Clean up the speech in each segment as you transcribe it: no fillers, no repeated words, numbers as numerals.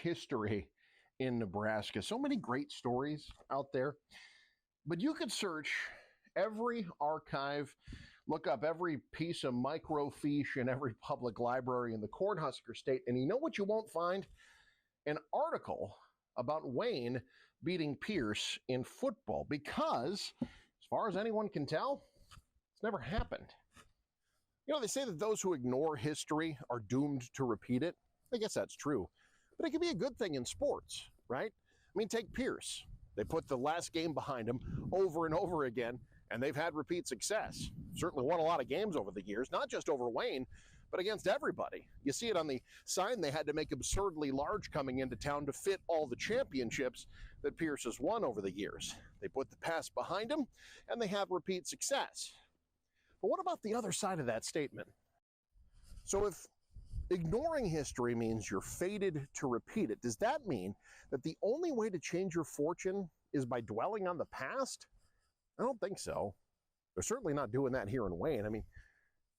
history in Nebraska. So many great stories out there. But you could search every archive, look up every piece of microfiche in every public library in the Cornhusker State, and you know what you won't find? An article about Wayne beating Pierce in football, because, as far as anyone can tell, it's never happened. You know, they say that those who ignore history are doomed to repeat it. I guess that's true. But it can be a good thing in sports, right? I mean, take Pierce. They put the last game behind him over and over again, and they've had repeat success. Certainly won a lot of games over the years, not just over Wayne, but against everybody. You see it on the sign they had to make absurdly large coming into town to fit all the championships that Pierce has won over the years. They put the past behind him, and they have repeat success. But what about the other side of that statement? So if ignoring history means you're fated to repeat it, does that mean that the only way to change your fortune is by dwelling on the past? I don't think so. They're certainly not doing that here in Wayne. I mean,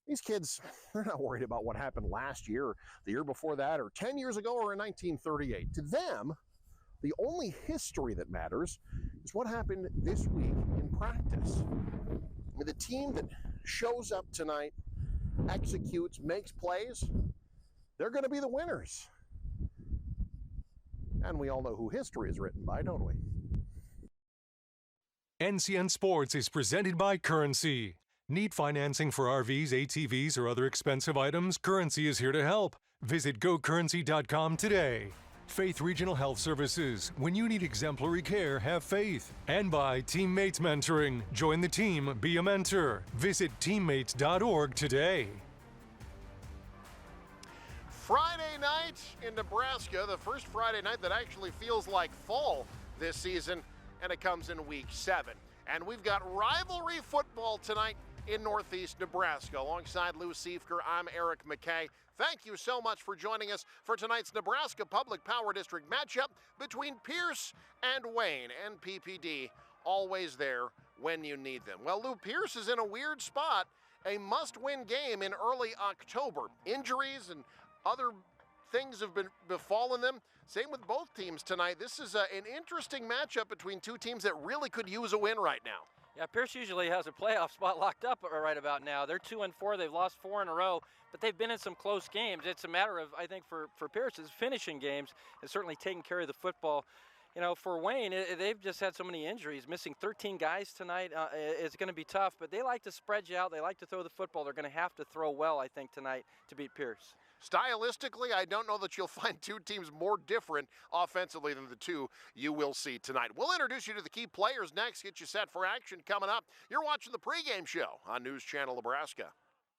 these kids, they're not worried about what happened last year, or the year before that, or 10 years ago, or in 1938. To them, the only history that matters is what happened this week in practice. I mean, the team that shows up tonight, executes, makes plays, they're going to be the winners. And we all know who history is written by, don't we? NCN Sports is presented by Currency. Need financing for RVs, ATVs, or other expensive items? Currency is here to help. Visit gocurrency.com today. Faith Regional Health Services. When you need exemplary care, have faith. And by Teammates Mentoring. Join the team, be a mentor. Visit teammates.org today. Friday night in Nebraska, the first Friday night that actually feels like fall this season, and it comes in week 7. And we've got rivalry football tonight in Northeast Nebraska. Alongside Lou Siefker, I'm Eric McKay. Thank you so much for joining us for tonight's Nebraska Public Power District matchup between Pierce and Wayne. And PPD, always there when you need them. Well, Lou, Pierce is in a weird spot. A must-win game in early October. Injuries and other things have been befallen them. Same with both teams tonight. This is an interesting matchup between two teams that really could use a win right now. Yeah, Pierce usually has a playoff spot locked up right about now. They're 2-4. They've lost 4 in a row, but they've been in some close games. It's a matter of, I think, for Pierce's finishing games and certainly taking care of the football. You know, for Wayne, they've just had so many injuries, missing 13 guys tonight. It's going to be tough, but they like to spread you out. They like to throw the football. They're going to have to throw well, I think, tonight to beat Pierce. Stylistically, I don't know that you'll find two teams more different offensively than the two you will see tonight. We'll introduce you to the key players next, get you set for action coming up. You're watching the pregame show on News Channel Nebraska.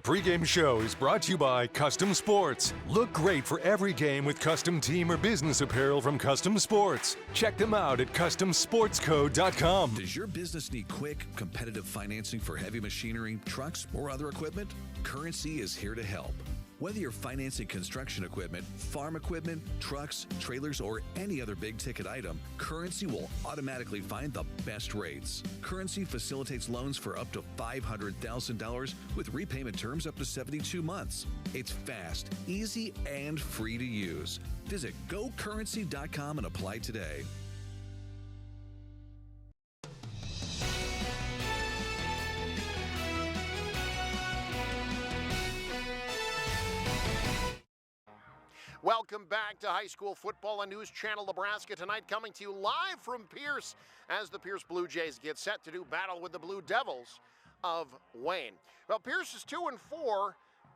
Pregame show is brought to you by Custom Sports. Look great for every game with custom team or business apparel from Custom Sports. Check them out at CustomSportsCo.com. Does your business need quick, competitive financing for heavy machinery, trucks, or other equipment? Currency is here to help. Whether you're financing construction equipment, farm equipment, trucks, trailers, or any other big-ticket item, Currency will automatically find the best rates. Currency facilitates loans for up to $500,000 with repayment terms up to 72 months. It's fast, easy, and free to use. Visit gocurrency.com and apply today. Welcome back to high school football on News Channel Nebraska tonight, coming to you live from Pierce as the Pierce Blue Jays get set to do battle with the Blue Devils of Wayne. Well, Pierce is 2-4.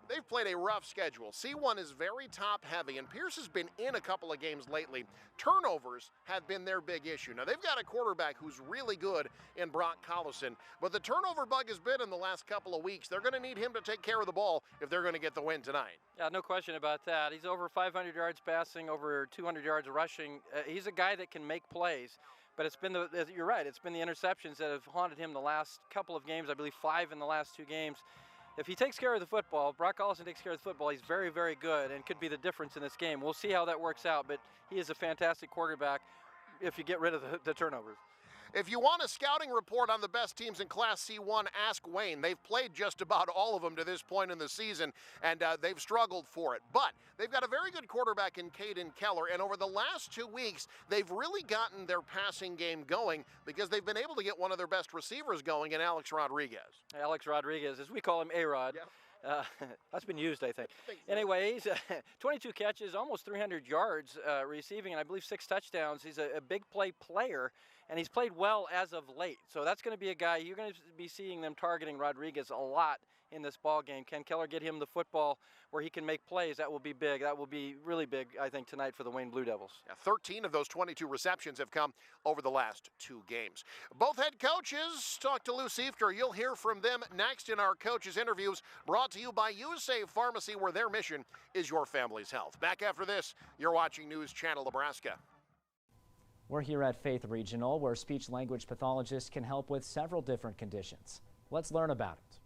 They've played a rough schedule. C1 is very top-heavy, and Pierce has been in a couple of games lately. Turnovers have been their big issue. Now, they've got a quarterback who's really good in Brock Collison, but the turnover bug has been in the last couple of weeks. They're going to need him to take care of the ball if they're going to get the win tonight. Yeah, no question about that. He's over 500 yards passing, over 200 yards rushing. He's a guy that can make plays. But it's been you're right, it's been the interceptions that have haunted him the last couple of games. I believe 5 in the last 2 games. If he takes care of the football, Brock Collison takes care of the football, he's very, very good and could be the difference in this game. We'll see how that works out, but he is a fantastic quarterback if you get rid of the turnovers. If you want a scouting report on the best teams in Class C1, ask Wayne. They've played just about all of them to this point in the season, and they've struggled for it. But they've got a very good quarterback in Caden Keller, and over the last 2 weeks, they've really gotten their passing game going because they've been able to get one of their best receivers going in Alex Rodriguez. Alex Rodriguez, as we call him, A-Rod. Yep. That's been used, I think. so. Anyways, 22 catches, almost 300 yards receiving, and I believe 6 touchdowns. He's a big play player, and he's played well as of late. So that's going to be a guy you're going to be seeing them targeting Rodriguez a lot in this ball game. Can Keller get him the football where he can make plays? That will be big. That will be really big, I think, tonight for the Wayne Blue Devils. 13 of those 22 receptions have come over the last 2 games. Both head coaches talked to Lou Siefter. You'll hear from them next in our coaches' interviews, brought to you by USAVE Pharmacy, where their mission is your family's health. Back after this, you're watching News Channel Nebraska. We're here at Faith Regional, where speech-language pathologists can help with several different conditions. Let's learn about it.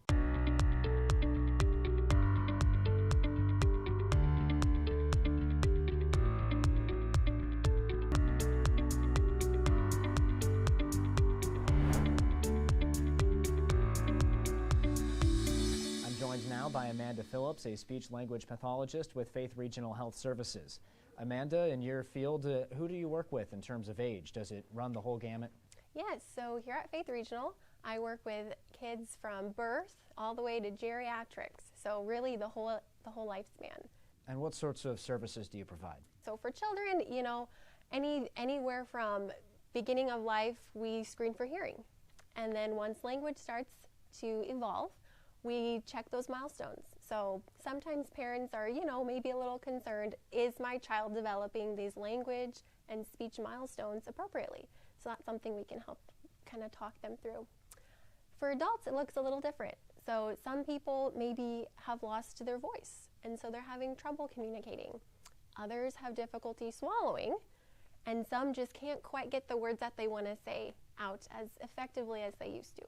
By Amanda Phillips, a speech-language pathologist with Faith Regional Health Services. Amanda, in your field, who do you work with in terms of age? Does it run the whole gamut? Yes, so here at Faith Regional, I work with kids from birth all the way to geriatrics, so really the whole lifespan. And what sorts of services do you provide? So for children, you know, anywhere from beginning of life, we screen for hearing. And then once language starts to evolve, we check those milestones. So sometimes parents are, you know, maybe a little concerned, is my child developing these language and speech milestones appropriately? So that's something we can help kind of talk them through. For adults, it looks a little different. So some people maybe have lost their voice, and so they're having trouble communicating. Others have difficulty swallowing, and some just can't quite get the words that they want to say out as effectively as they used to.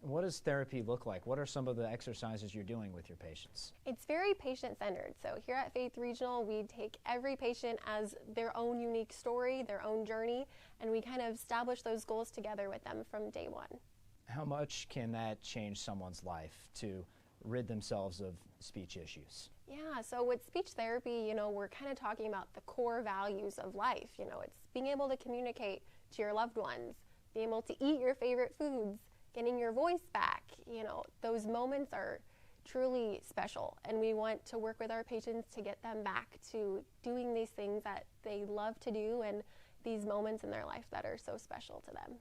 What does therapy look like? What are some of the exercises you're doing with your patients? It's very patient-centered. So here at Faith Regional, we take every patient as their own unique story, their own journey, and we kind of establish those goals together with them from day one. How much can that change someone's life to rid themselves of speech issues? Yeah, so with speech therapy, you know, we're kind of talking about the core values of life. You know, it's being able to communicate to your loved ones, being able to eat your favorite foods, getting your voice back. You know, those moments are truly special, and we want to work with our patients to get them back to doing these things that they love to do and these moments in their life that are so special to them.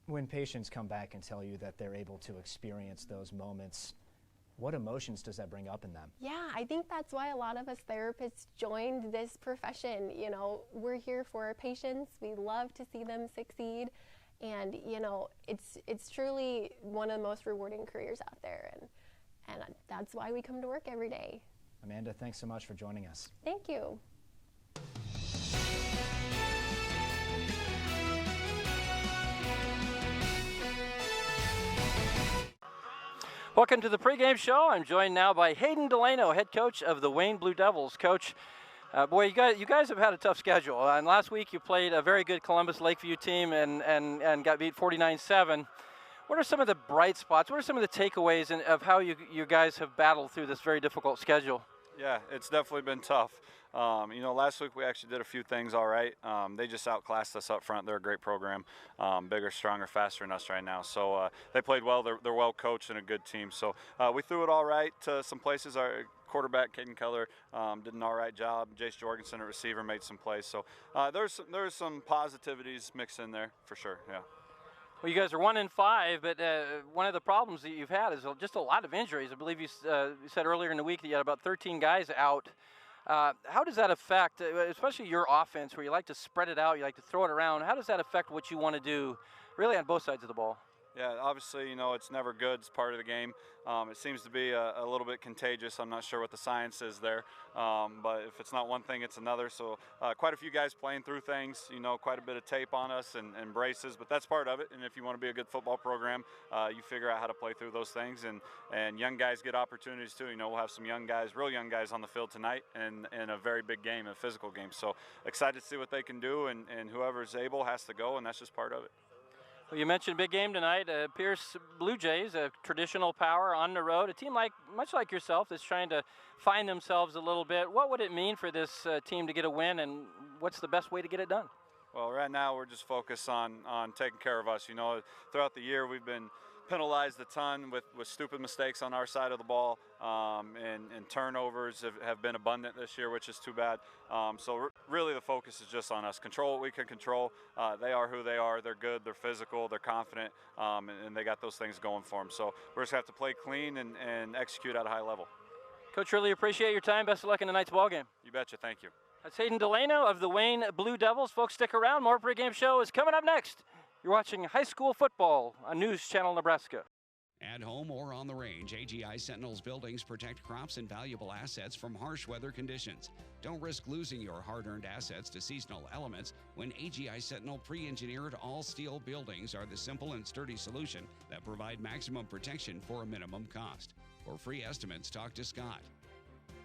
When patients come back and tell you that they're able to experience those moments, what emotions does that bring up in them? Yeah, I think that's why a lot of us therapists joined this profession. You know, we're here for our patients. We love to see them succeed. And, you know, it's truly one of the most rewarding careers out there, and that's why we come to work every day. Amanda, thanks so much for joining us. Thank you. Welcome to the pregame show. I'm joined now by Hayden Delano, head coach of the Wayne Blue Devils. Coach, boy, you guys have had a tough schedule. And last week you played a very good Columbus Lakeview team and got beat 49-7. What are some of the bright spots? What are some of the takeaways of how you guys have battled through this very difficult schedule? Yeah, it's definitely been tough. You know, last week we actually did a few things all right. They just outclassed us up front. They're a great program, bigger, stronger, faster than us right now. So they played well. They're well coached and a good team. So we threw it all right to some places. Our quarterback, Caden Keller, did an all right job. Jace Jorgensen, a receiver, made some plays. So there's some positivities mixed in there for sure, yeah. Well, you guys are 1-5, but one of the problems that you've had is just a lot of injuries. I believe you said earlier in the week that you had about 13 guys out. How does that affect, especially your offense, where you like to spread it out, you like to throw it around? How does that affect what you want to do, really, on both sides of the ball? Yeah, obviously, you know, it's never good. It's part of the game. It seems to be a little bit contagious. I'm not sure what the science is there, but if it's not one thing, it's another. So quite a few guys playing through things, you know, quite a bit of tape on us and braces, but that's part of it. And if you want to be a good football program, you figure out how to play through those things. And young guys get opportunities too. You know, we'll have some young guys, real young guys on the field tonight in a very big game, a physical game. So excited to see what they can do, and whoever's able has to go, and that's just part of it. Well, you mentioned big game tonight. Pierce Blue Jays, a traditional power on the road, a team much like yourself that's trying to find themselves a little bit. What would it mean for this team to get a win, and what's the best way to get it done? Well, right now we're just focused on taking care of us. You know, throughout the year we've been penalized a ton with stupid mistakes on our side of the ball, and turnovers have been abundant this year, which is too bad. So really the focus is just on us. Control what we can control. They are who they are. They're good, they're physical, they're confident, and they got those things going for them. So we're just going to have to play clean and execute at a high level. Coach, really appreciate your time. Best of luck in tonight's ball game. You betcha. Thank you. That's Hayden Delano of the Wayne Blue Devils. Folks, stick around. More pregame show is coming up next. You're watching high school football on News Channel Nebraska. At home or on the range, AGI Sentinels buildings protect crops and valuable assets from harsh weather conditions. Don't risk losing your hard-earned assets to seasonal elements when AGI Sentinel pre-engineered all-steel buildings are the simple and sturdy solution that provide maximum protection for a minimum cost. For free estimates, talk to Scott,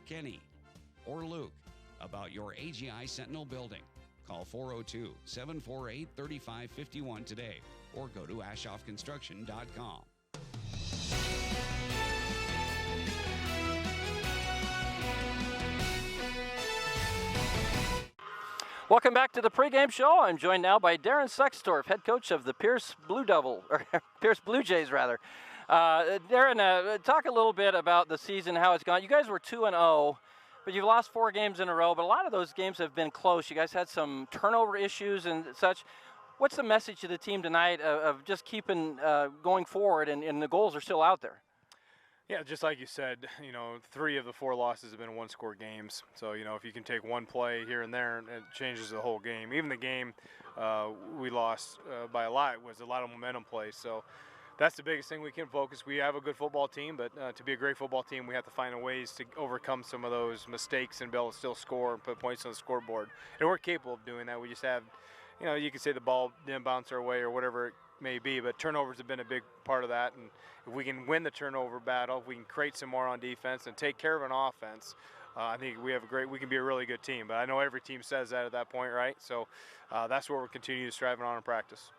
Kenny, or Luke about your AGI Sentinel building. Call 402-748-3551 today or go to ashoffconstruction.com. Welcome back to the pregame show. I'm joined now by Darren Sextorf, head coach of the Pierce Blue Jays, rather. Darren, talk a little bit about the season, how it's gone. You guys were 2-0. But you've lost 4 games in a row, but a lot of those games have been close. You guys had some turnover issues and such. What's the message to the team tonight of just keeping going forward and the goals are still out there? Yeah, just like you said, 3 of the 4 losses have been one-score games. So, if you can take one play here and there, it changes the whole game. Even the game we lost by a lot was a lot of momentum plays. So that's the biggest thing we can focus. We have a good football team, but to be a great football team, we have to find ways to overcome some of those mistakes and be able to still score and put points on the scoreboard. And we're capable of doing that. We just have, you could say the ball didn't bounce our way or whatever it may be, but turnovers have been a big part of that. And if we can win the turnover battle, if we can create some more on defense and take care of an offense, I think we can be a really good team. But I know every team says that at that point, right? So that's what we're continuing to strive on in practice.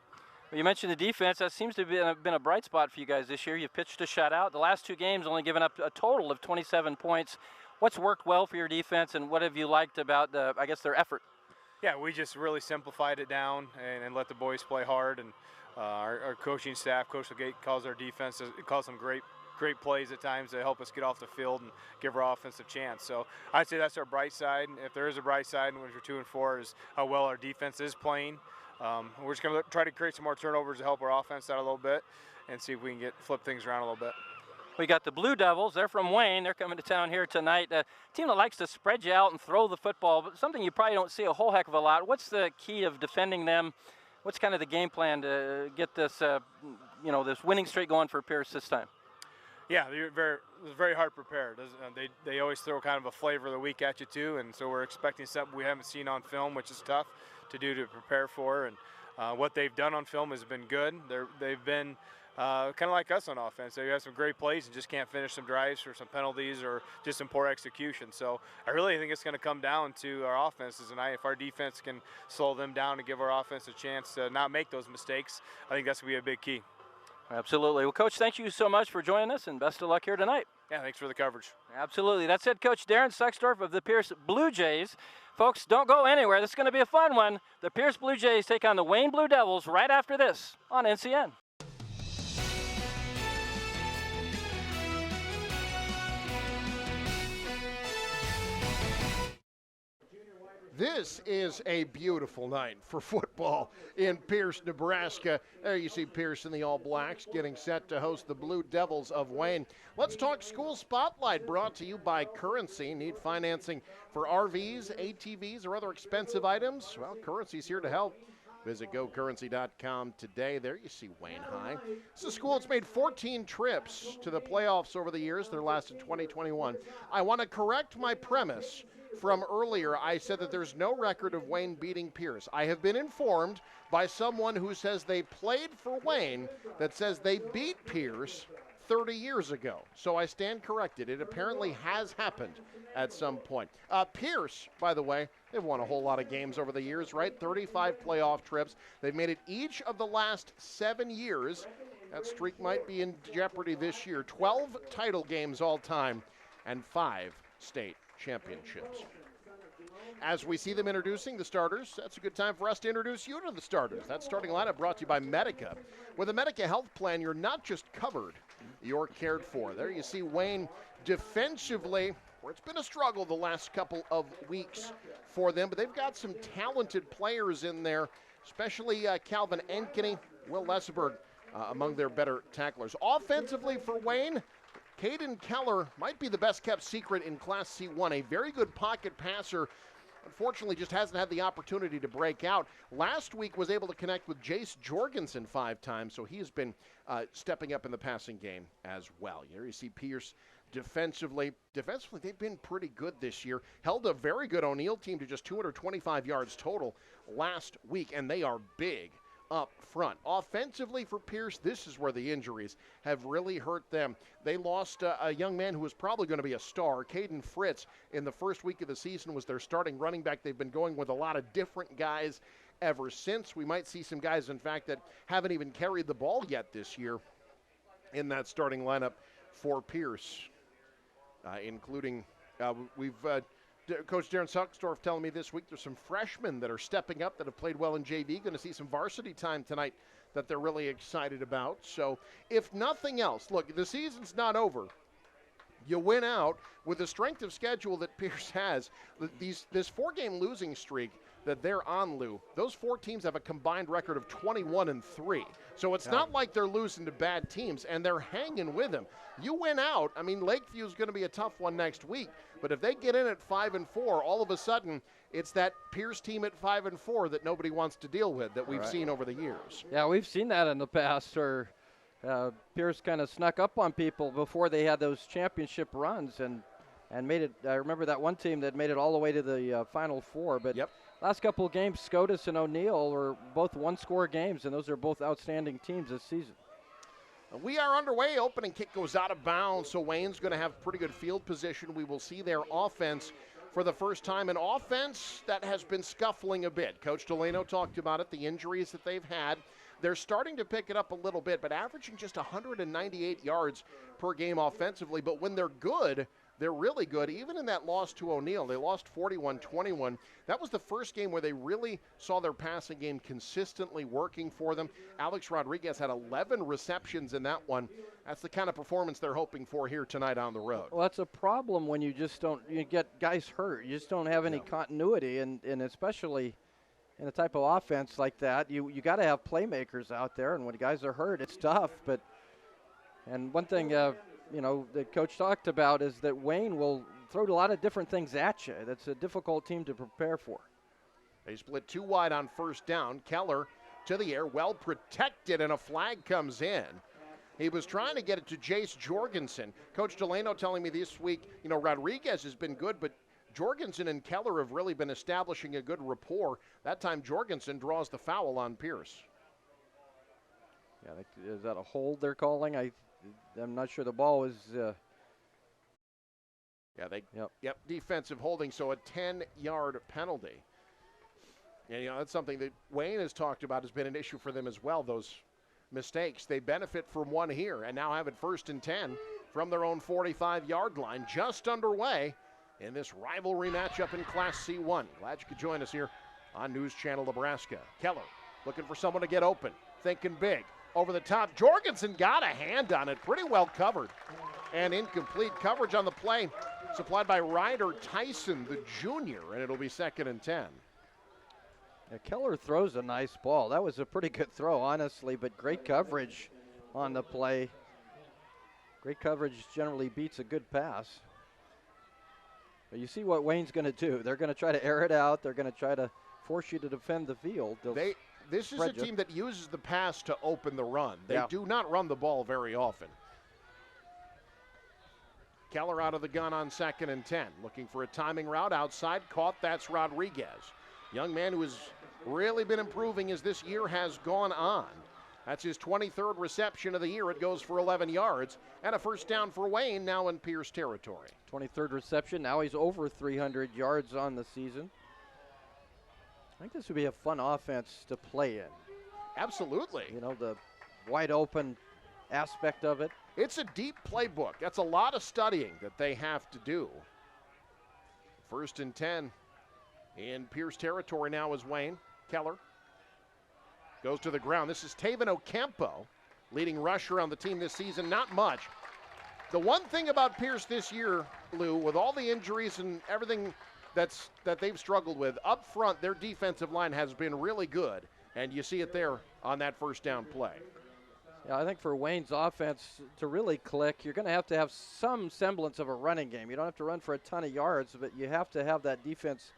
Well, you mentioned the defense. That seems to have been a bright spot for you guys this year. You've pitched a shutout. The last 2 games only given up a total of 27 points. What's worked well for your defense, and what have you liked about, their effort? Yeah, we just really simplified it down and let the boys play hard. And our coaching staff, Coach Legate, calls our defense, calls them great plays at times to help us get off the field and give our offense a chance. So I'd say that's our bright side. If there is a bright side, when we're 2-4, is how well our defense is playing. We're just going to try to create some more turnovers to help our offense out a little bit and see if we can flip things around a little bit. We got the Blue Devils. They're from Wayne. They're coming to town here tonight. A team that likes to spread you out and throw the football, but something you probably don't see a whole heck of a lot. What's the key of defending them? What's kind of the game plan to get this, this winning streak going for Pierce this time? Yeah, they're very hard prepared. They always throw kind of a flavor of the week at you too, and so we're expecting something we haven't seen on film, which is tough to do to prepare for. And what they've done on film has been good. They've been kind of like us on offense. They have some great plays and just can't finish some drives or some penalties or just some poor execution. So I really think it's going to come down to our offenses tonight. If our defense can slow them down and give our offense a chance to not make those mistakes, I think that's going to be a big key. Absolutely. Well, Coach, thank you so much for joining us, and best of luck here tonight. Yeah, thanks for the coverage. Absolutely. That's head coach Darren Sextorf of the Pierce Blue Jays. Folks, don't go anywhere. This is going to be a fun one. The Pierce Blue Jays take on the Wayne Blue Devils right after this on NCN. This is a beautiful night for football in Pierce, Nebraska. There you see Pierce in the All Blacks getting set to host the Blue Devils of Wayne. Let's talk School Spotlight, brought to you by Currency. Need financing for RVs, ATVs, or other expensive items? Well, Currency's here to help. Visit GoCurrency.com today. There you see Wayne High. It's a school that's made 14 trips to the playoffs over the years. Their last in 2021. I want to correct my premise from earlier. I said that there's no record of Wayne beating Pierce. I have been informed by someone who says they played for Wayne that says they beat Pierce 30 years ago. So I stand corrected. It apparently has happened at some point. Pierce, by the way, they've won a whole lot of games over the years, right? 35 playoff trips. They've made it each of the last 7 years. That streak might be in jeopardy this year. 12 title games all time and 5 state championships. As we see them introducing the starters, that's a good time for us to introduce you to the starters. That starting lineup brought to you by Medica. With a Medica health plan, you're not just covered, you're cared for. There you see Wayne defensively, where it's been a struggle the last couple of weeks for them, but they've got some talented players in there, especially Calvin Ankeny, Will Lesseberg, among their better tacklers. Offensively for Wayne, Caden Keller might be the best kept secret in Class C1, a very good pocket passer. Unfortunately, just hasn't had the opportunity to break out. Last week was able to connect with Jace Jorgensen 5 times, so he has been stepping up in the passing game as well. Here you see Pierce defensively. Defensively, they've been pretty good this year. Held a very good O'Neill team to just 225 yards total last week, and they are big up front. Offensively for Pierce, this is where the injuries have really hurt them. They lost a young man who was probably going to be a star. Caden Fritz in the first week of the season was their starting running back. They've been going with a lot of different guys ever since. We might see some guys, in fact, that haven't even carried the ball yet this year in that starting lineup for Pierce, including Coach Darren Sucksdorf telling me this week there's some freshmen that are stepping up that have played well in JV. Going to see some varsity time tonight that they're really excited about. So if nothing else, look, the season's not over. You win out with the strength of schedule that Pierce has. This 4-game losing streak that they're on, Lou, those 4 teams have a combined record of 21-3. So it's not like they're losing to bad teams, and they're hanging with them. You win out, I mean, Lakeview's going to be a tough one next week, but if they get in at 5-4, all of a sudden it's that Pierce team at 5-4 that nobody wants to deal with that we've seen over the years. Yeah, we've seen that in the past, where Pierce kind of snuck up on people before they had those championship runs and made it. I remember that one team that made it all the way to the Final Four, but last couple of games, Scotus and O'Neill were both one-score games, and those are both outstanding teams this season. We are underway. Opening kick goes out of bounds, so Wayne's going to have pretty good field position. We will see their offense for the first time, an offense that has been scuffling a bit. Coach Delano talked about it, the injuries that they've had. They're starting to pick it up a little bit, but averaging just 198 yards per game offensively. But when they're good, they're really good. Even in that loss to O'Neill, they lost 41-21. That was the first game where they really saw their passing game consistently working for them. Alex Rodriguez had 11 receptions in that one. That's the kind of performance they're hoping for here tonight on the road. Well, that's a problem when you get guys hurt. You just don't have any continuity, and especially in a type of offense like that, you got to have playmakers out there, and when guys are hurt, it's tough. And one thing the coach talked about is that Wayne will throw a lot of different things at you. That's a difficult team to prepare for. They split 2 wide on first down. Keller to the air, well protected, and a flag comes in. He was trying to get it to Jace Jorgensen. Coach Delano telling me this week, Rodriguez has been good, but Jorgensen and Keller have really been establishing a good rapport. That time Jorgensen draws the foul on Pierce. Yeah, is that a hold they're calling? I'm not sure the ball was. Defensive holding, so a 10-yard penalty. And that's something that Wayne has talked about has been an issue for them as well. Those mistakes, they benefit from one here, and now have it 1st and 10 from their own 45-yard line, just underway in this rivalry matchup in Class C1. Glad you could join us here on News Channel Nebraska. Keller looking for someone to get open, thinking big. Over the top, Jorgensen got a hand on it, pretty well covered. And incomplete coverage on the play, supplied by Ryder Tyson, the junior, and it'll be 2nd and 10. Yeah, Keller throws a nice ball. That was a pretty good throw, honestly, but great coverage on the play. Great coverage generally beats a good pass. But you see what Wayne's going to do. They're going to try to air it out. They're going to try to force you to defend the field. This is a team that uses the pass to open the run. They do not run the ball very often. Keller out of the gun on 2nd and 10. Looking for a timing route outside. Caught. That's Rodriguez. Young man who has really been improving as this year has gone on. That's his 23rd reception of the year. It goes for 11 yards. And a first down for Wayne, now in Pierce territory. 23rd reception. Now he's over 300 yards on the season. I think this would be a fun offense to play in. Absolutely. You know, the wide open aspect of it. It's a deep playbook. That's a lot of studying that they have to do. First and 10 in Pierce territory now is Wayne. Keller goes to the ground. This is Taven Ocampo, leading rusher on the team this season. Not much. The one thing about Pierce this year, Lou, with all the injuries and everything that they've struggled with, up front, their defensive line has been really good. And you see it there on that first down play. Yeah, I think for Wayne's offense to really click, you're going to have some semblance of a running game. You don't have to run for a ton of yards, but you have to have that defense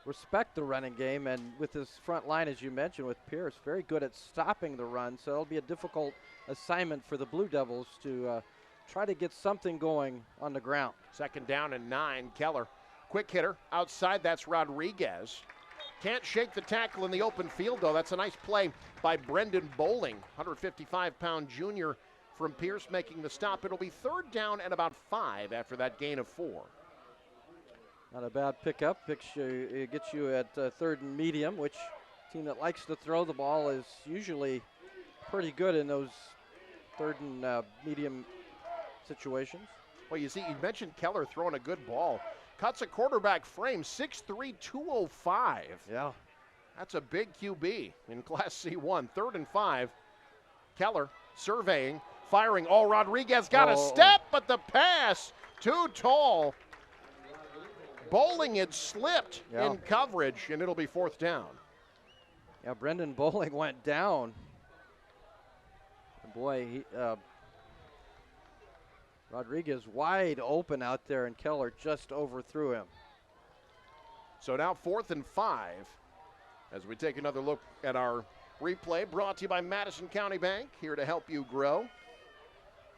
respect the running game. And with this front line, as you mentioned, with Pierce, very good at stopping the run. So it'll be a difficult assignment for the Blue Devils to try to get something going on the ground. Second down and 9, Keller. Quick hitter outside, that's Rodriguez. Can't shake the tackle in the open field, though. That's a nice play by Brendan Bowling, 155-pound junior from Pierce, making the stop. It'll be third down and about 5 after that gain of 4. Not a bad pickup. It gets you at third and medium, which team that likes to throw the ball is usually pretty good in those third and medium situations. Well, you see, you mentioned Keller throwing a good ball. Cuts a quarterback frame, 6'3", 205. Yeah. That's a big QB in Class C1. Third and 5. Keller surveying, firing. Oh, Rodriguez got a step, but the pass too tall. Bowling had slipped in coverage, and it'll be fourth down. Yeah, Brendan Bowling went down. Boy, Rodriguez wide open out there, and Keller just overthrew him. So now 4th and 5 as we take another look at our replay, brought to you by Madison County Bank, here to help you grow.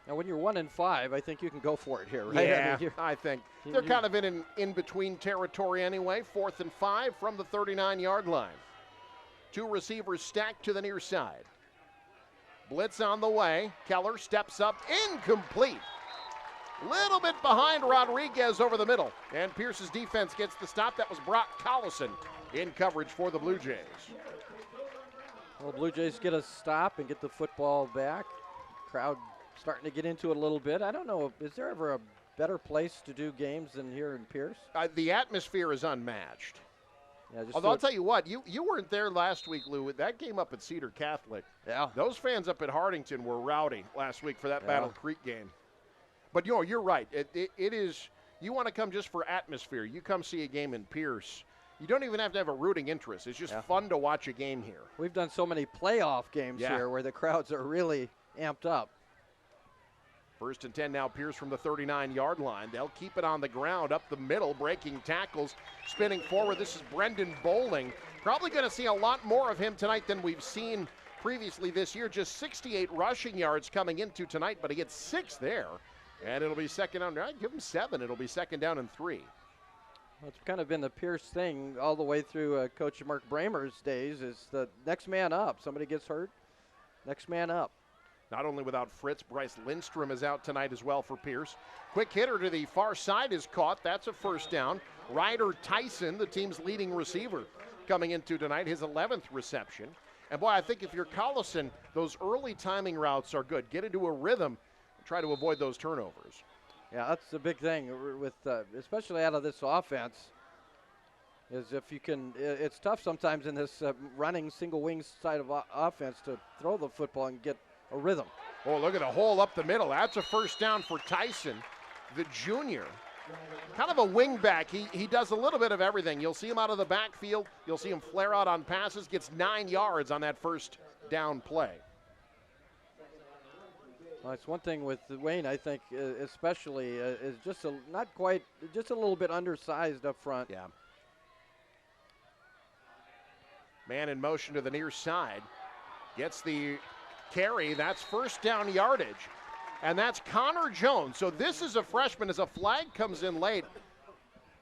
Now, when you're 1 and 5, I think you can go for it here, right? Yeah, I think. They're kind of in an in-between territory anyway. 4th and 5 from the 39-yard line. 2 receivers stacked to the near side. Blitz on the way. Keller steps up, incomplete. Little bit behind Rodriguez over the middle. And Pierce's defense gets the stop. That was Brock Collison in coverage for the Blue Jays. Well, Blue Jays get a stop and get the football back. Crowd starting to get into it a little bit. I don't know, is there ever a better place to do games than here in Pierce? The atmosphere is unmatched. Yeah, although I'll tell you what, you weren't there last week, Lou. That game up at Cedar Catholic. Yeah. Those fans up at Hardington were rowdy last week for that Battle Creek game. But, you're right. It is, you want to come just for atmosphere. You come see a game in Pierce. You don't even have to have a rooting interest. It's just fun to watch a game here. We've done so many playoff games here where the crowds are really amped up. 1st and 10 now, Pierce from the 39-yard line. They'll keep it on the ground, up the middle, breaking tackles, spinning forward. This is Brendan Bowling. Probably going to see a lot more of him tonight than we've seen previously this year. Just 68 rushing yards coming into tonight, but he gets 6 there. And it'll be second down. I'd give him 7. It'll be second down and 3. Well, it's kind of been the Pierce thing all the way through Coach Mark Bramer's days is the next man up. Somebody gets hurt, next man up. Not only without Fritz, Bryce Lindstrom is out tonight as well for Pierce. Quick hitter to the far side is caught. That's a first down. Ryder Tyson, the team's leading receiver, coming into tonight, his 11th reception. And boy, I think if you're Collison, those early timing routes are good. Get into a rhythm, try to avoid those turnovers. Yeah, that's the big thing with, especially out of this offense, is if you can, it's tough sometimes in this running single wing side of offense to throw the football and get a rhythm. Oh, look at a hole up the middle. That's a first down for Tyson, the junior. Kind of a wing back. He does a little bit of everything. You'll see him out of the backfield. You'll see him flare out on passes. Gets 9 yards on that first down play. Well, it's one thing with Wayne, I think, especially, is just not quite, just a little bit undersized up front. Yeah. Man in motion to the near side. Gets the carry. That's first down yardage. And that's Connor Jones. So this is a freshman as a flag comes in late.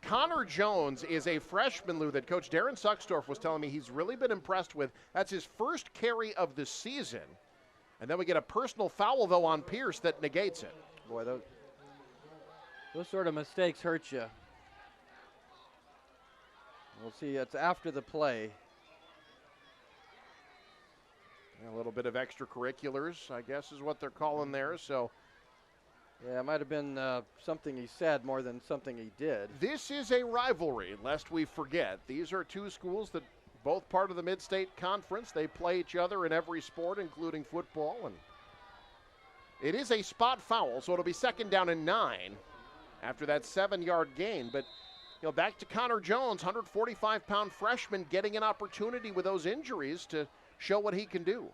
Connor Jones is a freshman, Lou, that Coach Darren Sucksdorf was telling me he's really been impressed with. That's his first carry of the season. And then we get a personal foul, though, on Pierce that negates it. Boy, those sort of mistakes hurt you. We'll see. It's after the play. A little bit of extracurriculars, I guess, is what they're calling there. So, yeah, it might have been something he said more than something he did. This is a rivalry, lest we forget. These are two schools that both part of the Mid-State Conference. They play each other in every sport, including football. And it is a spot foul, so it'll be 2nd down and 9 after that 7-yard gain. But, you know, back to Connor Jones, 145-pound freshman, getting an opportunity with those injuries to show what he can do.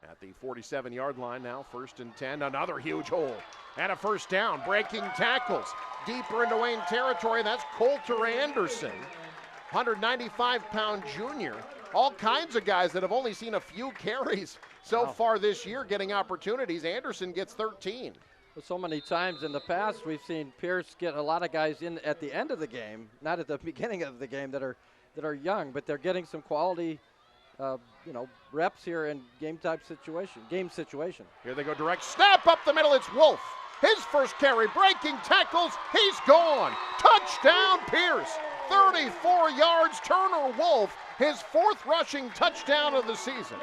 At the 47-yard line now, 1st and 10, another huge hole. And a 1st down, breaking tackles. Deeper into Wayne territory, that's Coulter Anderson, 195-pound junior. All kinds of guys that have only seen a few carries so far this year getting opportunities. Anderson gets 13. Well, so many times in the past, we've seen Pierce get a lot of guys in at the end of the game, not at the beginning of the game, that are young, but they're getting some quality reps here in game situation. Here they go, direct snap up the middle. It's Wolf. His first carry, breaking tackles. He's gone. Touchdown, Pierce. 34 yards. Turner Wolf, his 4th rushing touchdown of the season.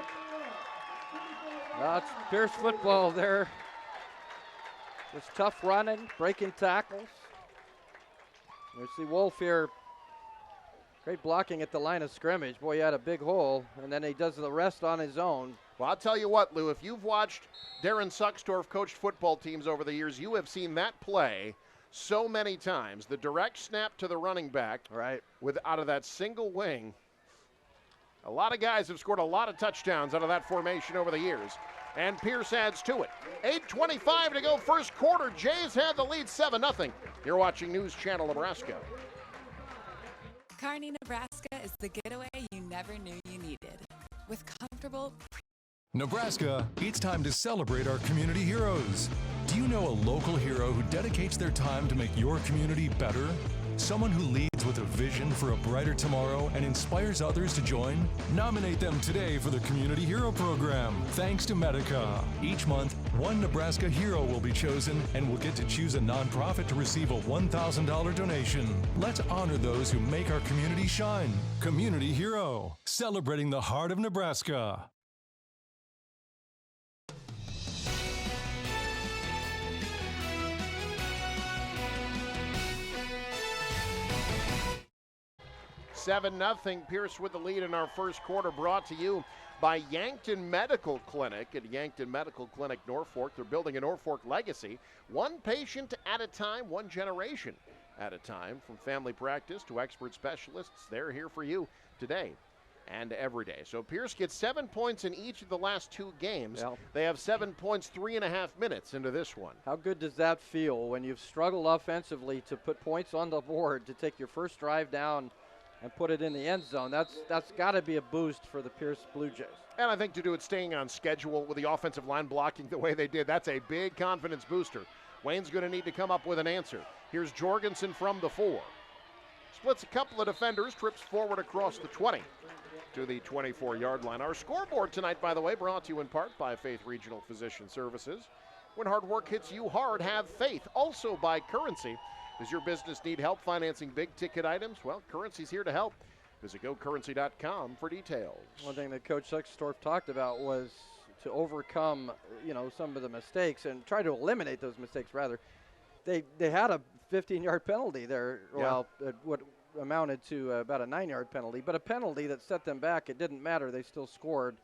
It's Pierce football there. It's tough running, breaking tackles. We see Wolf here. Great blocking at the line of scrimmage. Boy, he had a big hole, and then he does the rest on his own. Well, I'll tell you what, Lou, if you've watched Darren Suckstorf coached football teams over the years, you have seen that play so many times. The direct snap to the running back, right, out of that single wing. A lot of guys have scored a lot of touchdowns out of that formation over the years. And Pierce adds to it. 8:25 to go, first quarter. Jays had the lead 7-0. You're watching News Channel Nebraska. Kearney, Nebraska is the getaway you never knew you needed. With comfortable Nebraska, it's time to celebrate our community heroes. Do you know a local hero who dedicates their time to make your community better? Someone who leads with a vision for a brighter tomorrow and inspires others to join? Nominate them today for the Community Hero Program, thanks to Medica. Each month, one Nebraska hero will be chosen and will get to choose a nonprofit to receive a $1,000 donation. Let's honor those who make our community shine. Community Hero, celebrating the heart of Nebraska. Seven 0 Pierce with the lead in our first quarter, brought to you by Yankton Medical Clinic at Yankton Medical Clinic, Norfolk. They're building a Norfolk legacy, one patient at a time, one generation at a time. From family practice to expert specialists, they're here for you today and every day. So Pierce gets 7 points in each of the last 2 games. Yep. They have 7 points 3.5 minutes into this one. How good does that feel when you've struggled offensively to put points on the board, to take your first drive down and put it in the end zone? That's got to be a boost for the Pierce Blue Jays. And I think to do it staying on schedule with the offensive line blocking the way they did, that's a big confidence booster. Wayne's going to need to come up with an answer. Here's Jorgensen from the 4. Splits a couple of defenders, trips forward across the 20 to the 24-yard line. Our scoreboard tonight, by the way, brought to you in part by Faith Regional Physician Services. When hard work hits you hard, have faith. Also by Currency. Does your business need help financing big-ticket items? Well, Currency's here to help. Visit GoCurrency.com for details. One thing that Coach Suckstorf talked about was to overcome, some of the mistakes and try to eliminate those mistakes, rather. They had a 15-yard penalty there. Yeah. Well, what amounted to about a 9-yard penalty, but a penalty that set them back. It didn't matter. They still scored.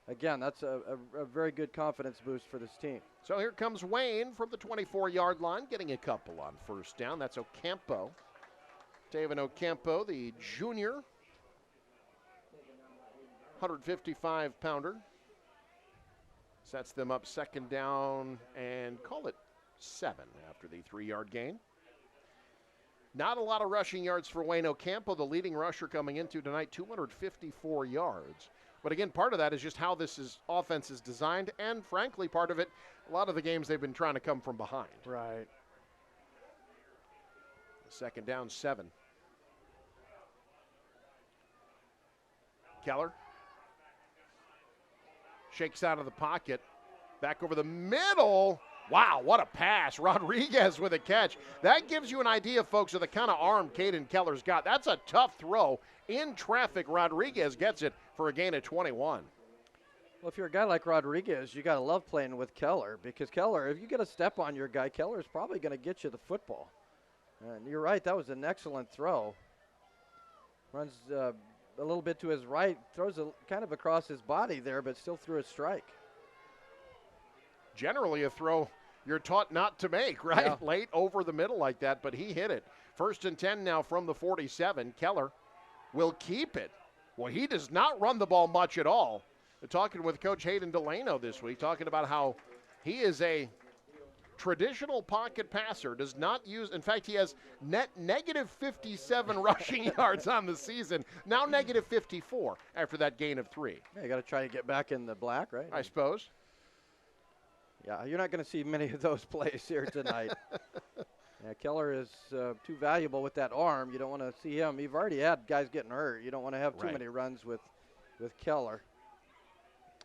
Again, that's a very good confidence boost for this team. So here comes Wayne from the 24-yard line, getting a couple on first down. That's Ocampo. Taven Ocampo, the junior, 155-pounder. Sets them up 2nd down and call it 7 after the 3-yard gain. Not a lot of rushing yards for Wayne Ocampo, the leading rusher coming into tonight, 254 yards. But again, part of that is just how offense is designed, and frankly, part of it, a lot of the games they've been trying to come from behind. Right. 2nd down, 7. Keller Shakes out of the pocket. Back over the middle. Wow, what a pass. Rodriguez with a catch. That gives you an idea, folks, of the kind of arm Caden Keller's got. That's a tough throw. In traffic, Rodriguez gets it for a gain of 21. Well, if you're a guy like Rodriguez, you got to love playing with Keller, because Keller, if you get a step on your guy, Keller is probably going to get you the football. And you're right, that was an excellent throw. Runs a little bit to his right, throws kind of across his body there, but still threw a strike. Generally a throw you're taught not to make, right? Yeah. Late over the middle like that, but he hit it. 1st and 10 now from the 47. Keller will keep it. Well, he does not run the ball much at all. We're talking with Coach Hayden Delano this week, talking about how he is a traditional pocket passer, does not use, in fact, he has net negative 57 rushing yards on the season, now negative 54 after that gain of 3. Yeah, you got to try to get back in the black, right? I suppose. Yeah, you're not going to see many of those plays here tonight. Yeah, Keller is too valuable with that arm. You don't want to see him. You've already had guys getting hurt. You don't want to have too many runs with Keller.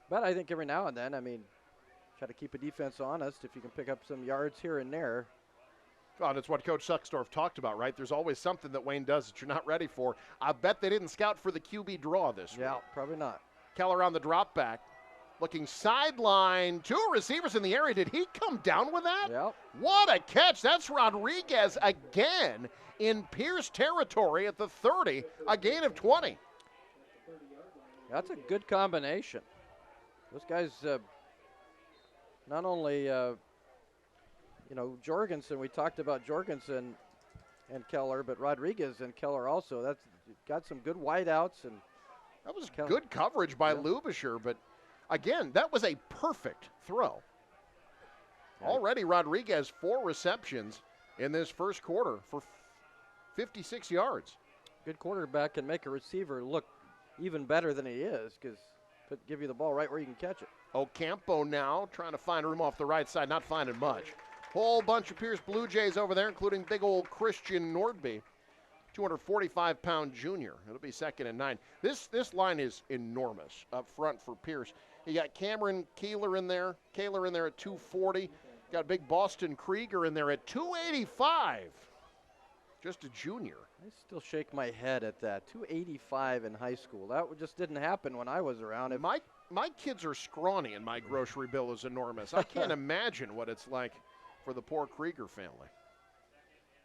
But I think every now and then, I mean, try to keep a defense honest if you can pick up some yards here and there. Well, that's what Coach Sucksdorf talked about, right? There's always something that Wayne does that you're not ready for. I bet they didn't scout for the QB draw this week. Yeah, probably not. Keller on the drop back. Looking sideline, 2 receivers in the area. Did he come down with that? Yep. What a catch. That's Rodriguez again in Pierce territory at the 30, a gain of 20. That's a good combination. Those guys, not only, Jorgensen, we talked about Jorgensen and Keller, but Rodriguez and Keller also. That's got some good wideouts. And that was good coverage by Lubisher, but again, that was a perfect throw. Already Rodriguez 4 receptions in this first quarter for 56 yards. Good quarterback can make a receiver look even better than he is, because give you the ball right where you can catch it. Ocampo now trying to find room off the right side, not finding much. Whole bunch of Pierce Blue Jays over there, including big old Christian Nordby, 245-pound junior. It'll be 2nd and 9. This line is enormous up front for Pierce. You got Cameron Kaler in there at 240. Got big Boston Krieger in there at 285. Just a junior. I still shake my head at that. 285 in high school. That just didn't happen when I was around. My kids are scrawny and my grocery bill is enormous. I can't imagine what it's like for the poor Krieger family.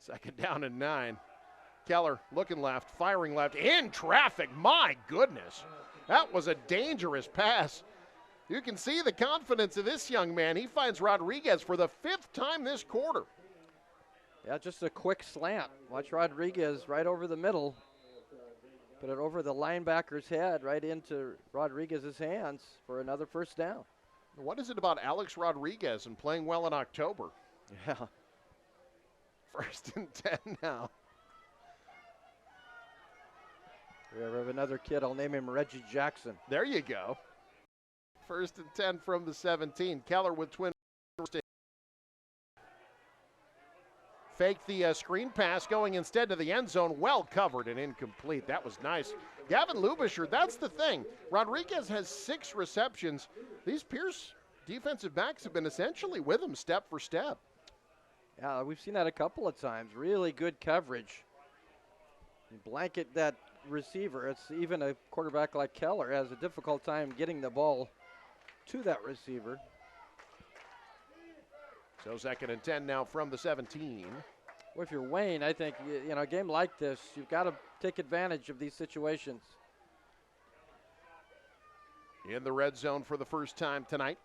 2nd down and 9. Keller looking left, firing left, in traffic. My goodness. That was a dangerous pass. You can see the confidence of this young man. He finds Rodriguez for the 5th time this quarter. Yeah, just a quick slant. Watch Rodriguez right over the middle. Put it over the linebacker's head, right into Rodriguez's hands for another 1st down. What is it about Alex Rodriguez and playing well in October? Yeah. 1st and 10 now. We have another kid. I'll name him Reggie Jackson. There you go. 1st and 10 from the 17. Keller with twin. Fake the screen pass, going instead to the end zone. Well covered and incomplete. That was nice. Gavin Lubisher, that's the thing. Rodriguez has 6 receptions. These Pierce defensive backs have been essentially with him step for step. Yeah, we've seen that a couple of times. Really good coverage. You blanket that receiver. It's even a quarterback like Keller has a difficult time getting the ball to that receiver. So 2nd and 10 now from the 17. Well, if you're Wayne, I think, a game like this, you've got to take advantage of these situations. In the red zone for the first time tonight.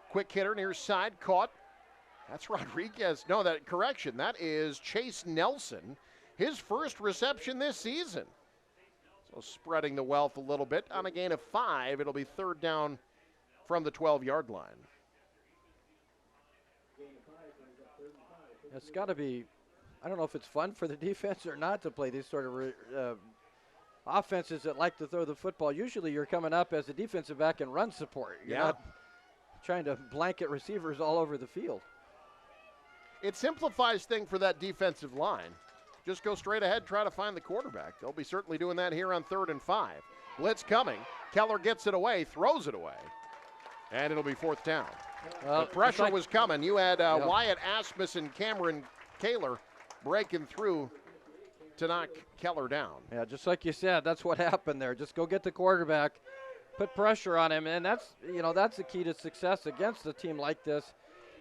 Quick hitter near side, caught. That's Rodriguez. No, that is Chase Nelson. His first reception this season. So spreading the wealth a little bit. On a gain of 5, it'll be 3rd down from the 12-yard line. It's got to be, I don't know if it's fun for the defense or not to play these sort of offenses that like to throw the football. Usually you're coming up as a defensive back and run support. You're not trying to blanket receivers all over the field. It simplifies things for that defensive line. Just go straight ahead, try to find the quarterback. They'll be certainly doing that here on 3rd and 5. Blitz coming. Keller gets it away, throws it away. And it'll be 4th down. Well, the pressure was coming. You had Yeah. Wyatt Asmus and Cameron Kaler breaking through to knock Keller down. Yeah, just like you said, that's what happened there. Just go get the quarterback, put pressure on him, and that's the key to success against a team like this,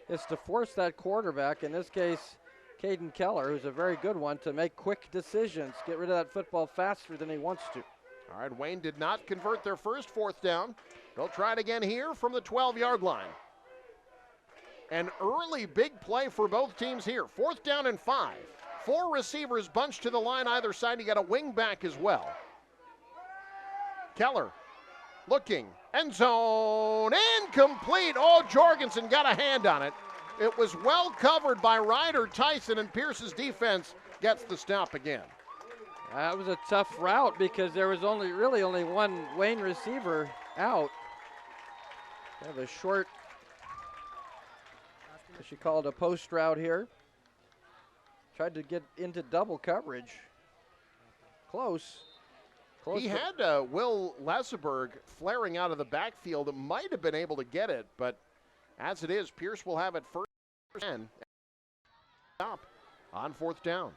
is to force that quarterback, in this case, Caden Keller, who's a very good one, to make quick decisions, get rid of that football faster than he wants to. All right, Wayne did not convert their first 4th down. They'll try it again here from the 12-yard line. An early big play for both teams here. 4th down and 5. 4 receivers bunched to the line either side. You got a wing back as well. Keller looking. End zone. Incomplete. Oh, Jorgensen got a hand on it. It was well covered by Ryder Tyson, and Pierce's defense gets the stop again. That was a tough route because there was really only one Wayne receiver out. They have a short, as you call it, a post route here. Tried to get into double coverage. Close. He had Will Lesseberg flaring out of the backfield. Might have been able to get it, but as it is, Pierce will have it first and stop on 4th down.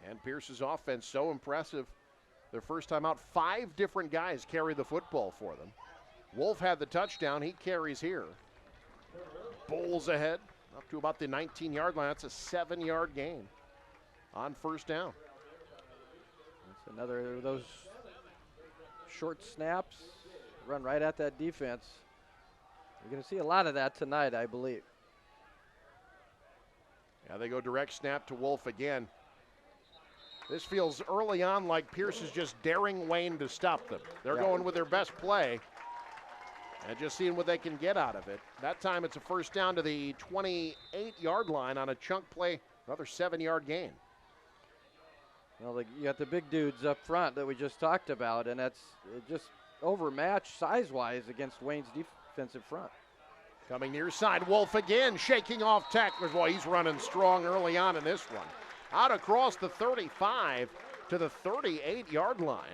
And Pierce's offense so impressive. Their first time out, 5 different guys carry the football for them. Wolf had the touchdown. He carries here. Bowles ahead up to about the 19-yard line. That's a 7-yard gain on 1st down. That's another of those short snaps, run right at that defense. You're going to see a lot of that tonight, I believe. Yeah, they go direct snap to Wolf again. This feels early on like Pierce is just daring Wayne to stop them. They're going with their best play and just seeing what they can get out of it. That time it's a 1st down to the 28-yard line on a chunk play, another 7-yard gain. Well, you got the big dudes up front that we just talked about, and that's just overmatched size-wise against Wayne's defensive front. Coming near side, Wolf again, shaking off tacklers. Boy, he's running strong early on in this one. Out across the 35 to the 38-yard line.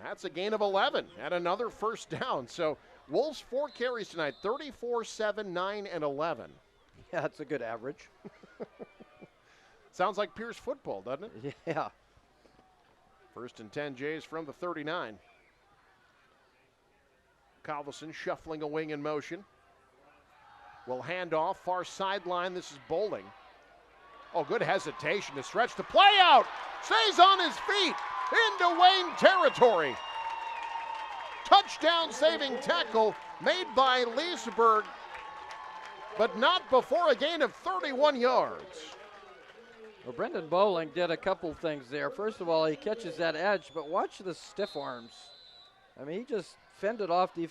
That's a gain of 11 and another 1st down. So Wolves 4 carries tonight, 34, 7, 9, and 11. Yeah, that's a good average. Sounds like Pierce football, doesn't it? Yeah. 1st and 10, Jays from the 39. Calvison shuffling a wing in motion. Will hand off, far sideline. This is Bowling. Oh, good hesitation to stretch the play out. Stays on his feet into Wayne territory. Touchdown saving tackle made by Leesburg, but not before a gain of 31 yards. Well, Brendan Bowling did a couple things there. First of all, he catches that edge, but watch the stiff arms. I mean, he just fended off the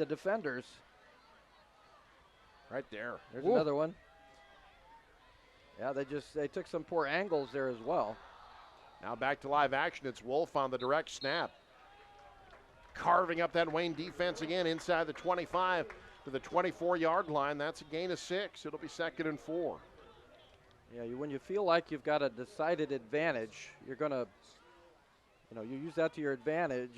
defenders. Right there. There's another one. Yeah, they took some poor angles there as well. Now back to live action. It's Wolf on the direct snap. Carving up that Wayne defense again inside the 25 to the 24-yard line. That's a gain of 6. It'll be 2nd and 4. Yeah, when you feel like you've got a decided advantage, you're going to, you use that to your advantage.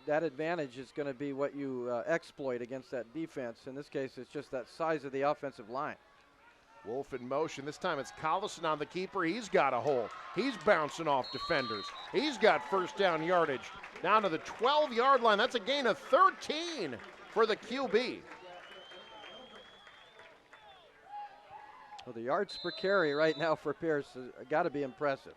That advantage is going to be what you exploit against that defense. In this case, it's just that size of the offensive line. Wolf in motion. This time it's Collison on the keeper. He's got a hole. He's bouncing off defenders. He's got 1st down yardage down to the 12-yard line. That's a gain of 13 for the QB. Well, the yards per carry right now for Pierce has got to be impressive.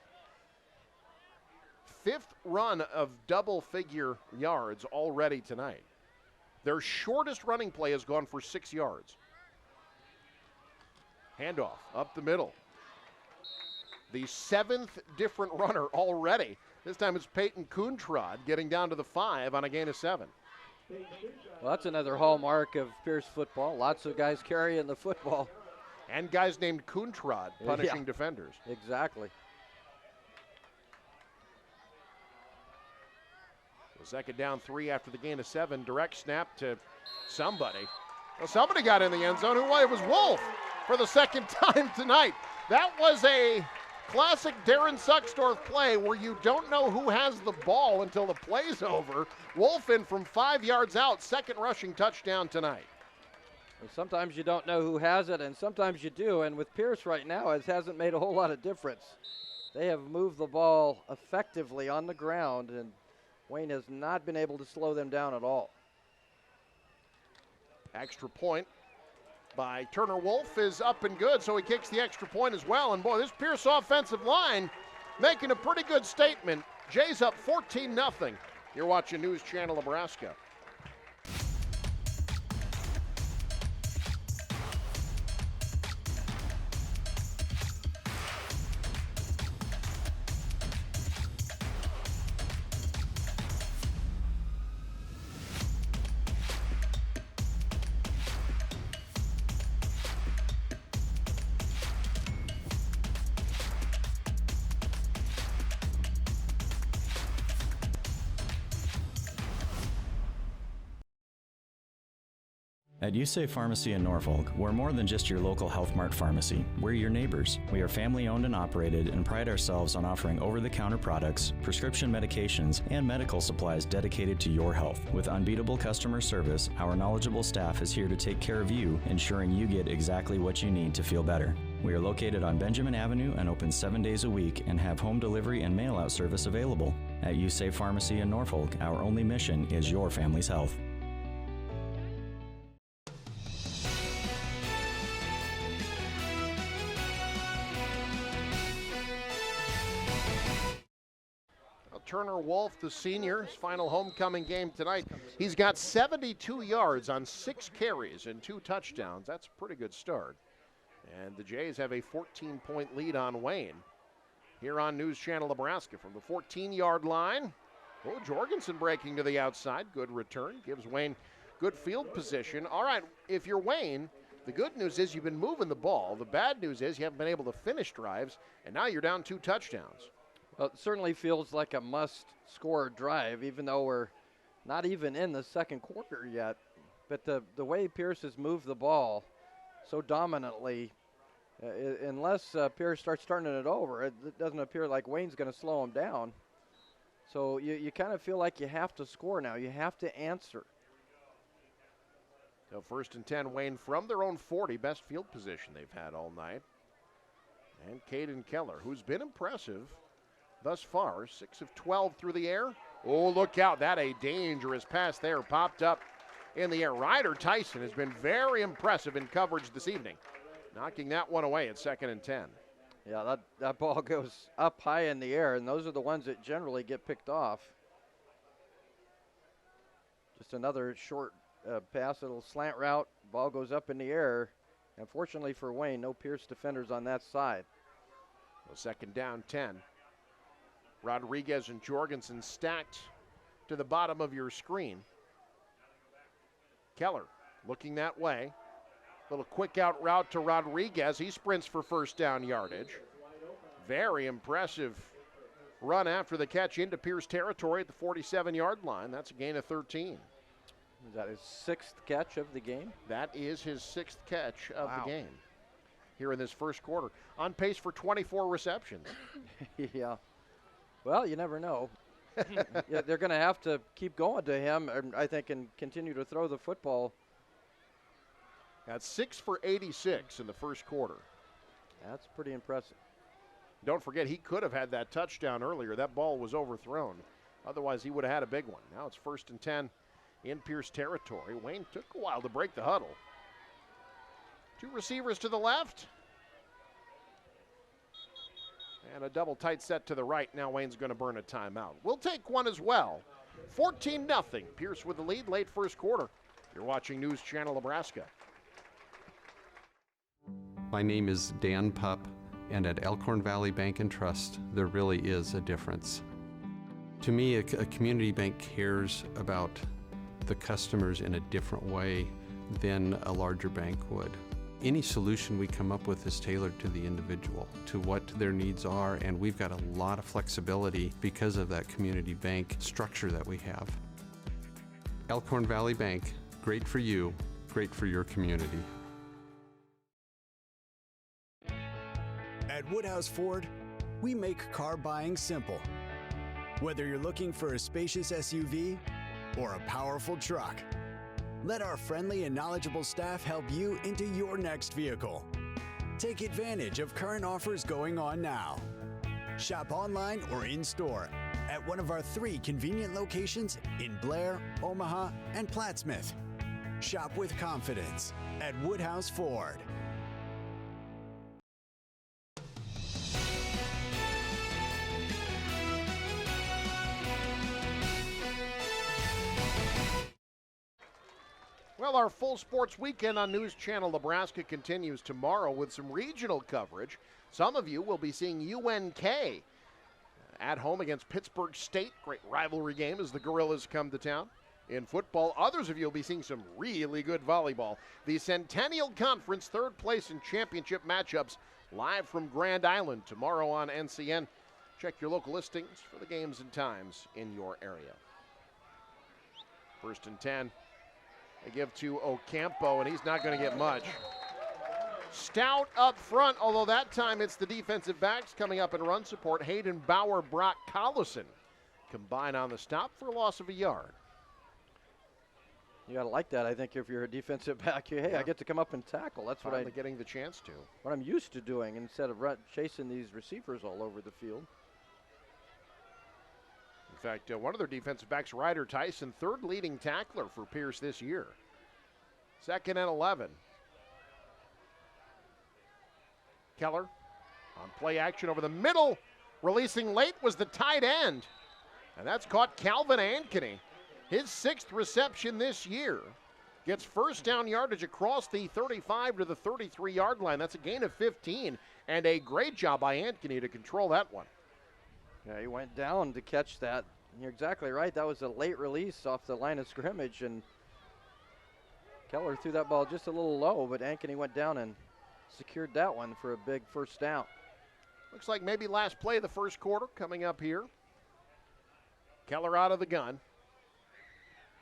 5th run of double-figure yards already tonight. Their shortest running play has gone for 6 yards. Handoff up the middle. The 7th different runner already. This time it's Peyton Coontrod getting down to the 5 on a gain of 7. Well, that's another hallmark of Pierce football. Lots of guys carrying the football. And guys named Coontrod punishing defenders. Exactly. So 2nd down 3 after the gain of 7. Direct snap to somebody. Well, somebody got in the end zone. Who was it? Wolf for the 2nd time tonight. That was a Classic Darren Suckstorth play where you don't know who has the ball until the play's over. Wolf in from 5 yards out, second rushing touchdown tonight. And sometimes you don't know who has it, and sometimes you do. And with Pierce right now, it hasn't made a whole lot of difference. They have moved the ball effectively on the ground, and Wayne has not been able to slow them down at all. Extra point by Turner Wolf is up and good, so he kicks the extra point as well. And boy, this Pierce offensive line making a pretty good statement. Jays up 14-0. You're watching News Channel Nebraska. At USAFE Pharmacy in Norfolk, we're more than just your local Health Mart pharmacy. We're your neighbors. We are family owned and operated and pride ourselves on offering over-the-counter products, prescription medications, and medical supplies dedicated to your health. With unbeatable customer service, our knowledgeable staff is here to take care of you, ensuring you get exactly what you need to feel better. We are located on Benjamin Avenue and open 7 days a week and have home delivery and mail-out service available. At USAFE Pharmacy in Norfolk, our only mission is your family's health. Turner Wolf, the senior, his final homecoming game tonight. He's got 72 yards on 6 carries and 2 touchdowns. That's a pretty good start. And the Jays have a 14-point lead on Wayne here on News Channel Nebraska from the 14-yard line. Oh, Jorgensen breaking to the outside. Good return. Gives Wayne good field position. All right, if you're Wayne, the good news is you've been moving the ball. The bad news is you haven't been able to finish drives, and now you're down 2 touchdowns. Well, it certainly feels like a must-score drive, even though we're not even in the second quarter yet. But the way Pierce has moved the ball so dominantly, unless Pierce starts turning it over, it doesn't appear like Wayne's going to slow him down. So you kind of feel like you have to score now. You have to answer. So 1st and 10, Wayne from their own 40, best field position they've had all night. And Caden Keller, who's been impressive thus far, 6 of 12 through the air. Oh, look out. That a dangerous pass there. Popped up in the air. Ryder Tyson has been very impressive in coverage this evening. Knocking that one away at 2nd and 10. Yeah, that ball goes up high in the air, and those are the ones that generally get picked off. Just another short pass, a little slant route. Ball goes up in the air. Unfortunately for Wayne, no Pierce defenders on that side. So 2nd down, 10. Rodriguez and Jorgensen stacked to the bottom of your screen. Keller looking that way. Little quick out route to Rodriguez. He sprints for 1st down yardage. Very impressive run after the catch into Pierce territory at the 47-yard line. That's a gain of 13. Is that his 6th catch of the game? That is his 6th catch of the game here in this first quarter. On pace for 24 receptions. Yeah. Well, you never know. Yeah, they're going to have to keep going to him, I think, and continue to throw the football. That's 6 for 86 in the first quarter. That's pretty impressive. Don't forget, he could have had that touchdown earlier. That ball was overthrown. Otherwise, he would have had a big one. Now it's 1st and 10 in Pierce territory. Wayne took a while to break the huddle. 2 receivers to the left. And a double tight set to the right. Now Wayne's going to burn a timeout. We'll take one as well. 14-0. Pierce with the lead late first quarter. You're watching News Channel Nebraska. My name is Dan Pupp, and at Elkhorn Valley Bank and Trust, there really is a difference. To me, a community bank cares about the customers in a different way than a larger bank would. Any solution we come up with is tailored to the individual, to what their needs are, and we've got a lot of flexibility because of that community bank structure that we have. Elkhorn Valley Bank, great for you, great for your community. At Woodhouse Ford, we make car buying simple. Whether you're looking for a spacious SUV or a powerful truck, let our friendly and knowledgeable staff help you into your next vehicle. Take advantage of current offers going on now. Shop online or in-store at one of our 3 convenient locations in Blair, Omaha, and Plattsmouth. Shop with confidence at Woodhouse Ford. Well, our full sports weekend on News Channel Nebraska continues tomorrow with some regional coverage. Some of you will be seeing UNK at home against Pittsburgh State. Great rivalry game as the Gorillas come to town. In football, others of you will be seeing some really good volleyball. The Centennial Conference third place and championship matchups live from Grand Island tomorrow on NCN. Check your local listings for the games and times in your area. 1st and 10. They give to Ocampo, and he's not going to get much. Stout up front, although that time it's the defensive backs coming up in run support. Hayden Bauer, Brock Collison combine on the stop for a loss of a yard. You got to like that, I think, if you're a defensive back. Hey, Yeah. I get to come up and tackle. That's Finally getting the chance to. what I'm used to doing instead of chasing these receivers all over the field. In fact, one of their defensive backs, Ryder Tyson, 3rd leading tackler for Pierce this year. 2nd and 11. Keller on play action over the middle. Releasing late was the tight end. And that's caught Calvin Ankeny. His 6th reception this year. Gets first down yardage across the 35 to the 33-yard line. That's a gain of 15. And a great job by Ankeny to control that one. Yeah, he went down to catch that. You're exactly right. That was a late release off the line of scrimmage, and Keller threw that ball just a little low, but Ankeny went down and secured that one for a big first down. Looks like maybe last play of the first quarter coming up here. Keller out of the gun.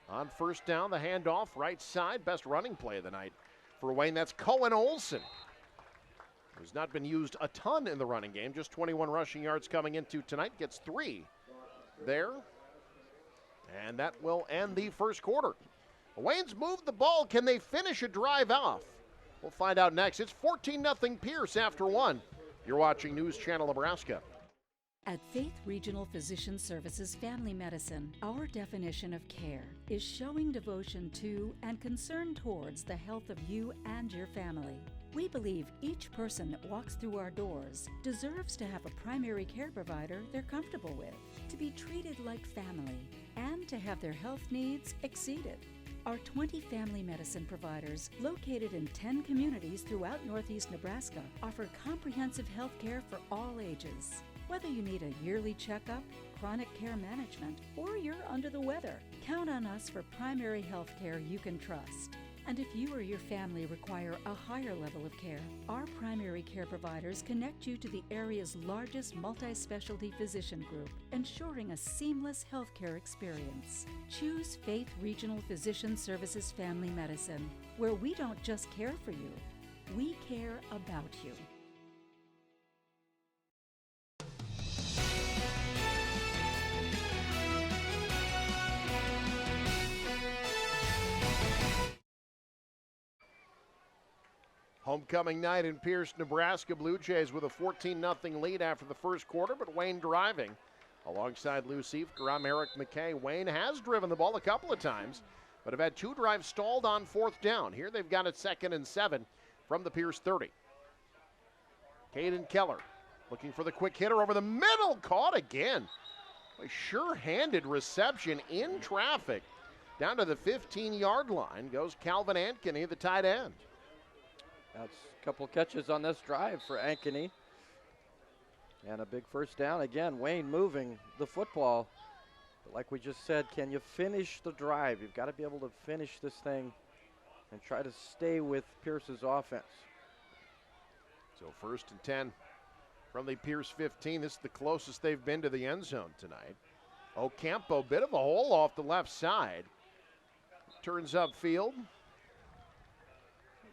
On first down, the handoff, right side, best running play of the night for Wayne. That's Cohen Olson, who's not been used a ton in the running game. Just 21 rushing yards coming into tonight. Gets 3 there. And that will end the first quarter. Wayne's moved the ball. Can they finish a drive off? We'll find out next. It's 14-0 Pierce after 1. You're watching News Channel Nebraska. At Faith Regional Physician Services Family Medicine, our definition of care is showing devotion to and concern towards the health of you and your family. We believe each person that walks through our doors deserves to have a primary care provider they're comfortable with, to be treated like family, and to have their health needs exceeded. Our 20 family medicine providers, located in 10 communities throughout Northeast Nebraska, offer comprehensive health care for all ages. Whether you need a yearly checkup, chronic care management, or you're under the weather, count on us for primary health care you can trust. And if you or your family require a higher level of care, our primary care providers connect you to the area's largest multi-specialty physician group, ensuring a seamless healthcare experience. Choose Faith Regional Physician Services Family Medicine, where we don't just care for you, we care about you. Homecoming night in Pierce, Nebraska. Blue Jays with a 14-0 lead after the first quarter, but Wayne driving. Alongside Lou Siefker, I'm Eric McKay. Wayne has driven the ball a couple of times, but have had 2 drives stalled on 4th down. Here they've got it 2nd and 7 from the Pierce 30. Caden Keller looking for the quick hitter over the middle. Caught again. A sure-handed reception in traffic. Down to the 15-yard line goes Calvin Ankeny, the tight end. That's a couple catches on this drive for Ankeny. And a big first down. Again, Wayne moving the football. But like we just said, can you finish the drive? You've got to be able to finish this thing and try to stay with Pierce's offense. So 1st and 10 from the Pierce 15. This is the closest they've been to the end zone tonight. Ocampo, bit of a hole off the left side. Turns upfield.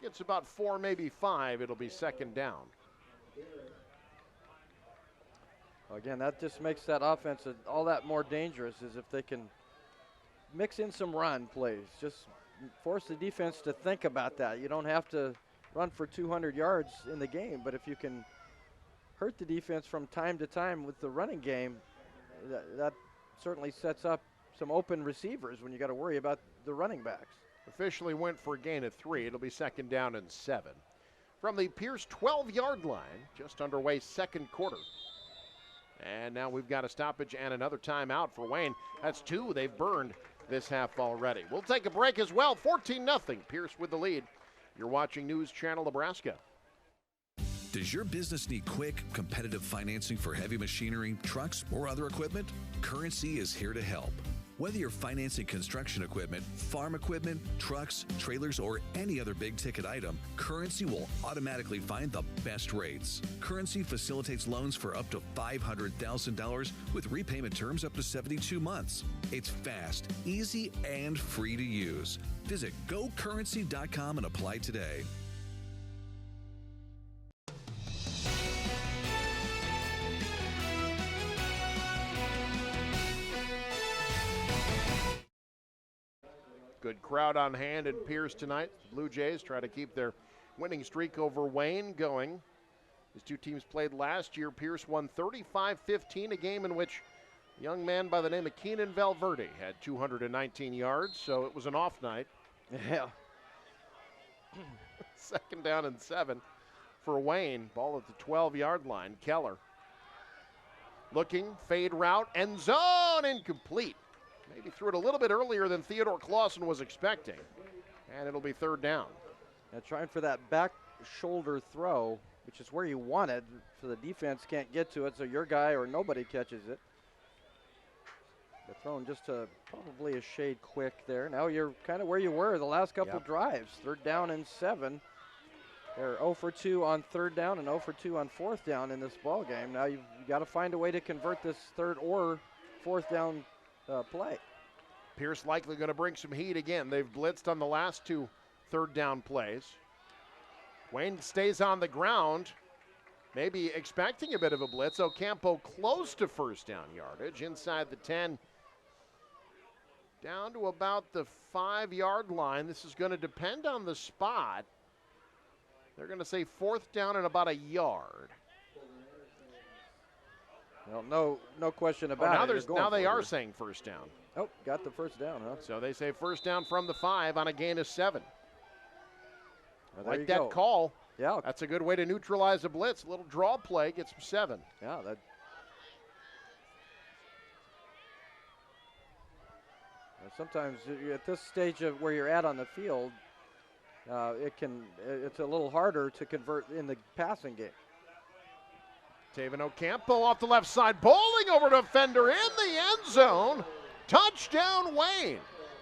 Gets about 4, maybe 5. It'll be 2nd down. Again, that just makes that offense all that more dangerous, is if they can mix in some run plays. Just force the defense to think about that. You don't have to run for 200 yards in the game, but if you can hurt the defense from time to time with the running game, that certainly sets up some open receivers when you got to worry about the running backs. Officially went for a gain of 3. It'll be 2nd down and 7. From the Pierce 12-yard line, just underway second quarter. And now we've got a stoppage and another timeout for Wayne. That's 2 they've burned this half already. We'll take a break as well. 14-0, Pierce with the lead. You're watching News Channel Nebraska. Does your business need quick, competitive financing for heavy machinery, trucks, or other equipment? Currency is here to help. Whether you're financing construction equipment, farm equipment, trucks, trailers, or any other big-ticket item, Currency will automatically find the best rates. Currency facilitates loans for up to $500,000 with repayment terms up to 72 months. It's fast, easy, and free to use. Visit GoCurrency.com and apply today. Good crowd on hand at Pierce tonight. The Blue Jays try to keep their winning streak over Wayne going. These two teams played last year. Pierce won 35-15, a game in which a young man by the name of Keenan Valverde had 219 yards, so it was an off night. Yeah. 2nd down and 7 for Wayne. Ball at the 12-yard line. Keller looking, fade route, end zone, incomplete. Maybe threw it a little bit earlier than Theodore Clausen was expecting. And it'll be 3rd down. Now trying for that back shoulder throw, which is where you want it, so the defense can't get to it, so your guy or nobody catches it. They're thrown just probably a shade quick there. Now you're kind of where you were the last couple drives. 3rd down and 7. They're 0 for 2 on 3rd down and 0 for 2 on 4th down in this ball game. Now you've got to find a way to convert this 3rd or 4th down play. Pierce likely going to bring some heat again. They've blitzed on the last 2 3rd down plays. Wayne stays on the ground, maybe expecting a bit of a blitz. Ocampo close to 1st down yardage, inside the 10, down to about the 5-yard line. This is going to depend on the spot. They're going to say 4th down and about a yard. Well, no question about it. Now they are saying 1st down. Oh, got the 1st down, huh? So they say 1st down from the 5 on a gain of 7. Well, like that call. Yeah. That's a good way to neutralize a blitz. A little draw play, gets 7. Yeah, that. Sometimes at this stage of where you're at on the field, it's a little harder to convert in the passing game. Taven Ocampo off the left side, bowling over to defender in the end zone. Touchdown, Wayne.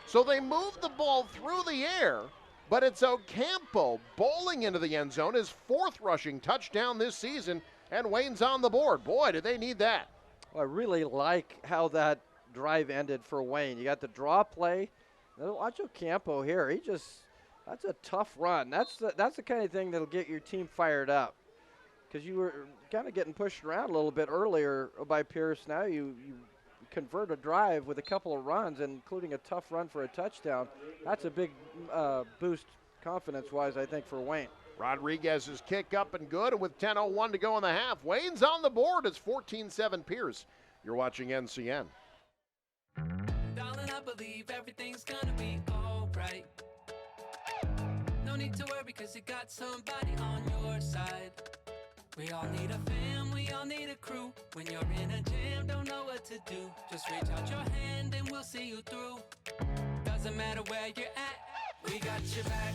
So they moved the ball through the air, but it's Ocampo bowling into the end zone, his 4th rushing touchdown this season, and Wayne's on the board. Boy, did they need that. Well, I really like how that drive ended for Wayne. You got the draw play. Watch Ocampo here. That's a tough run. That's the kind of thing that'll get your team fired up. Because you were kind of getting pushed around a little bit earlier by Pierce. Now you convert a drive with a couple of runs, including a tough run for a touchdown. That's a big boost confidence-wise, I think, for Wayne. Rodriguez's kick up and good, and with 10:01 to go in the half, Wayne's on the board. It's 14-7 Pierce. You're watching NCN. Darling, I believe everything's gonna be all right. No need to worry, because you got somebody on your side. We all need a fam, we all need a crew. When you're in a jam, don't know what to do. Just reach out your hand and we'll see you through. Doesn't matter where you're at, we got your back.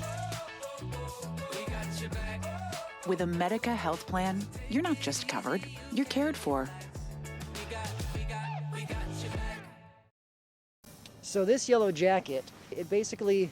We got your back. With a Medica health plan, you're not just covered, you're cared for. We got your back. So this yellow jacket, it basically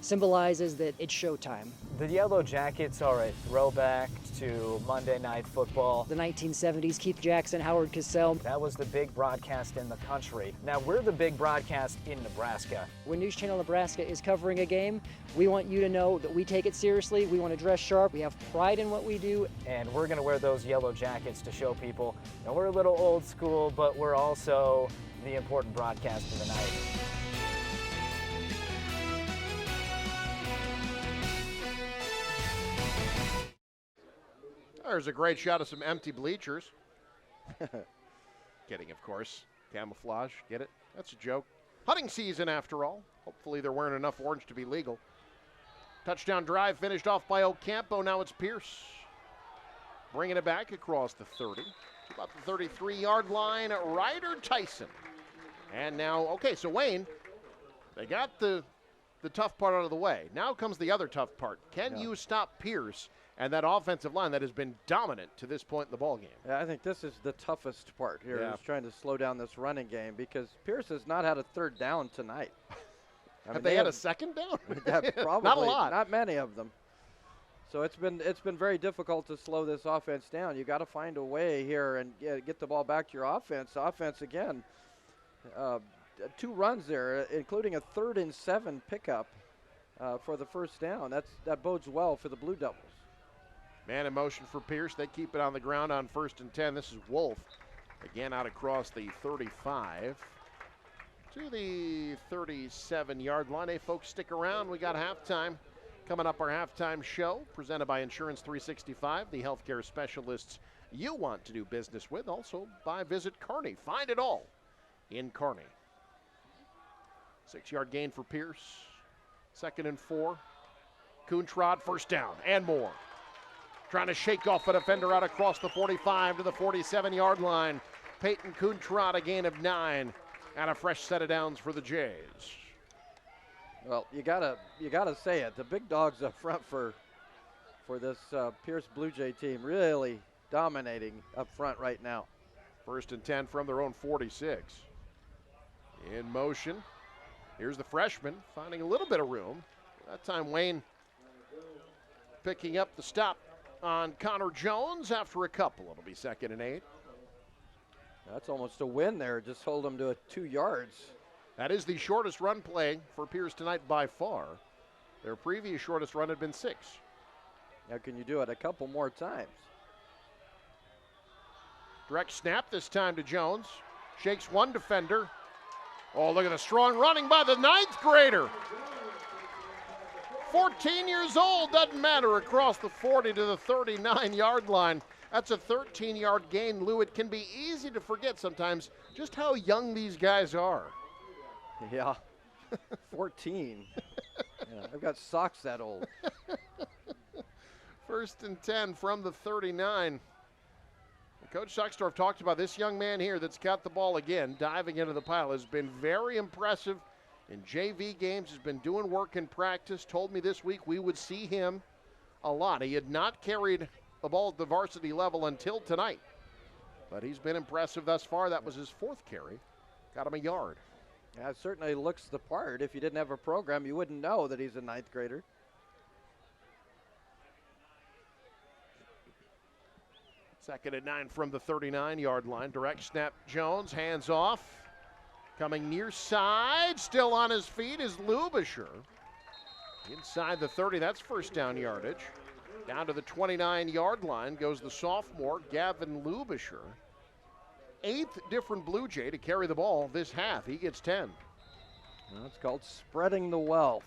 symbolizes that it's showtime. The Yellow Jackets are a throwback to Monday Night Football. The 1970s, Keith Jackson, Howard Cosell. That was the big broadcast in the country. Now we're the big broadcast in Nebraska. When News Channel Nebraska is covering a game, we want you to know that we take it seriously, we want to dress sharp, we have pride in what we do. And we're going to wear those yellow jackets to show people that we're a little old school, but we're also the important broadcast of the night. There's a great shot of some empty bleachers. Kidding, of course. Camouflage, get it? That's a joke. Hunting season, after all. Hopefully there weren't enough orange to be legal. Touchdown drive finished off by Ocampo. Now it's Pierce. Bringing it back across the 30. About the 33-yard line, Ryder Tyson. And now, okay, so Wayne, they got the tough part out of the way. Now comes the other tough part. Can you stop Pierce and that offensive line that has been dominant to this point in the ballgame? Yeah, I think this is the toughest part here, Yeah. is trying to slow down this running game, because Pierce has not had a third down tonight. Have they had a second down? Yeah, probably. Not a lot. Not many of them. So it's been very difficult to slow this offense down. You got to find a way here and get the ball back to your offense. Offense again, 2 runs there, including a 3rd and 7 pickup for the first down. That bodes well for the Blue Devils. Man in motion for Pierce. They keep it on the ground on 1st and 10. This is Wolf. Again out across the 35 to the 37-yard line. Hey, folks, stick around. We got halftime. Coming up, our halftime show presented by Insurance 365, the healthcare specialists you want to do business with. Also by Visit Kearney. Find it all in Kearney. 6-yard gain for Pierce. 2nd and 4. Coontrod, first down and more. Trying to shake off a defender out across the 45 to the 47-yard line. Peyton Coontrod, a gain of 9, and a fresh set of downs for the Jays. Well, you gotta say it. The big dogs up front for this Pierce Blue Jay team, really dominating up front right now. 1st and 10 from their own 46. In motion. Here's the freshman finding a little bit of room. That time Wayne picking up the stop on Connor Jones after a couple. It'll be 2nd and 8. That's almost a win there. Just hold them to 2 yards. That is the shortest run play for Pierce tonight by far. Their previous shortest run had been 6. Now can you do it a couple more times? Direct snap this time to Jones. Shakes one defender. Oh, look at the strong running by the 9th grader. 14 years old, doesn't matter, across the 40 to the 39-yard line. That's a 13-yard gain, Lou. It can be easy to forget sometimes just how young these guys are. Yeah, 14. Yeah, I've got socks that old. 1st and 10 from the 39. Coach Suckstorf talked about this young man here that's got the ball again, diving into the pile, has been very impressive in JV games, has been doing work in practice, told me this week we would see him a lot. He had not carried the ball at the varsity level until tonight, but he's been impressive thus far. That was his 4th carry. Got him a yard. Yeah, it certainly looks the part. If you didn't have a program, you wouldn't know that he's a 9th grader. Second and 9 from the 39-yard line. Direct snap, Jones, hands off. Coming near side, still on his feet is Lubisher. Inside the 30, that's first down yardage. Down to the 29-yard line goes the sophomore, Gavin Lubisher. 8th different Blue Jay to carry the ball this half. He gets 10. Well, it's called spreading the wealth.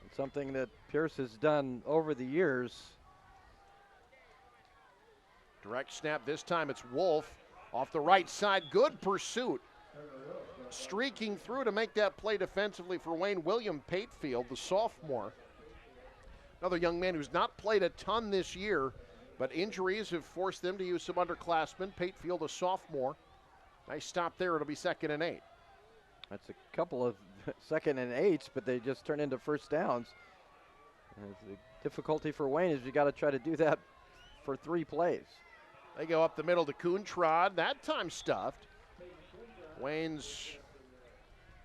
It's something that Pierce has done over the years. Direct snap, this time it's Wolf off the right side. Good pursuit. Streaking through to make that play defensively for Wayne, William Patefield, the sophomore. Another young man who's not played a ton this year, but injuries have forced them to use some underclassmen. Patefield, a sophomore. Nice stop there. It'll be 2nd and 8. That's a couple of 2nd and 8s, but they just turn into first downs. And the difficulty for Wayne is you got to try to do that for 3 plays. They go up the middle to Coontrod. That time stuffed. Wayne's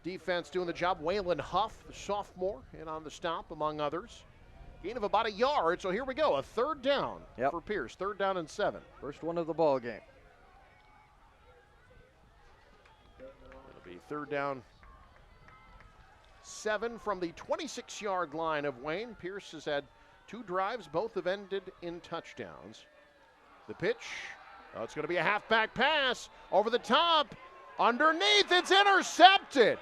Defense doing the job. Waylon Huff, the sophomore, in on the stop, among others. Gain of about a yard, so here we go. A third down for Pierce. 3rd down and 7. First one of the ball game. It'll be 3rd down, 7 from the 26-yard line of Wayne. Pierce has had 2 drives. Both have ended in touchdowns. The pitch. Oh, it's going to be a halfback pass over the top. Underneath, it's intercepted.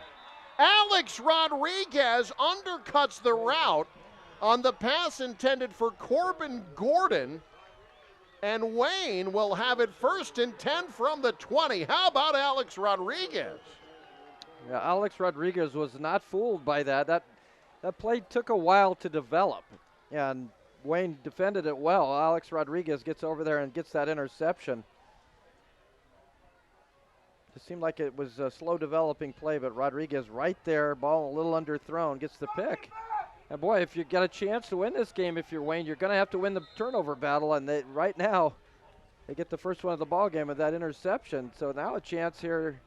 Alex Rodriguez undercuts the route on the pass intended for Corbin Gordon. And Wayne will have it 1st and 10 from the 20. How about Alex Rodriguez? Yeah, Alex Rodriguez was not fooled by that. That play took a while to develop, and Wayne defended it well. Alex Rodriguez gets over there and gets that interception. It seemed like it was a slow developing play, but Rodriguez right there, ball a little underthrown, gets the pick. And boy, if you got a chance to win this game, if you're Wayne, you're going to have to win the turnover battle. And right now, they get the first one of the ball game with that interception. So now a chance here,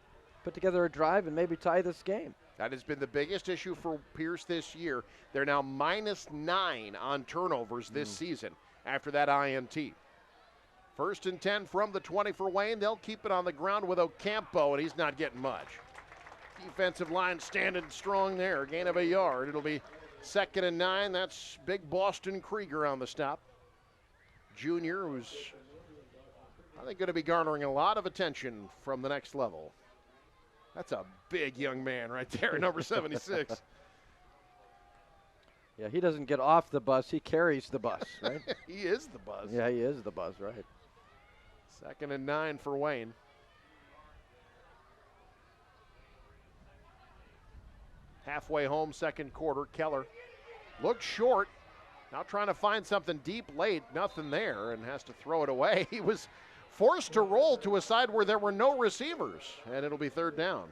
put together a drive and maybe tie this game. That has been the biggest issue for Pierce this year. They're now -9 on turnovers this season after that INT. 1st and 10 from the 20 for Wayne. They'll keep it on the ground with Ocampo, and he's not getting much. Defensive line standing strong there. Gain of a yard. It'll be 2nd and 9. That's big Boston Krieger on the stop. Junior, who's, I think, going to be garnering a lot of attention from the next level. That's a big young man right there, number 76. Yeah, he doesn't get off the bus. He carries the bus, right? He is the bus. Yeah, he is the bus, right. 2nd and 9 for Wayne. Halfway home, 2nd quarter. Keller looked short. Now trying to find something deep late. Nothing there, and has to throw it away. He was forced to roll to a side where there were no receivers, and it'll be 3rd down.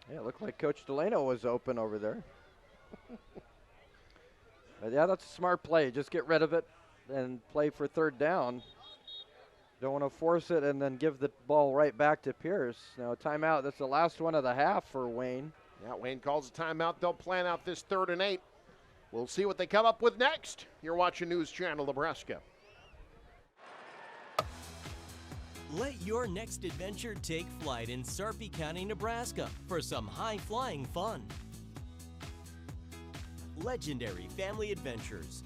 Yeah, it looked like Coach Delano was open over there. But yeah, that's a smart play. Just get rid of it and play for 3rd down. Don't want to force it and then give the ball right back to Pierce. Now a timeout. That's the last one of the half for Wayne. Yeah, Wayne calls a timeout. They'll plan out this 3rd and 8. We'll see what they come up with next. You're watching News Channel Nebraska. Let your next adventure take flight in Sarpy County, Nebraska for some high-flying fun. Legendary family adventures.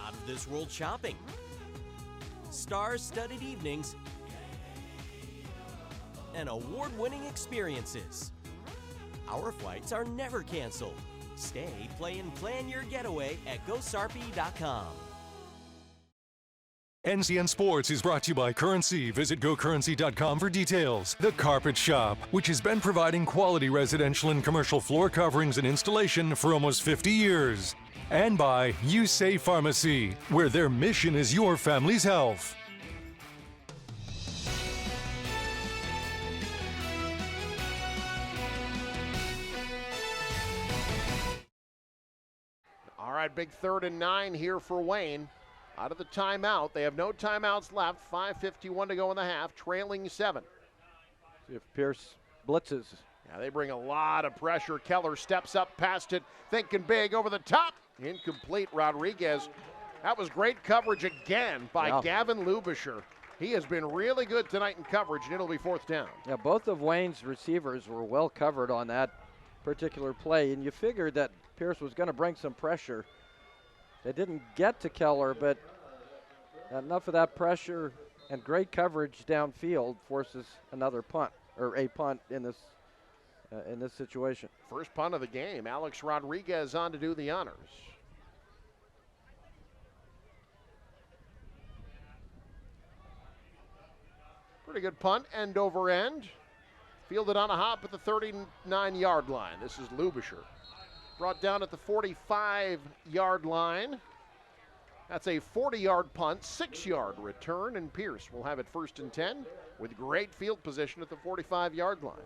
Out-of-this-world shopping. Star-studded evenings. And award-winning experiences. Our flights are never canceled. Stay, play, and plan your getaway at GoSarpy.com. NCN Sports is brought to you by Currency. Visit GoCurrency.com for details. The Carpet Shop, which has been providing quality residential and commercial floor coverings and installation for almost 50 years. And by USay Pharmacy, where their mission is your family's health. All right, big 3rd and 9 here for Wayne. Out of the timeout. They have no timeouts left. 5:51 to go in the half, trailing 7. See if Pierce blitzes. Yeah, they bring a lot of pressure. Keller steps up past it, thinking big over the top. Incomplete. Rodriguez. That was great coverage again by Gavin Lubisher. He has been really good tonight in coverage, and it'll be 4th down. Yeah, both of Wayne's receivers were well covered on that particular play, and you figured that Pierce was going to bring some pressure. They didn't get to Keller, but enough of that pressure and great coverage downfield forces another punt, or a punt in this situation. First punt of the game. Alex Rodriguez on to do the honors. Pretty good punt, end over end. Fielded on a hop at the 39-yard line. This is Lubisher. Brought down at the 45-yard line. That's a 40-yard punt, 6-yard return, and Pierce will have it 1st and 10 with great field position at the 45-yard line.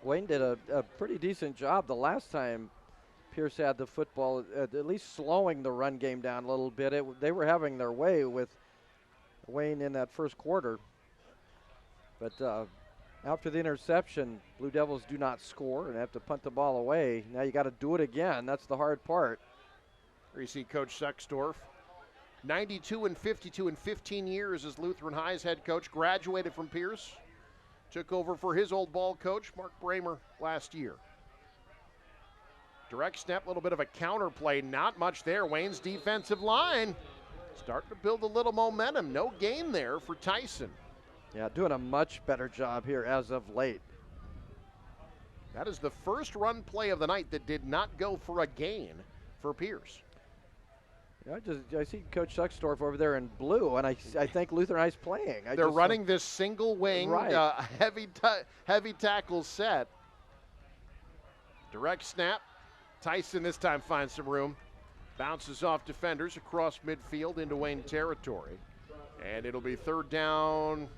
Wayne did a pretty decent job the last time Pierce had the football, at least slowing the run game down a little bit. They were having their way with Wayne in that first quarter. But After the interception, Blue Devils do not score and have to punt the ball away. Now you got to do it again. That's the hard part. Here you see Coach Sexdorf, 92 and 52 in 15 years as Lutheran High's head coach, graduated from Pierce, took over for his old ball coach, Mark Bramer, last year. Direct snap, a little bit of a counter play, not much there. Wayne's defensive line starting to build a little momentum. No gain there for Tyson. Yeah, doing a much better job here as of late. That is the first run play of the night that did not go for a gain for Pierce. Yeah, I see Coach Sexdorf over there in blue, and I think Lutheran High's playing. They're running this single wing, right. heavy tackle set. Direct snap. Tyson this time finds some room. Bounces off defenders across midfield into Wayne territory. And it'll be third down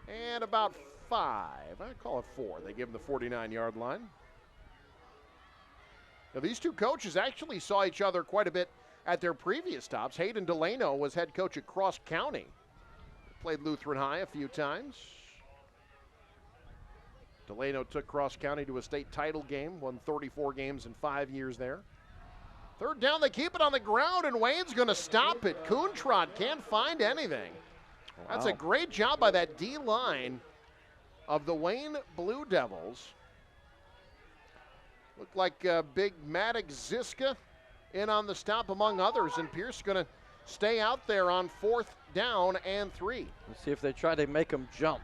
and about 5. I call it 4. They give him the 49-yard line. Now, these two coaches actually saw each other quite a bit at their previous stops. Hayden Delano was head coach at Cross County. Played Lutheran High a few times. Delano took Cross County to a state title game, won 34 games in 5 years there. Third down, they keep it on the ground, and Wayne's going to stop it. Coontrot can't find anything. Wow. That's a great job by that D-line of the Wayne Blue Devils. Looked like big Maddox Ziska in on the stop among others, and Pierce is going to stay out there on 4th down and 3. Let's see if they try to make him jump.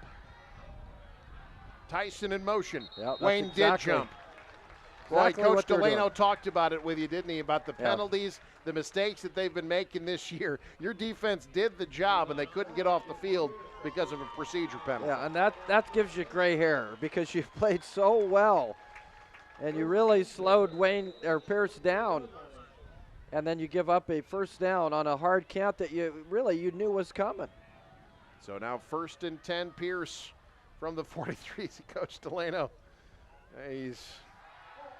Tyson in motion. Yep, Wayne did jump. Boy, Coach Delano talked about it with you, didn't he? About the penalties, the mistakes that they've been making this year. Your defense did the job, and they couldn't get off the field because of a procedure penalty. Yeah, and that gives you gray hair because you played so well, and you really slowed Pierce down, and then you give up a first down on a hard count that you knew was coming. So now 1st and 10, Pierce from the 43. Coach Delano, he's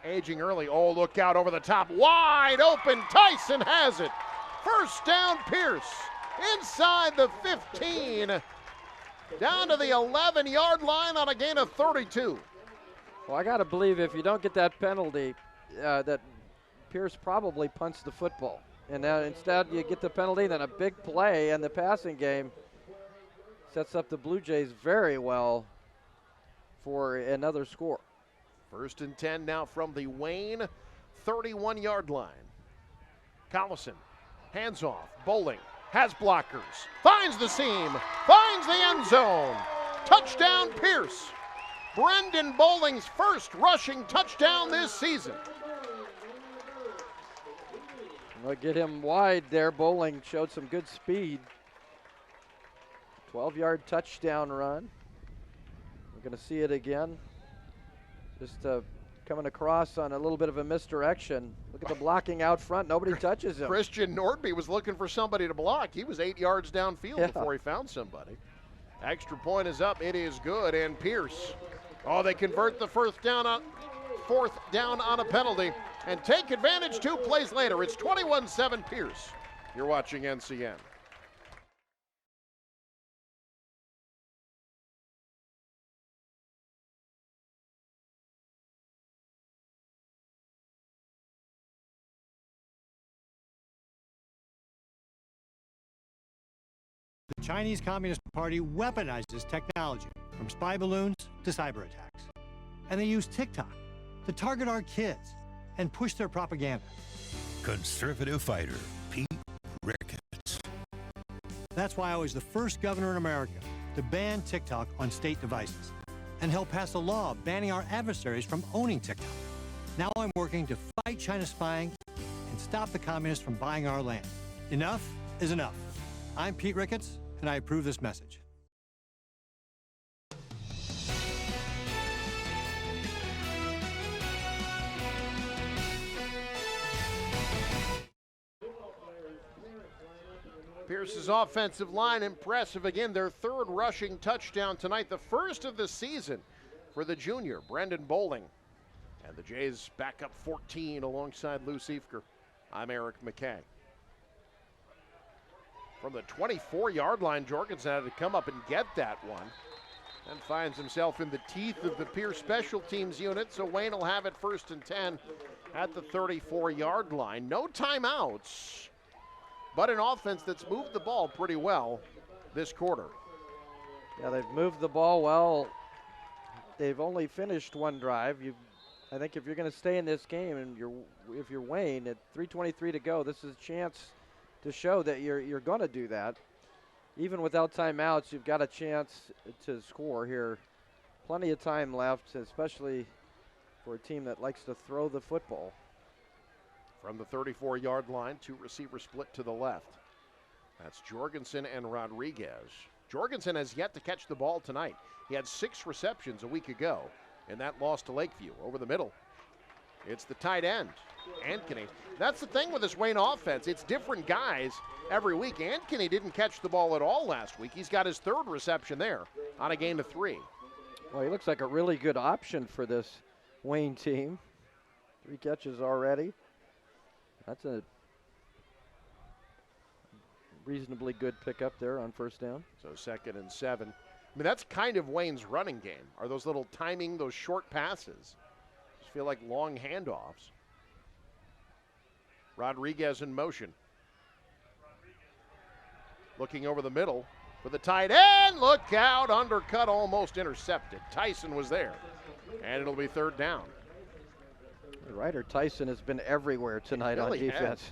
aging early. Oh, look out over the top. Wide open. Tyson has it. First down, Pierce. Inside the 15. Down to the 11-yard line on a gain of 32. Well, I got to believe if you don't get that penalty, that Pierce probably punts the football. And instead you get the penalty, then a big play, and the passing game sets up the Blue Jays very well for another score. 1st and 10 now from the Wayne 31-yard line. Collison, hands off, Bowling, has blockers, finds the seam, finds the end zone. Touchdown, Pierce. Brendan Bowling's first rushing touchdown this season. We'll get him wide there. Bowling showed some good speed. 12-yard touchdown run. We're going to see it again. Just coming across on a little bit of a misdirection. Look at the blocking out front. Nobody touches him. Christian Nordby was looking for somebody to block. He was 8 yards downfield before he found somebody. Extra point is up. It is good. And Pierce, they convert the 4th down on a penalty and take advantage 2 plays later. It's 21-7 Pierce. You're watching NCN. The Chinese Communist Party weaponizes technology, from spy balloons to cyber attacks. And they use TikTok to target our kids and push their propaganda. Conservative fighter Pete Ricketts. That's why I was the first governor in America to ban TikTok on state devices and help pass a law banning our adversaries from owning TikTok. Now I'm working to fight China spying and stop the communists from buying our land. Enough is enough. I'm Pete Ricketts, and I approve this message. Pierce's offensive line impressive. Again, their 3rd rushing touchdown tonight, the first of the season for the junior, Brendan Bowling. And the Jays back up 14 alongside Lou Siefker. I'm Eric McKay. From the 24-yard line, Jorgensen had to come up and get that one. and finds himself in the teeth of the Pierce special teams unit, so Wayne will have it 1st and 10 at the 34-yard line. No timeouts, but an offense that's moved the ball pretty well this quarter. Yeah, they've moved the ball well. They've only finished one drive. I think if you're going to stay in this game, and if you're Wayne at 3:23 to go, this is a chance to show that you're going to do that. Even without timeouts, you've got a chance to score here. Plenty of time left, especially for a team that likes to throw the football. From the 34-yard line, 2 receivers split to the left. That's Jorgensen and Rodriguez. Jorgensen has yet to catch the ball tonight. He had 6 receptions a week ago in that loss to Lakeview. Over the middle, it's the tight end, Ankeny. That's the thing with this Wayne offense. It's different guys every week. Ankeny didn't catch the ball at all last week. He's got his 3rd reception there on a gain of 3. Well, he looks like a really good option for this Wayne team. 3 catches already. That's a reasonably good pickup there on 1st down. So 2nd and 7. I mean, that's kind of Wayne's running game, are those little timing, those short passes. Just feel like long handoffs. Rodriguez in motion. Looking over the middle for the tight end. Look out, undercut, almost intercepted. Tyson was there, and it'll be 3rd down. Ryder Tyson has been everywhere tonight really on defense. Has.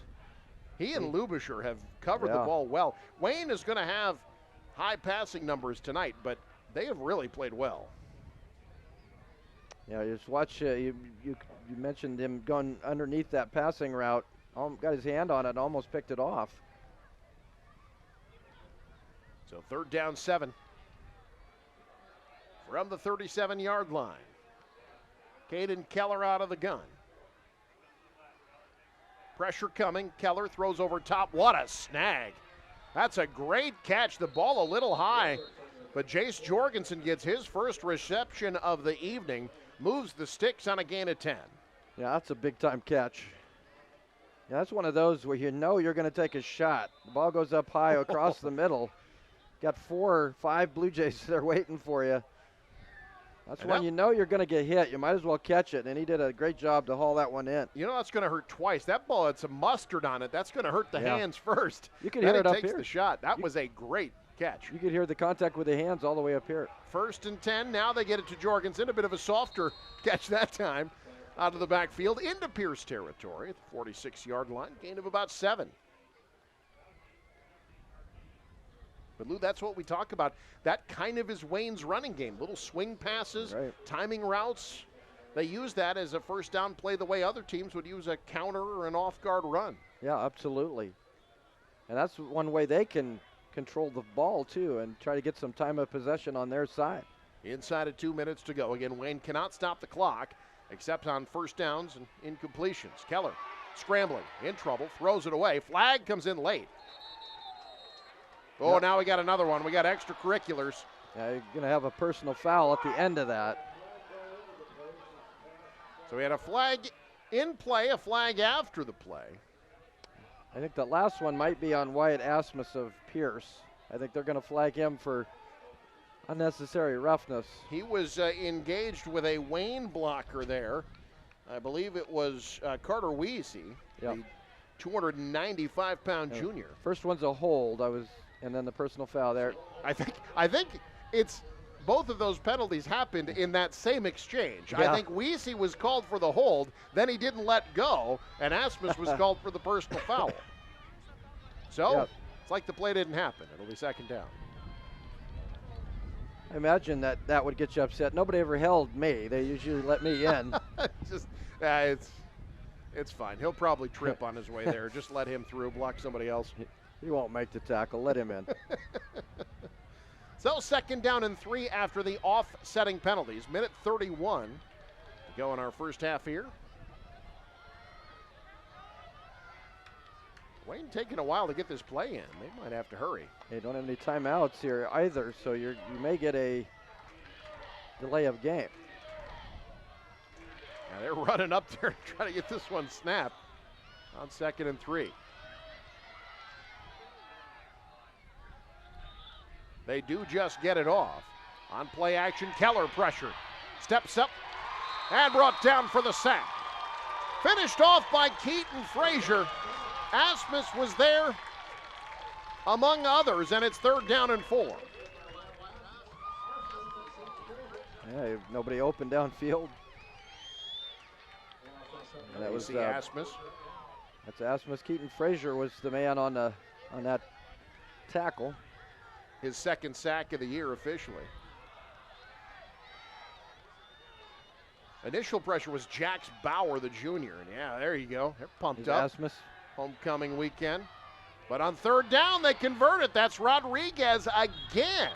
He and Lubisher have covered the ball well. Wayne is going to have high passing numbers tonight, but they have really played well. Yeah, just watch. You mentioned him going underneath that passing route. Got his hand on it, almost picked it off. So 3rd down 7 from the 37-yard line. Caden Keller out of the gun. Pressure coming. Keller throws over top. What a snag. That's a great catch. The ball a little high, but Jace Jorgensen gets his 1st reception of the evening. Moves the sticks on a gain of 10. Yeah, that's a big-time catch. Yeah, that's one of those where you know you're going to take a shot. The ball goes up high across the middle. Got 4 or 5 Blue Jays there waiting for you. That's when you know you're going to get hit. You might as well catch it, and he did a great job to haul that one in. You know that's going to hurt twice. That ball had some mustard on it. That's going to hurt the hands first. You can hear it up here. Then he takes the shot. That was a great catch. You could hear the contact with the hands all the way up here. 1st and 10. Now they get it to Jorgensen. A bit of a softer catch that time out of the backfield into Pierce territory at the 46-yard line. Gain of about 7. But, Lou, that's what we talk about. That kind of is Wayne's running game. Little swing passes, timing routes. They use that as a 1st down play the way other teams would use a counter or an off-guard run. Yeah, absolutely. And that's one way they can control the ball, too, and try to get some time of possession on their side. Inside of 2 minutes to go. Again, Wayne cannot stop the clock except on 1st downs and incompletions. Keller scrambling, in trouble, throws it away. Flag comes in late. Oh, now we got another one. We got extracurriculars. Yeah, you're going to have a personal foul at the end of that. So we had a flag in play, a flag after the play. I think that last one might be on Wyatt Asmus of Pierce. I think they're going to flag him for unnecessary roughness. He was engaged with a Wayne blocker there. I believe it was Carter Weesey, the 295-pound junior. First one's a hold. And then the personal foul there. I think it's both of those penalties happened in that same exchange. Yeah. I think Weesey was called for the hold, then he didn't let go, and Asmus was called for the personal foul. So it's like the play didn't happen. It'll be 2nd down. I imagine that would get you upset. Nobody ever held me. They usually let me in. It's fine. He'll probably trip on his way there. Just let him through, block somebody else. He won't make the tackle. Let him in. So 2nd down and 3 after the offsetting penalties. Minute 31 to go in our 1st half here. Wayne taking a while to get this play in. They might have to hurry. They don't have any timeouts here either, so you may get a delay of game. Now they're running up there to try to get this one snapped on 2nd and 3. They do just get it off. On play action, Keller pressure. Steps up and brought down for the sack. Finished off by Keaton Frazier. Asmus was there among others, and it's 3rd down and 4. Yeah, nobody open downfield. And that was Asmus. That's Asmus. Keaton Frazier was the man on that tackle. His 2nd sack of the year officially. Initial pressure was Jax Bauer, the junior. And yeah, there you go. They're pumped up. Asmus. Homecoming weekend. But on 3rd down, they convert it. That's Rodriguez again,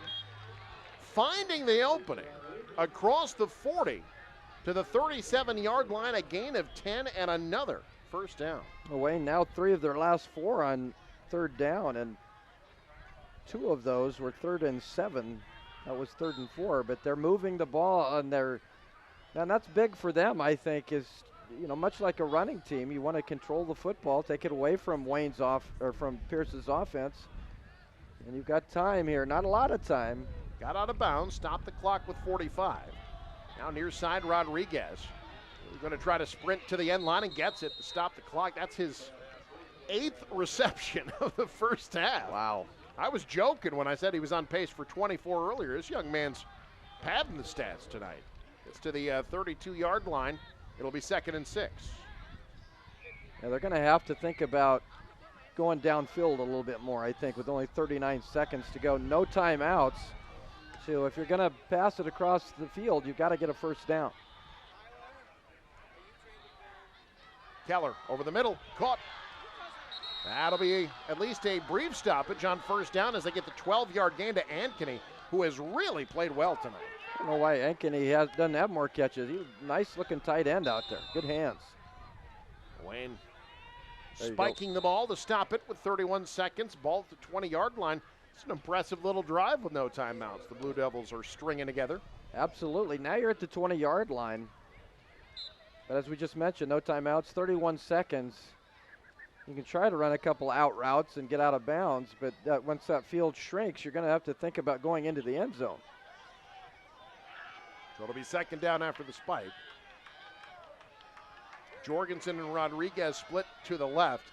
finding the opening across the 40 to the 37-yard line, a gain of 10 and another 1st down. Wayne, now 3 of their last 4 on 3rd down, and 2 of those were 3rd and 7. That was 3rd and 4, but they're moving the ball on their, and that's big for them, I think, is, you know, much like a running team, you want to control the football, take it away from from Pierce's offense, and you've got time here, not a lot of time. Got out of bounds, stopped the clock with 45. Now near side, Rodriguez. He's going to try to sprint to the end line and gets it to stop the clock. That's his 8th reception of the 1st half. Wow. I was joking when I said he was on pace for 24 earlier. This young man's padding the stats tonight. It's to the 32-yard line. It'll be 2nd and 6. Yeah, they're going to have to think about going downfield a little bit more, I think, with only 39 seconds to go. No timeouts. So if you're going to pass it across the field, you've got to get a 1st down. Keller over the middle, caught. That'll be at least a brief stoppage on 1st down as they get the 12-yard gain to Ankeny, who has really played well tonight. I don't know why Ankeny doesn't have more catches. He's a nice-looking tight end out there. Good hands. Wayne spiking the ball to stop it with 31 seconds. Ball at the 20-yard line. It's an impressive little drive with no timeouts. The Blue Devils are stringing together. Absolutely. Now you're at the 20-yard line. But as we just mentioned, no timeouts, 31 seconds. You can try to run a couple out routes and get out of bounds, but once that field shrinks, you're going to have to think about going into the end zone. So it'll be 2nd down after the spike. Jorgensen and Rodriguez split to the left.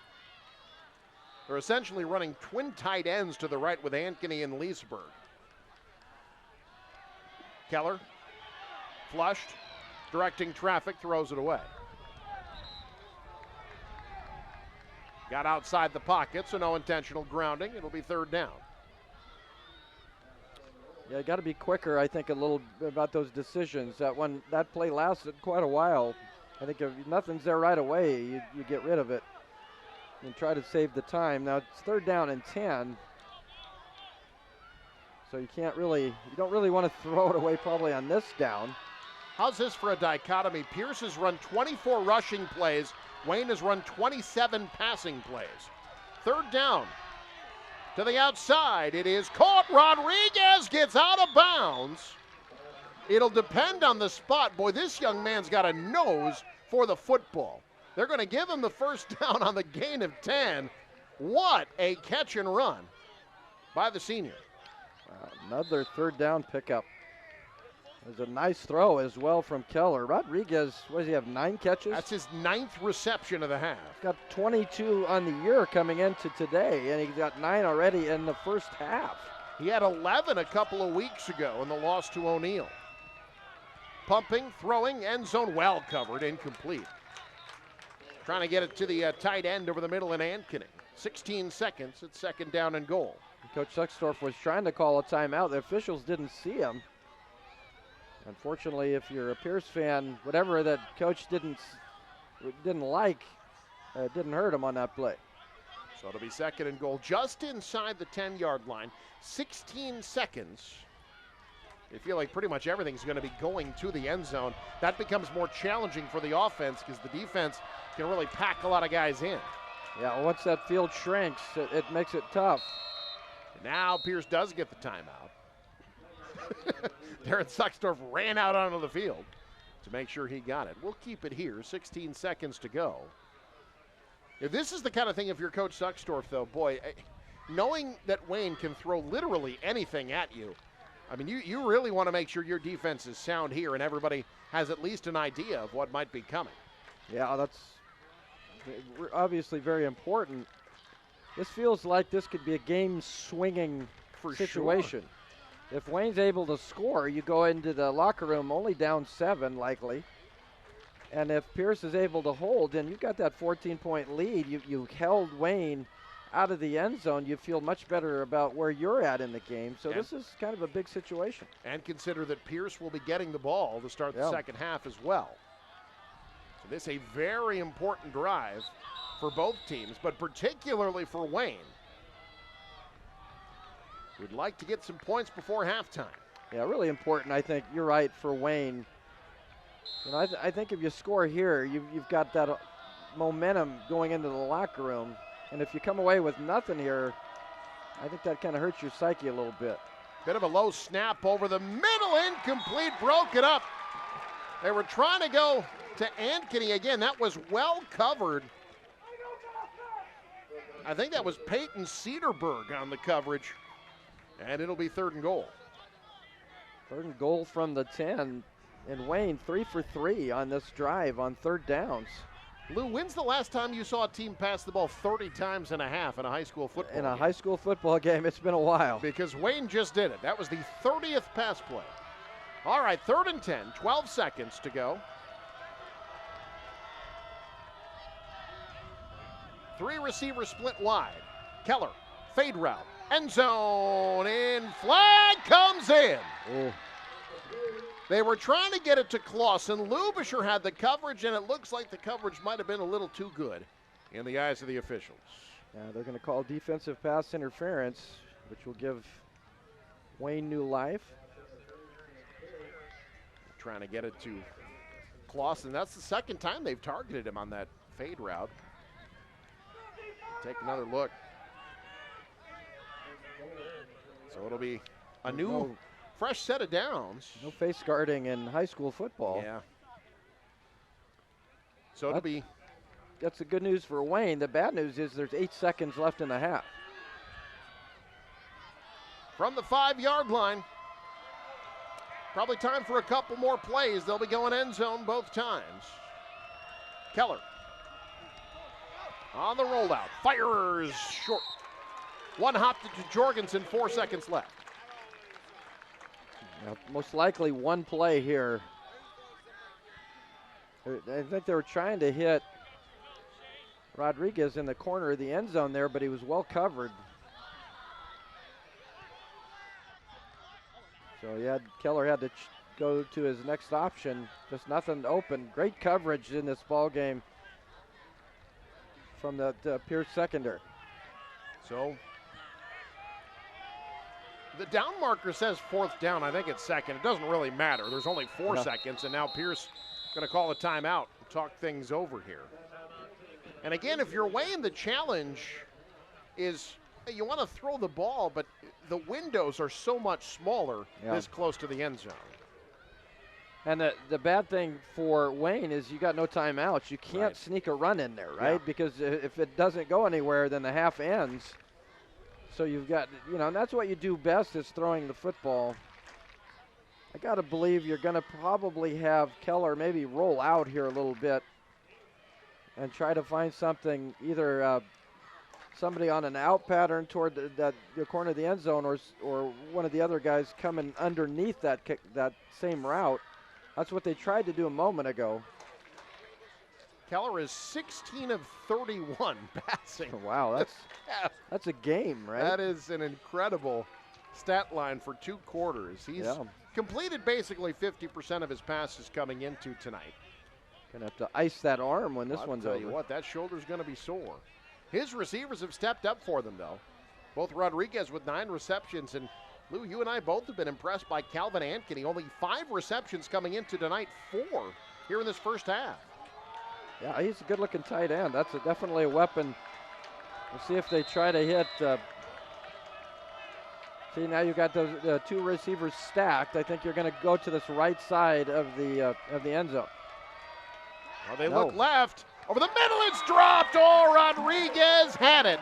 They're essentially running twin tight ends to the right with Ankeny and Leesburg. Keller, flushed, directing traffic, throws it away. Got outside the pocket, so no intentional grounding. It'll be 3rd down. Yeah, you got to be quicker, I think, a little bit about those decisions. That play lasted quite a while. I think if nothing's there right away, you get rid of it and try to save the time. Now it's 3rd down and 10. So you don't really want to throw it away probably on this down. How's this for a dichotomy? Pierce has run 24 rushing plays. Wayne has run 27 passing plays. 3rd down. To the outside, it is caught. Rodriguez gets out of bounds. It'll depend on the spot. Boy, this young man's got a nose for the football. They're going to give him the 1st down on the gain of 10. What a catch and run by the senior. Another 3rd down pickup. There's a nice throw as well from Keller. Rodriguez, what does he have, 9 catches? That's his 9th reception of the half. Got 22 on the year coming into today, and he got 9 already in the 1st half. He had 11 a couple of weeks ago in the loss to O'Neill. Pumping, throwing, end zone well covered, incomplete. Trying to get it to the tight end over the middle in Ankeny. 16 seconds, it's 2nd down and goal. Coach Suckstorf was trying to call a timeout. The officials didn't see him. Unfortunately, if you're a Pierce fan, whatever that coach didn't like, didn't hurt him on that play. So it'll be 2nd and goal just inside the 10-yard line. 16 seconds. They feel like pretty much everything's going to be going to the end zone. That becomes more challenging for the offense because the defense can really pack a lot of guys in. Yeah, once that field shrinks, it makes it tough. Now Pierce does get the timeout. Darren Suckstorf ran out onto the field to make sure he got it. We'll keep it here, 16 seconds to go. If this is the kind of thing, if you're Coach Suckstorf, though, boy, knowing that Wayne can throw literally anything at you, I mean, you really want to make sure your defense is sound here and everybody has at least an idea of what might be coming. Yeah, that's obviously very important. This feels like this could be a game-swinging situation. Sure. If Wayne's able to score, you go into the locker room only down 7 likely. And if Pierce is able to hold, and you've got that 14-point lead, you held Wayne out of the end zone, you feel much better about where you're at in the game. So this is kind of a big situation. And consider that Pierce will be getting the ball to start the second half as well. So this is a very important drive for both teams, but particularly for Wayne. We'd like to get some points before halftime. Yeah, really important, I think. You're right, for Wayne. You know, I think if you score here, you've got that momentum going into the locker room. And if you come away with nothing here, I think that kind of hurts your psyche a little bit. Bit of a low snap over the middle, incomplete, broke it up. They were trying to go to Ankeny again. That was well covered. I think that was Peyton Cedarberg on the coverage. And it'll be 3rd and goal. 3rd and goal from the 10. And Wayne 3 for 3 on this drive on 3rd downs. Lou, when's the last time you saw a team pass the ball 30 times and a half in a high school football game? In a high school football game, it's been a while. Because Wayne just did it. That was the 30th pass play. All right, 3rd and 10, 12 seconds to go. 3 receivers split wide. Keller, fade route, end zone, in, flag comes in. Oh. They were trying to get it to Clausen. Lubisher had the coverage, and it looks like the coverage might have been a little too good in the eyes of the officials. Yeah, they're going to call defensive pass interference, which will give Wayne new life. Trying to get it to Clausen. That's the second time they've targeted him on that fade route. Take another look. So it'll be a new fresh set of downs. No face guarding in high school football. Yeah. So it'll be. That's the good news for Wayne. The bad news is there's 8 seconds left in the half. From the 5-yard line. Probably time for a couple more plays. They'll be going end zone both times. Keller. On the rollout. Fires short. One hop to Jorgensen, 4 seconds left. Now, most likely one play here. I think they were trying to hit Rodriguez in the corner of the end zone there, but he was well covered. So Keller had to go to his next option. Just nothing open. Great coverage in this ball game from the Pierce secondary. So the down marker says 4th down. I think it's second. It doesn't really matter. There's only 4 seconds, and now Pierce going to call a timeout and talk things over here. And again, if you're Wayne, the challenge is you want to throw the ball, but the windows are so much smaller this close to the end zone. And the bad thing for Wayne is you got no timeouts. You can't sneak a run in there, right? Because if it doesn't go anywhere, then the half ends. So you've got, and that's what you do best is throwing the football. I got to believe you're going to probably have Keller maybe roll out here a little bit and try to find something, either somebody on an out pattern toward the corner of the end zone or one of the other guys coming underneath that same route. That's what they tried to do a moment ago. Keller is 16 of 31 passing. Wow, that's a game, right? That is an incredible stat line for 2 quarters. He's completed basically 50% of his passes coming into tonight. Gonna have to ice that arm when this one's over. I'll tell you what, that shoulder's gonna be sore. His receivers have stepped up for them, though. Both Rodriguez with 9 receptions, and Lou, you and I both have been impressed by Calvin Ankeny. Only 5 receptions coming into tonight, 4 here in this first half. Yeah, he's a good-looking tight end. That's definitely a weapon. We'll see if they try to hit. See, now you've got those 2 receivers stacked. I think you're going to go to this right side of the end zone. Well, they look left. Over the middle, it's dropped. Oh, Rodriguez had it.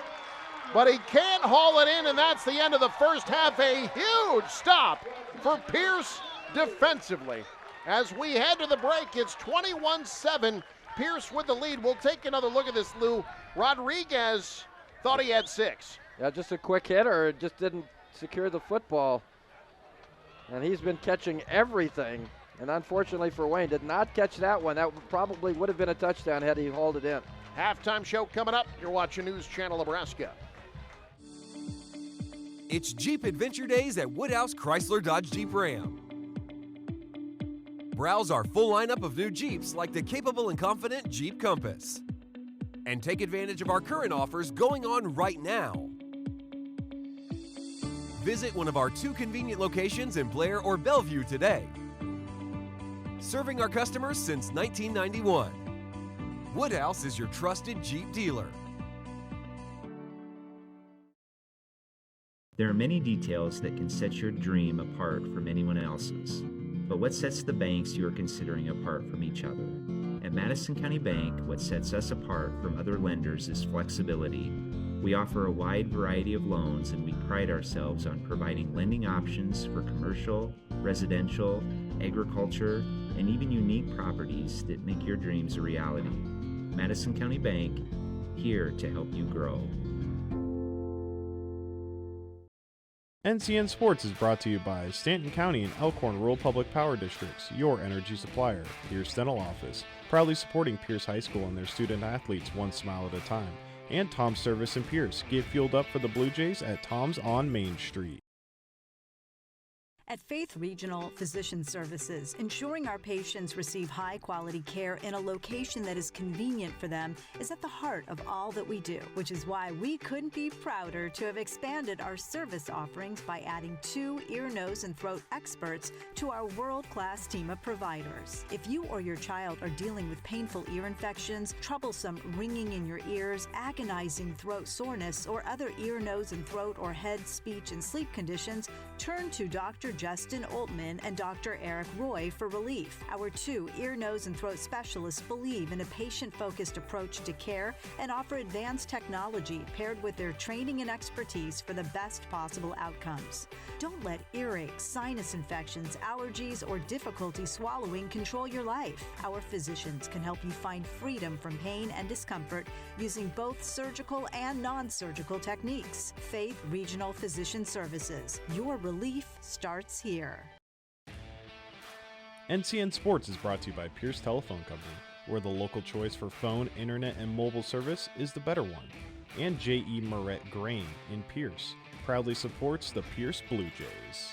But he can't haul it in, and that's the end of the first half. A huge stop for Pierce defensively. As we head to the break, it's 21-7. Pierce with the lead. We'll take another look at this, Lou. Rodriguez thought he had 6. Yeah, just a quick hitter. Just didn't secure the football. And he's been catching everything. And unfortunately for Wayne, did not catch that one. That probably would have been a touchdown had he hauled it in. Halftime show coming up. You're watching News Channel Nebraska. It's Jeep Adventure Days at Woodhouse Chrysler Dodge Jeep Ram. Browse our full lineup of new Jeeps like the capable and confident Jeep Compass. And take advantage of our current offers going on right now. Visit one of our 2 convenient locations in Blair or Bellevue today. Serving our customers since 1991. Woodhouse is your trusted Jeep dealer. There are many details that can set your dream apart from anyone else's. But what sets the banks you are considering apart from each other? At Madison County Bank, what sets us apart from other lenders is flexibility. We offer a wide variety of loans, and we pride ourselves on providing lending options for commercial, residential, agriculture, and even unique properties that make your dreams a reality. Madison County Bank, here to help you grow. NCN Sports is brought to you by Stanton County and Elkhorn Rural Public Power Districts, your energy supplier. Pierce Dental Office, proudly supporting Pierce High School and their student athletes one smile at a time. And Tom's Service in Pierce. Get fueled up for the Blue Jays at Tom's on Main Street. At Faith Regional Physician Services, ensuring our patients receive high-quality care in a location that is convenient for them is at the heart of all that we do, which is why we couldn't be prouder to have expanded our service offerings by adding 2 ear, nose, and throat experts to our world-class team of providers. If you or your child are dealing with painful ear infections, troublesome ringing in your ears, agonizing throat soreness, or other ear, nose, and throat or head, speech, and sleep conditions, turn to Dr. Justin Oltman and Dr. Eric Roy for relief. Our 2 ear, nose, and throat specialists believe in a patient-focused approach to care and offer advanced technology paired with their training and expertise for the best possible outcomes. Don't let earaches, sinus infections, allergies, or difficulty swallowing control your life. Our physicians can help you find freedom from pain and discomfort using both surgical and non-surgical techniques. Faith Regional Physician Services. Your relief starts here. NCN Sports is brought to you by Pierce Telephone Company, where the local choice for phone, internet, and mobile service is the better one. And J.E. Moret Grain in Pierce proudly supports the Pierce Blue Jays.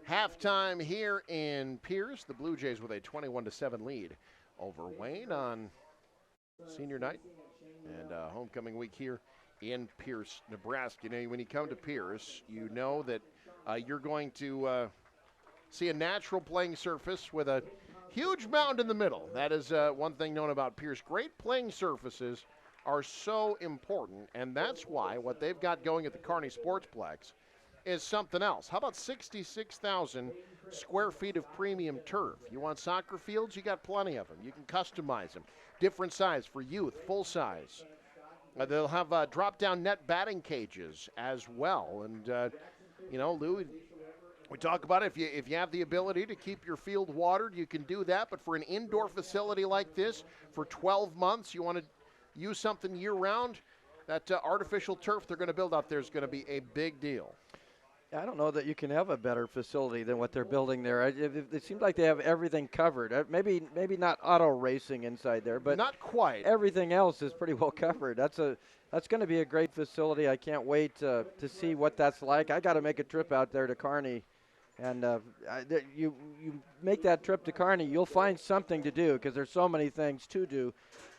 Halftime here in Pierce. The Blue Jays with a 21-7 lead over Wayne on senior night and homecoming week here in Pierce, Nebraska. You know, when you come to Pierce, you know that you're going to see a natural playing surface with a huge mound in the middle. That is one thing known about Pierce. Great playing surfaces are so important, and that's why what they've got going at the Kearney Sportsplex is something else. How about 66,000 square feet of premium turf? You want soccer fields? You got plenty of them. You can customize them. Different size for youth, full size. They'll have drop-down net batting cages as well. And, you know, Lou, we talk about it. If you have the ability to keep your field watered, you can do that. But for an indoor facility like this, for 12 months, you want to use something year-round, that artificial turf they're going to build out there is going to be a big deal. I don't know that you can have a better facility than what they're building there. It seems like they have everything covered. Maybe not auto racing inside there, but not quite. Everything else is pretty well covered. That's going to be a great facility. I can't wait to see what that's like. I got to make a trip out there to Kearney, and you make that trip to Kearney, you'll find something to do because there's so many things to do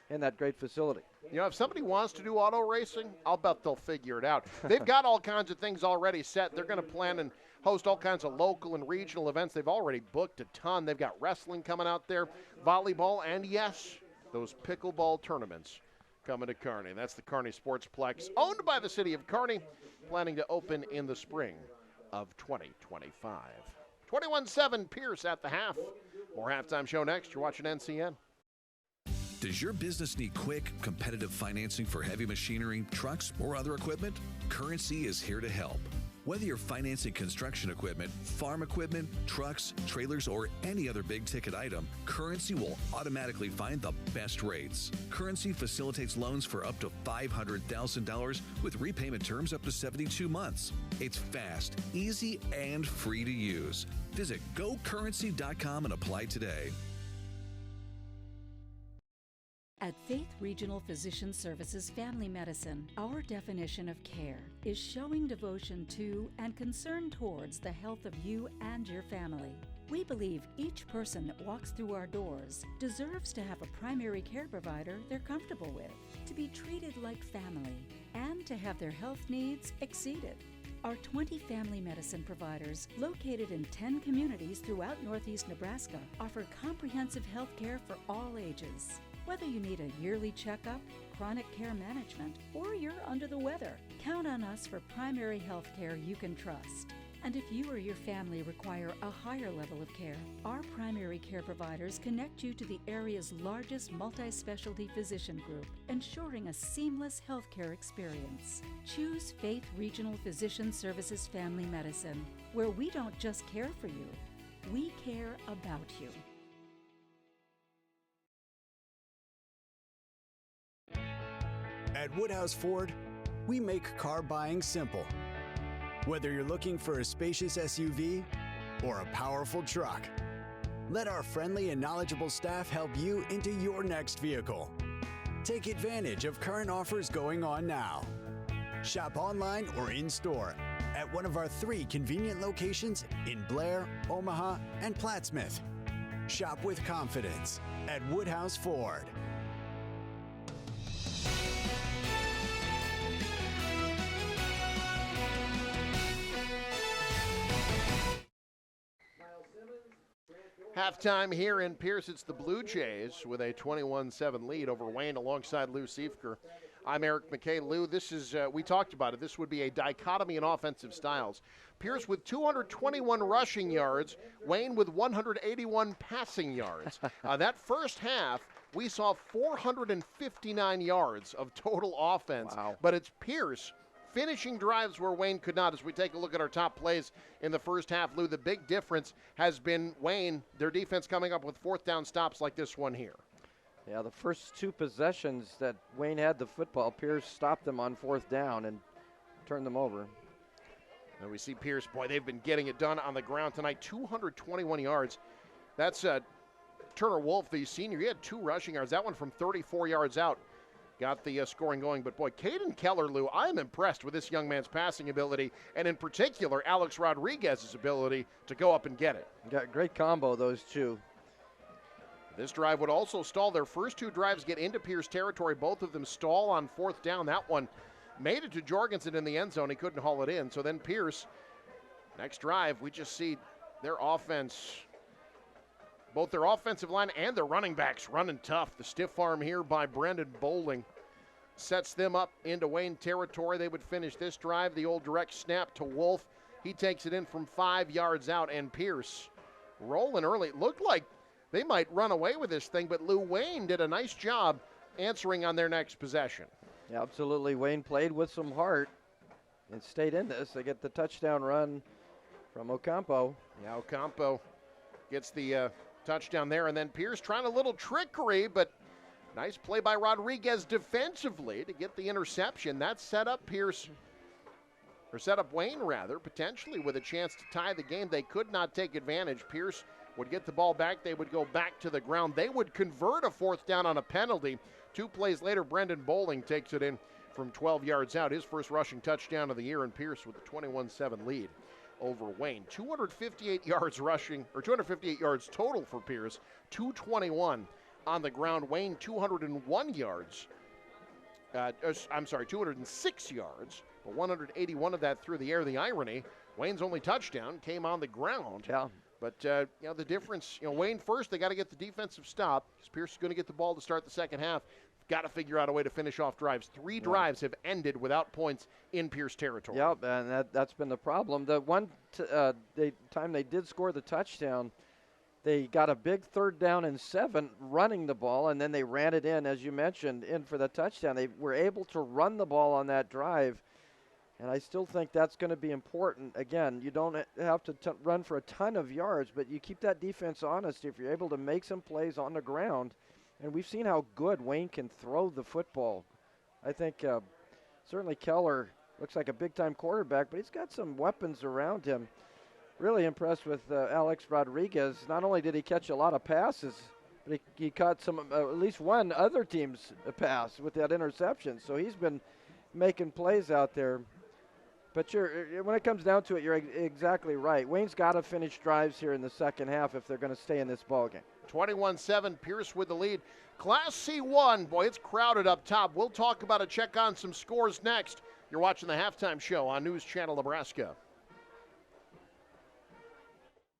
in that great facility. You know, if somebody wants to do auto racing, I'll bet they'll figure it out. They've got all kinds of things already set. They're going to plan and host all kinds of local and regional events. They've already booked a ton. They've got wrestling coming out there, volleyball, and yes, those pickleball tournaments coming to Kearney. That's the Kearney Sportsplex, owned by the city of Kearney, planning to open in the spring of 2025. 21-7 Pierce at the half. More Halftime Show next. You're watching NCN. Does your business need quick, competitive financing for heavy machinery, trucks, or other equipment? Currency is here to help. Whether you're financing construction equipment, farm equipment, trucks, trailers, or any other big-ticket item, Currency will automatically find the best rates. Currency facilitates loans for up to $500,000 with repayment terms up to 72 months. It's fast, easy, and free to use. Visit GoCurrency.com and apply today. At Faith Regional Physician Services Family Medicine, our definition of care is showing devotion to and concern towards the health of you and your family. We believe each person that walks through our doors deserves to have a primary care provider they're comfortable with, to be treated like family, and to have their health needs exceeded. Our 20 family medicine providers, located in 10 communities throughout Northeast Nebraska, offer comprehensive health care for all ages. Whether you need a yearly checkup, chronic care management, or you're under the weather, count on us for primary health care you can trust. And if you or your family require a higher level of care, our primary care providers connect you to the area's largest multi-specialty physician group, ensuring a seamless healthcare experience. Choose Faith Regional Physician Services Family Medicine, where we don't just care for you, we care about you. At Woodhouse Ford, we make car buying simple. Whether you're looking for a spacious SUV or a powerful truck, let our friendly and knowledgeable staff help you into your next vehicle. Take advantage of current offers going on now. Shop online or in-store at one of our 3 convenient locations in Blair, Omaha, and Plattsmouth. Shop with confidence at Woodhouse Ford. Halftime here in Pierce. It's the Blue Jays with a 21-7 lead over Wayne alongside Lou Siefker. I'm Eric McKay. Lou, this is, we talked about it. This would be a dichotomy in offensive styles. Pierce with 221 rushing yards, Wayne with 181 passing yards. That first half, we saw 459 yards of total offense. Wow. But it's Pierce finishing drives where Wayne could not. As we take a look at our top plays in the first half, Lou, the big difference has been Wayne, their defense coming up with fourth down stops like this one here. Yeah, the first 2 possessions that Wayne had the football, Pierce stopped them on fourth down and turned them over. And we see Pierce, boy, they've been getting it done on the ground tonight. 221 yards. That's Turner Wolf, the senior. He had 2 rushing yards. That one from 34 yards out got the scoring going. But, boy, Caden Keller, Lou, I'm impressed with this young man's passing ability, and in particular, Alex Rodriguez's ability to go up and get it. Got great combo, those 2. This drive would also stall. Their first 2 drives get into Pierce territory. Both of them stall on fourth down. That one made it to Jorgensen in the end zone. He couldn't haul it in. So then Pierce, next drive, we just see their offense, both their offensive line and their running backs running tough. The stiff arm here by Brendan Bowling sets them up into Wayne territory. They would finish this drive. The old direct snap to Wolf. He takes it in from 5 yards out, and Pierce rolling early. It looked like they might run away with this thing, but Lou Wayne did a nice job answering on their next possession. Yeah, absolutely. Wayne played with some heart and stayed in this. They get the touchdown run from Ocampo. Yeah, Ocampo gets the touchdown there, and then Pierce trying a little trickery, but nice play by Rodriguez defensively to get the interception. That set up Pierce, or set up Wayne rather, potentially with a chance to tie the game. They could not take advantage. Pierce would get the ball back. They would go back to the ground. They would convert a fourth down on a penalty. 2 plays later, Brendan Bowling takes it in from 12 yards out. His first rushing touchdown of the year, and Pierce with a 21-7 lead over Wayne. 258 yards rushing, or 258 yards total for Pierce. 221 on the ground. Wayne 201 yards. 206 yards, but 181 of that through the air. The irony, Wayne's only touchdown came on the ground. Yeah. But, the difference, Wayne first, they got to get the defensive stop because Pierce is going to get the ball to start the second half. Got to figure out a way to finish off drives. 3 drives have ended without points in Pierce territory. Yep, and that's been the problem. The one time they did score the touchdown, They got a big 3rd down and 7 running the ball, and then they ran it in, as you mentioned, in for the touchdown. They were able to run the ball on that drive, and I still think that's going to be important. Again, you don't have to run for a ton of yards, but you keep that defense honest if you're able to make some plays on the ground. And we've seen how good Wayne can throw the football. I think certainly Keller looks like a big-time quarterback, but he's got some weapons around him. Really impressed with Alex Rodriguez. Not only did he catch a lot of passes, but he caught at least one other team's pass with that interception. So he's been making plays out there. But when it comes down to it, you're exactly right. Wayne's got to finish drives here in the second half if they're going to stay in this ballgame. 21-7, Pierce with the lead. Class C1, boy, it's crowded up top. We'll talk about it, check on some scores next. You're watching the Halftime Show on News Channel Nebraska.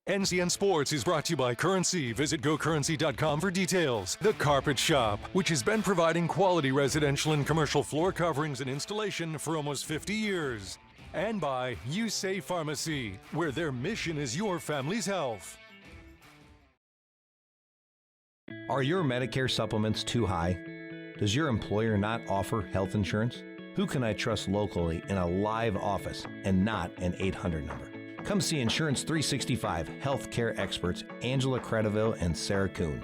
NCN Sports is brought to you by Currency. Visit GoCurrency.com for details. The Carpet Shop, which has been providing quality residential and commercial floor coverings and installation for almost 50 years. And by USay Pharmacy, where their mission is your family's health. Are your Medicare supplements too high? Does your employer not offer health insurance? Who can I trust locally in a live office and not an 800 number? Come see Insurance 365 healthcare experts Angela Credeville and Sarah Kuhn.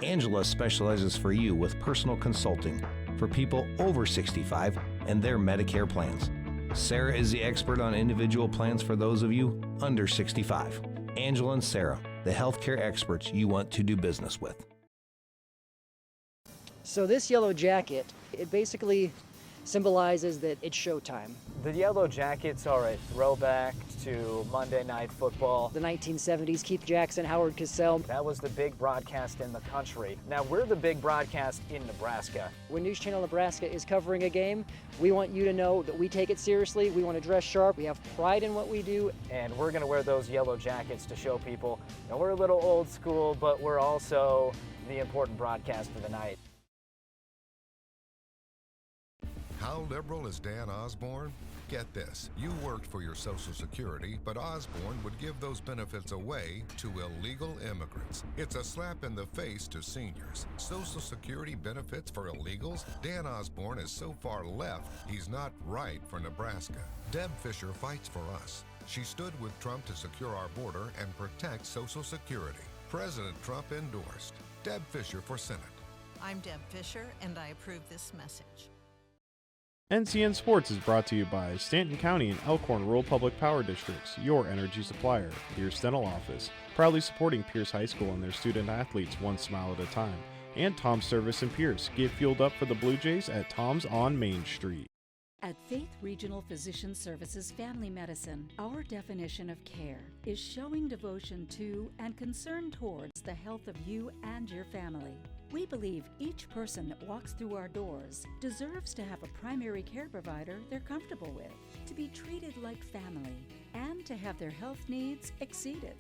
Angela specializes for you with personal consulting for people over 65 and their Medicare plans. Sarah is the expert on individual plans for those of you under 65. Angela and Sarah, the healthcare experts you want to do business with. So this yellow jacket, it basically symbolizes that it's showtime. The Yellow Jackets are a throwback to Monday Night Football. The 1970s, Keith Jackson, Howard Cosell. That was the big broadcast in the country. Now we're the big broadcast in Nebraska. When News Channel Nebraska is covering a game, we want you to know that we take it seriously. We want to dress sharp. We have pride in what we do. And we're going to wear those yellow jackets to show people that we're a little old school, but we're also the important broadcast of the night. How liberal is Dan Osborne? Get this, you worked for your Social Security, but Osborne would give those benefits away to illegal immigrants. It's a slap in the face to seniors. Social Security benefits for illegals? Dan Osborne is so far left, he's not right for Nebraska. Deb Fischer fights for us. She stood with Trump to secure our border and protect Social Security. President Trump endorsed. Deb Fischer for Senate. I'm Deb Fischer, and I approve this message. NCN Sports is brought to you by Stanton County and Elkhorn Rural Public Power Districts, your energy supplier, Pierce Dental Office, proudly supporting Pierce High School and their student athletes one smile at a time, and Tom's Service in Pierce. Get fueled up for the Blue Jays at Tom's on Main Street. At Faith Regional Physician Services Family Medicine, our definition of care is showing devotion to and concern towards the health of you and your family. We believe each person that walks through our doors deserves to have a primary care provider they're comfortable with, to be treated like family, and to have their health needs exceeded.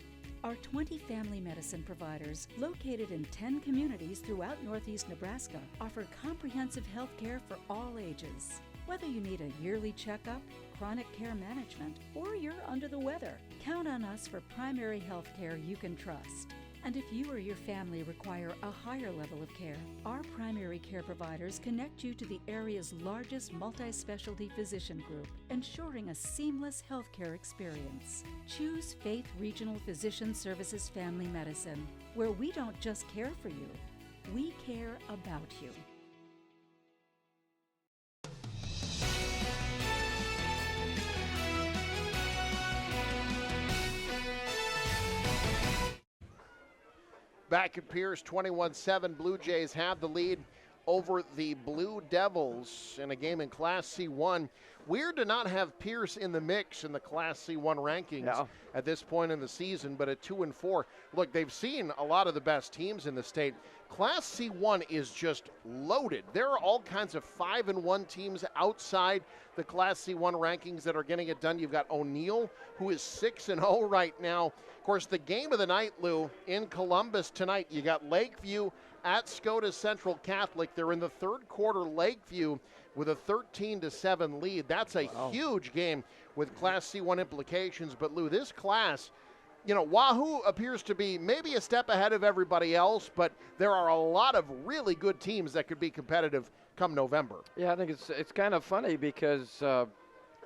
Our 20 family medicine providers, located in 10 communities throughout Northeast Nebraska, offer comprehensive health care for all ages. Whether you need a yearly checkup, chronic care management, or you're under the weather, count on us for primary health care you can trust. And if you or your family require a higher level of care, our primary care providers connect you to the area's largest multi-specialty physician group, ensuring a seamless healthcare experience. Choose Faith Regional Physician Services Family Medicine, where we don't just care for you, we care about you. Back at Pierce, 21-7, Blue Jays have the lead over the Blue Devils in a game in Class C1. Weird to not have Pierce in the mix in the Class C1 rankings at this point in the season, but at 2-4. Look, they've seen a lot of the best teams in the state. Class C1 is just loaded. There are all kinds of 5-1 teams outside the Class C1 rankings that are getting it done. You've got O'Neill, who is 6-0 right now. Of course, the game of the night, Lou, in Columbus tonight, you got Lakeview at Scotus Central Catholic. They're in the third quarter, Lakeview, with a 13-7 lead. That's a huge game with Class C1 implications. But, Lou, this class, Wahoo appears to be maybe a step ahead of everybody else, but there are a lot of really good teams that could be competitive come November. Yeah, I think it's kind of funny because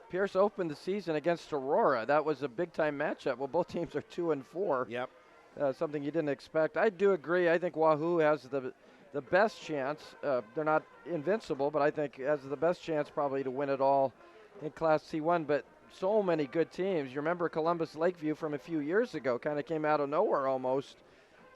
Pierce opened the season against Aurora. That was a big-time matchup. Well, both teams are 2-4. Yep. Something you didn't expect. I do agree. I think Wahoo has the best chance. They're not invincible, but I think has the best chance probably to win it all in Class C1. But so many good teams. You remember Columbus Lakeview from a few years ago, kind of came out of nowhere almost,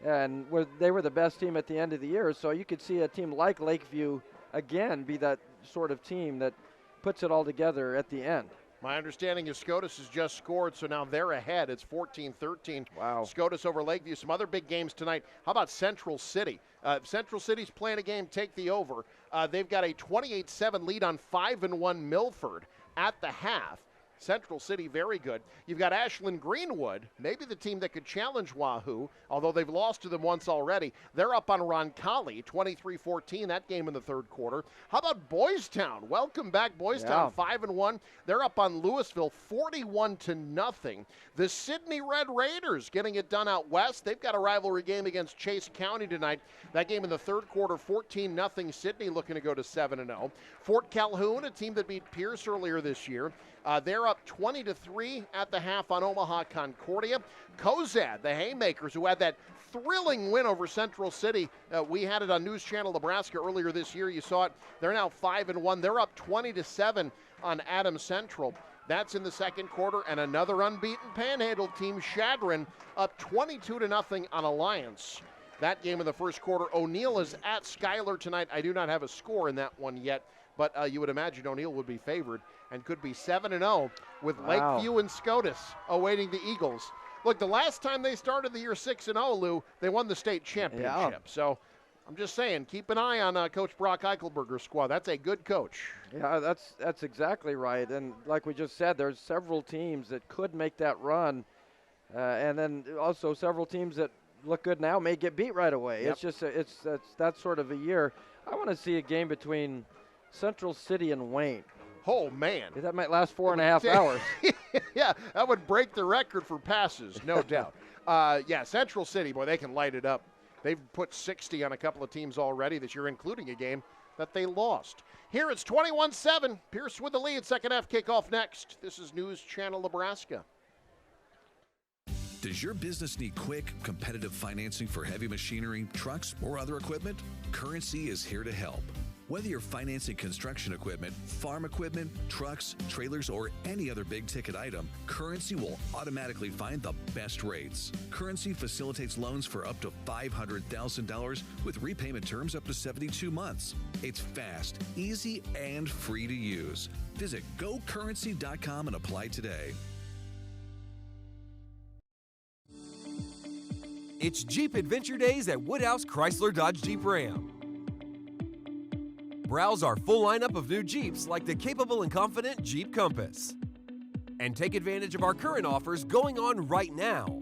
and they were the best team at the end of the year. So you could see a team like Lakeview again be that sort of team that puts it all together at the end. My understanding is SCOTUS has just scored, so now they're ahead. It's 14-13. Wow. SCOTUS over Lakeview. Some other big games tonight. How about Central City? Central City's playing a game, take the over. They've got a 28-7 lead on 5-1 Milford at the half. Central City, very good. You've got Ashland Greenwood, maybe the team that could challenge Wahoo, although they've lost to them once already. They're up on Roncalli, 23-14, that game in the third quarter. How about Boys Town? Welcome back, Boys Town, 5-1. They're up on Louisville, 41-0. The Sydney Red Raiders getting it done out west. They've got a rivalry game against Chase County tonight. That game in the third quarter, 14-0. Sydney looking to go to 7-0. Fort Calhoun, a team that beat Pierce earlier this year. They're up 20-3 at the half on Omaha Concordia. Cozad, the Haymakers, who had that thrilling win over Central City. We had it on News Channel Nebraska earlier this year. You saw it. They're now 5-1. They're up 20-7 on Adams Central. That's in the second quarter. And another unbeaten Panhandle team, Chadron, up 22-0 on Alliance. That game in the first quarter. O'Neill is at Schuyler tonight. I do not have a score in that one yet, but you would imagine O'Neill would be favored and could be 7-0 with Lakeview and SCOTUS awaiting the Eagles. Look, the last time they started the year 6-0, Lou, they won the state championship. Yeah. So I'm just saying, keep an eye on Coach Brock Eichelberger's squad. That's a good coach. Yeah, that's exactly right. And like we just said, there's several teams that could make that run, and then also several teams that look good now may get beat right away. Yep. It's just it's that sort of a year. I want to see a game between Central City and Wayne. Oh, man. That might last 4.5 hours. Yeah, that would break the record for passes, no doubt. Yeah, Central City, boy, they can light it up. They've put 60 on a couple of teams already this year, including a game that they lost. Here it's 21-7. Pierce with the lead. Second half kickoff next. This is News Channel Nebraska. Does your business need quick, competitive financing for heavy machinery, trucks, or other equipment? Currency is here to help. Whether you're financing construction equipment, farm equipment, trucks, trailers, or any other big-ticket item, Currency will automatically find the best rates. Currency facilitates loans for up to $500,000 with repayment terms up to 72 months. It's fast, easy, and free to use. Visit GoCurrency.com and apply today. It's Jeep Adventure Days at Woodhouse Chrysler Dodge Jeep Ram. Browse our full lineup of new Jeeps like the capable and confident Jeep Compass. And take advantage of our current offers going on right now.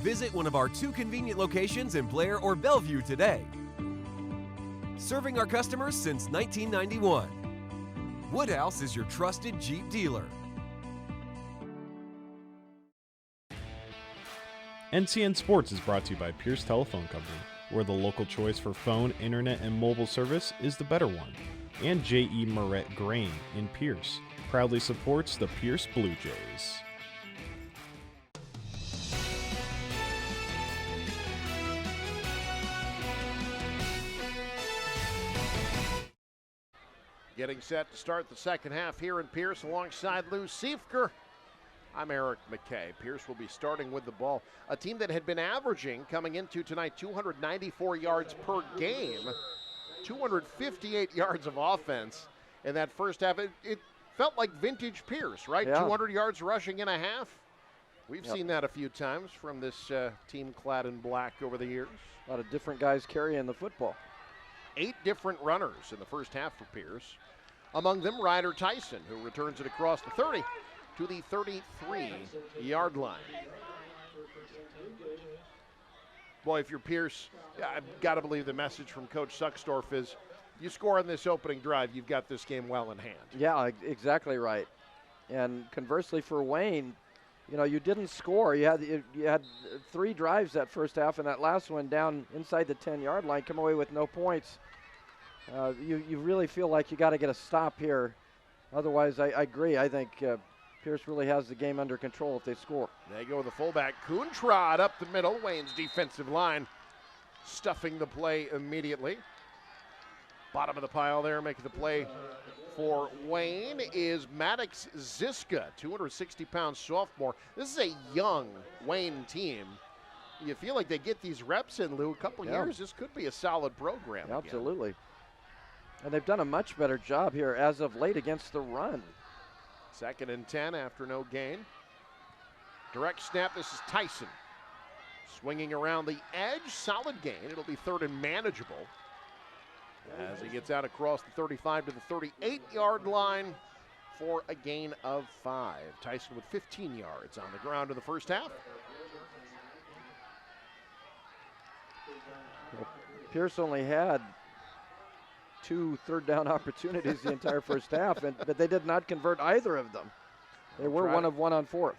Visit one of our 2 convenient locations in Blair or Bellevue today. Serving our customers since 1991. Woodhouse is your trusted Jeep dealer. NCN Sports is brought to you by Pierce Telephone Company, where the local choice for phone, internet, and mobile service is the better one. And J.E. Moret Grain in Pierce proudly supports the Pierce Blue Jays. Getting set to start the second half here in Pierce alongside Lou Siefker. I'm Eric McKay. Pierce will be starting with the ball. A team that had been averaging, coming into tonight, 294 yards per game, 258 yards of offense in that first half. It felt like vintage Pierce, right? Yeah. 200 yards rushing in a half. We've seen that a few times from this team clad in black over the years. A lot of different guys carrying the football. 8 different runners in the first half for Pierce. Among them, Ryder Tyson, who returns it across the 30 to the 33-yard line. Boy, if you're Pierce, I've got to believe the message from Coach Sucksdorf is you score on this opening drive, you've got this game well in hand. Yeah, exactly right. And conversely for Wayne, you know, you didn't score. You had 3 drives that first half, and that last one down inside the 10-yard line, come away with no points. You really feel like you got to get a stop here. Otherwise, I agree. I think Pierce really has the game under control if they score. They go with the fullback, Coontrod, up the middle. Wayne's defensive line stuffing the play immediately. Bottom of the pile there, making the play for Wayne is Maddox Ziska, 260-pound sophomore. This is a young Wayne team. You feel like they get these reps in, Lou. A couple years, this could be a solid program. Absolutely. And they've done a much better job here as of late against the run. 2nd and 10 after no gain. Direct snap, this is Tyson. Swinging around the edge, solid gain. It'll be 3rd and manageable as he gets out across the 35 to the 38-yard line for a gain of 5. Tyson with 15 yards on the ground in the first half. Well, Pierce only had 2 third-down opportunities the entire first half, but they did not convert either of them. They were 1 of 1 on 4th.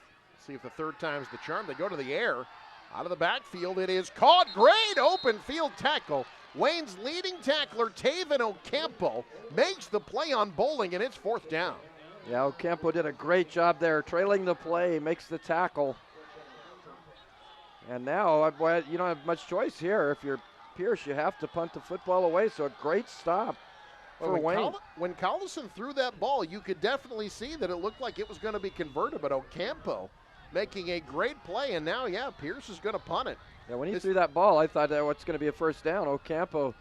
See if the third time's the charm. They go to the air. Out of the backfield, it is caught. Great open field tackle. Wayne's leading tackler, Taven Ocampo, makes the play on Bowling, and it's 4th down. Yeah, Ocampo did a great job there, trailing the play, makes the tackle. And now, you don't have much choice here. If you're Pierce, you have to punt the football away, so a great stop for Wayne. When Collison threw that ball, you could definitely see that it looked like it was going to be converted, but Ocampo making a great play, and now, Pierce is going to punt it. Yeah, when he threw that ball, I thought that was going to be a first down. Ocampo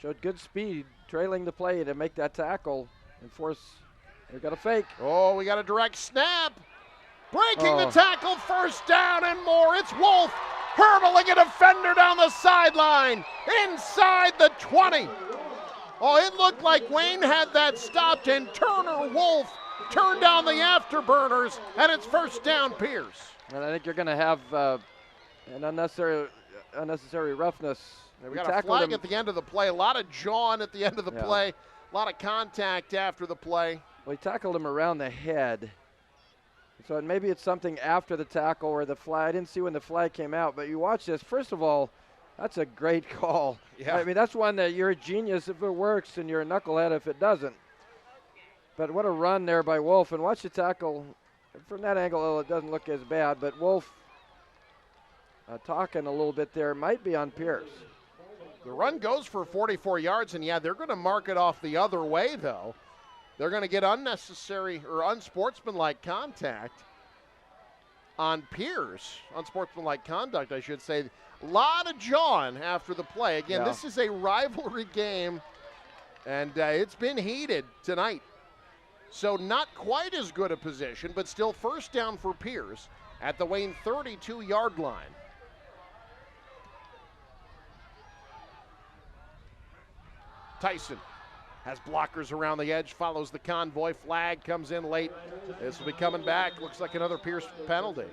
showed good speed, trailing the play to make that tackle and force. They got a fake. Oh, we got a direct snap. Breaking the tackle, first down and more. It's Wolf hurdling a defender down the sideline, inside the 20. Oh, it looked like Wayne had that stopped, and Turner Wolf turned down the afterburners, and it's first down, Pierce. And I think you're going to have an unnecessary roughness. We got a flag at the end of the play. A lot of jawing at the end of the play. A lot of contact after the play. Well, he tackled him around the head. So maybe it's something after the tackle or the flag. I didn't see when the flag came out, but you watch this. First of all, that's a great call. Yeah. I mean, that's one that you're a genius if it works and you're a knucklehead if it doesn't. But what a run there by Wolf. And watch the tackle. From that angle, it doesn't look as bad, but Wolf talking a little bit there might be on Pierce. The run goes for 44 yards, and they're going to mark it off the other way, though. They're going to get unnecessary or unsportsmanlike contact on Pierce. Unsportsmanlike conduct, I should say. A lot of jawing after the play. Again, this is a rivalry game, and it's been heated tonight. So not quite as good a position, but still first down for Pierce at the Wayne 32-yard line. Tyson has blockers around the edge, follows the convoy. Flag comes in late. This will be coming back. Looks like another Pierce penalty.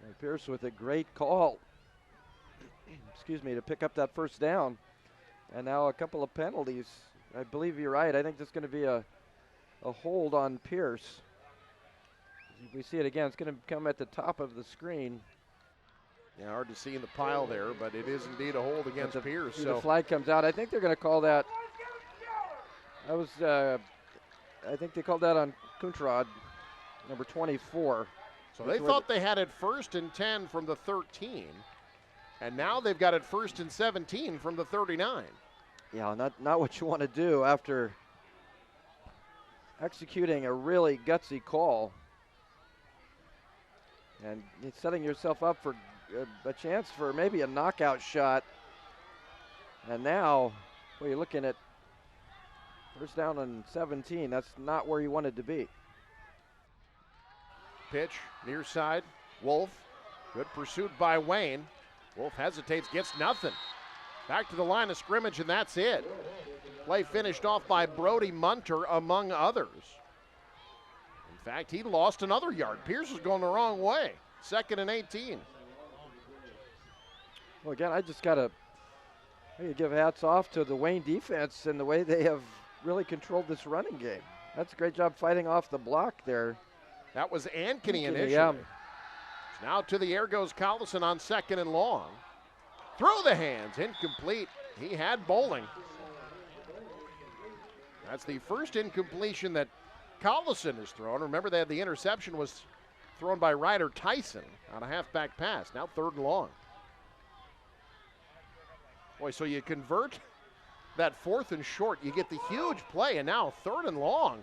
And Pierce with a great call, to pick up that first down. And now a couple of penalties. I believe you're right. I think this is going to be a hold on Pierce. We see it again. It's going to come at the top of the screen. Yeah, hard to see in the pile there, but it is indeed a hold against Pierce. So the flag comes out. I think they're going to call that. I think they called that on Coontrod, number 24. So they thought they had it 1st and 10 from the 13, and now they've got it 1st and 17 from the 39. Yeah, not what you want to do after executing a really gutsy call and setting yourself up for a chance for maybe a knockout shot. And now, you're looking at first down and 17. That's not where you wanted to be. Pitch, near side, Wolf. Good pursuit by Wayne. Wolf hesitates, gets nothing. Back to the line of scrimmage, and that's it. Play finished off by Brody Munter, among others. In fact, he lost another yard. Pierce is going the wrong way. 2nd and 18. Well, again, I just got to give hats off to the Wayne defense and the way they have really controlled this running game. That's a great job fighting off the block there That was Ankeny initially. Yeah. Now to the air goes Collison on 2nd and long. Through the hands, incomplete. He had bowling. That's the first incompletion that Collison has thrown. Remember, they had the interception was thrown by Ryder Tyson on a halfback pass. Now 3rd and long. Boy, so you convert that 4th and short, you get the huge play, and now 3rd and long.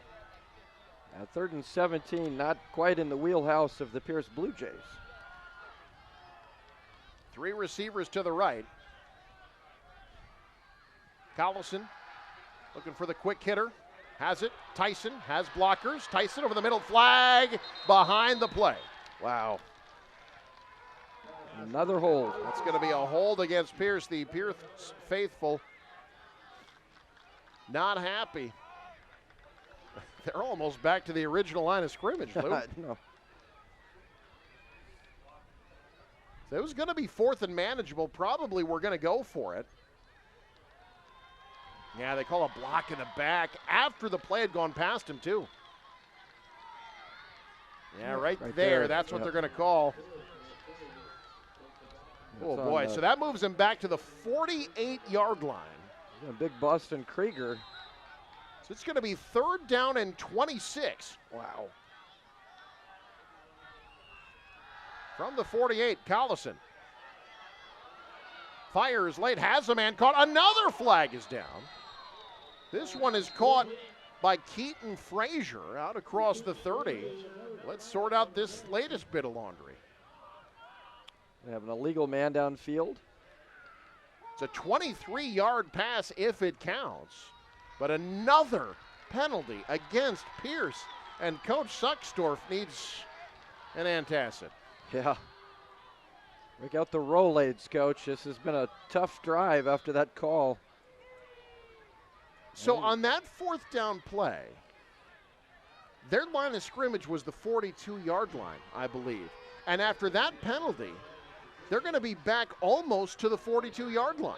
3rd and 17, not quite in the wheelhouse of the Pierce Blue Jays. 3 receivers to the right. Collison looking for the quick hitter. Has it. Tyson has blockers. Tyson over the middle, flag behind the play. Wow. Another hold. That's going to be a hold against Pierce. The Pierce faithful not happy. They're almost back to the original line of scrimmage, Lou. No. So it was going to be 4th and manageable. Probably we're going to go for it. Yeah, they call a block in the back after the play had gone past him, too. Yeah, right there. That's what they're going to call. Oh, boy. So that moves him back to the 48-yard line. Big Boston Krieger. So it's going to be 3rd down and 26. Wow. From the 48, Collison. Fires late, has a man caught. Another flag is down. This one is caught by Keaton Frazier out across the 30. Let's sort out this latest bit of laundry. We have an illegal man downfield. It's a 23-yard pass if it counts, but another penalty against Pierce, and Coach Sucksdorf needs an antacid. Yeah. Break out the Rolaids, Coach. This has been a tough drive after that call. So on that 4th down play, their line of scrimmage was the 42-yard line, I believe. And after that penalty, they're going to be back almost to the 42-yard line.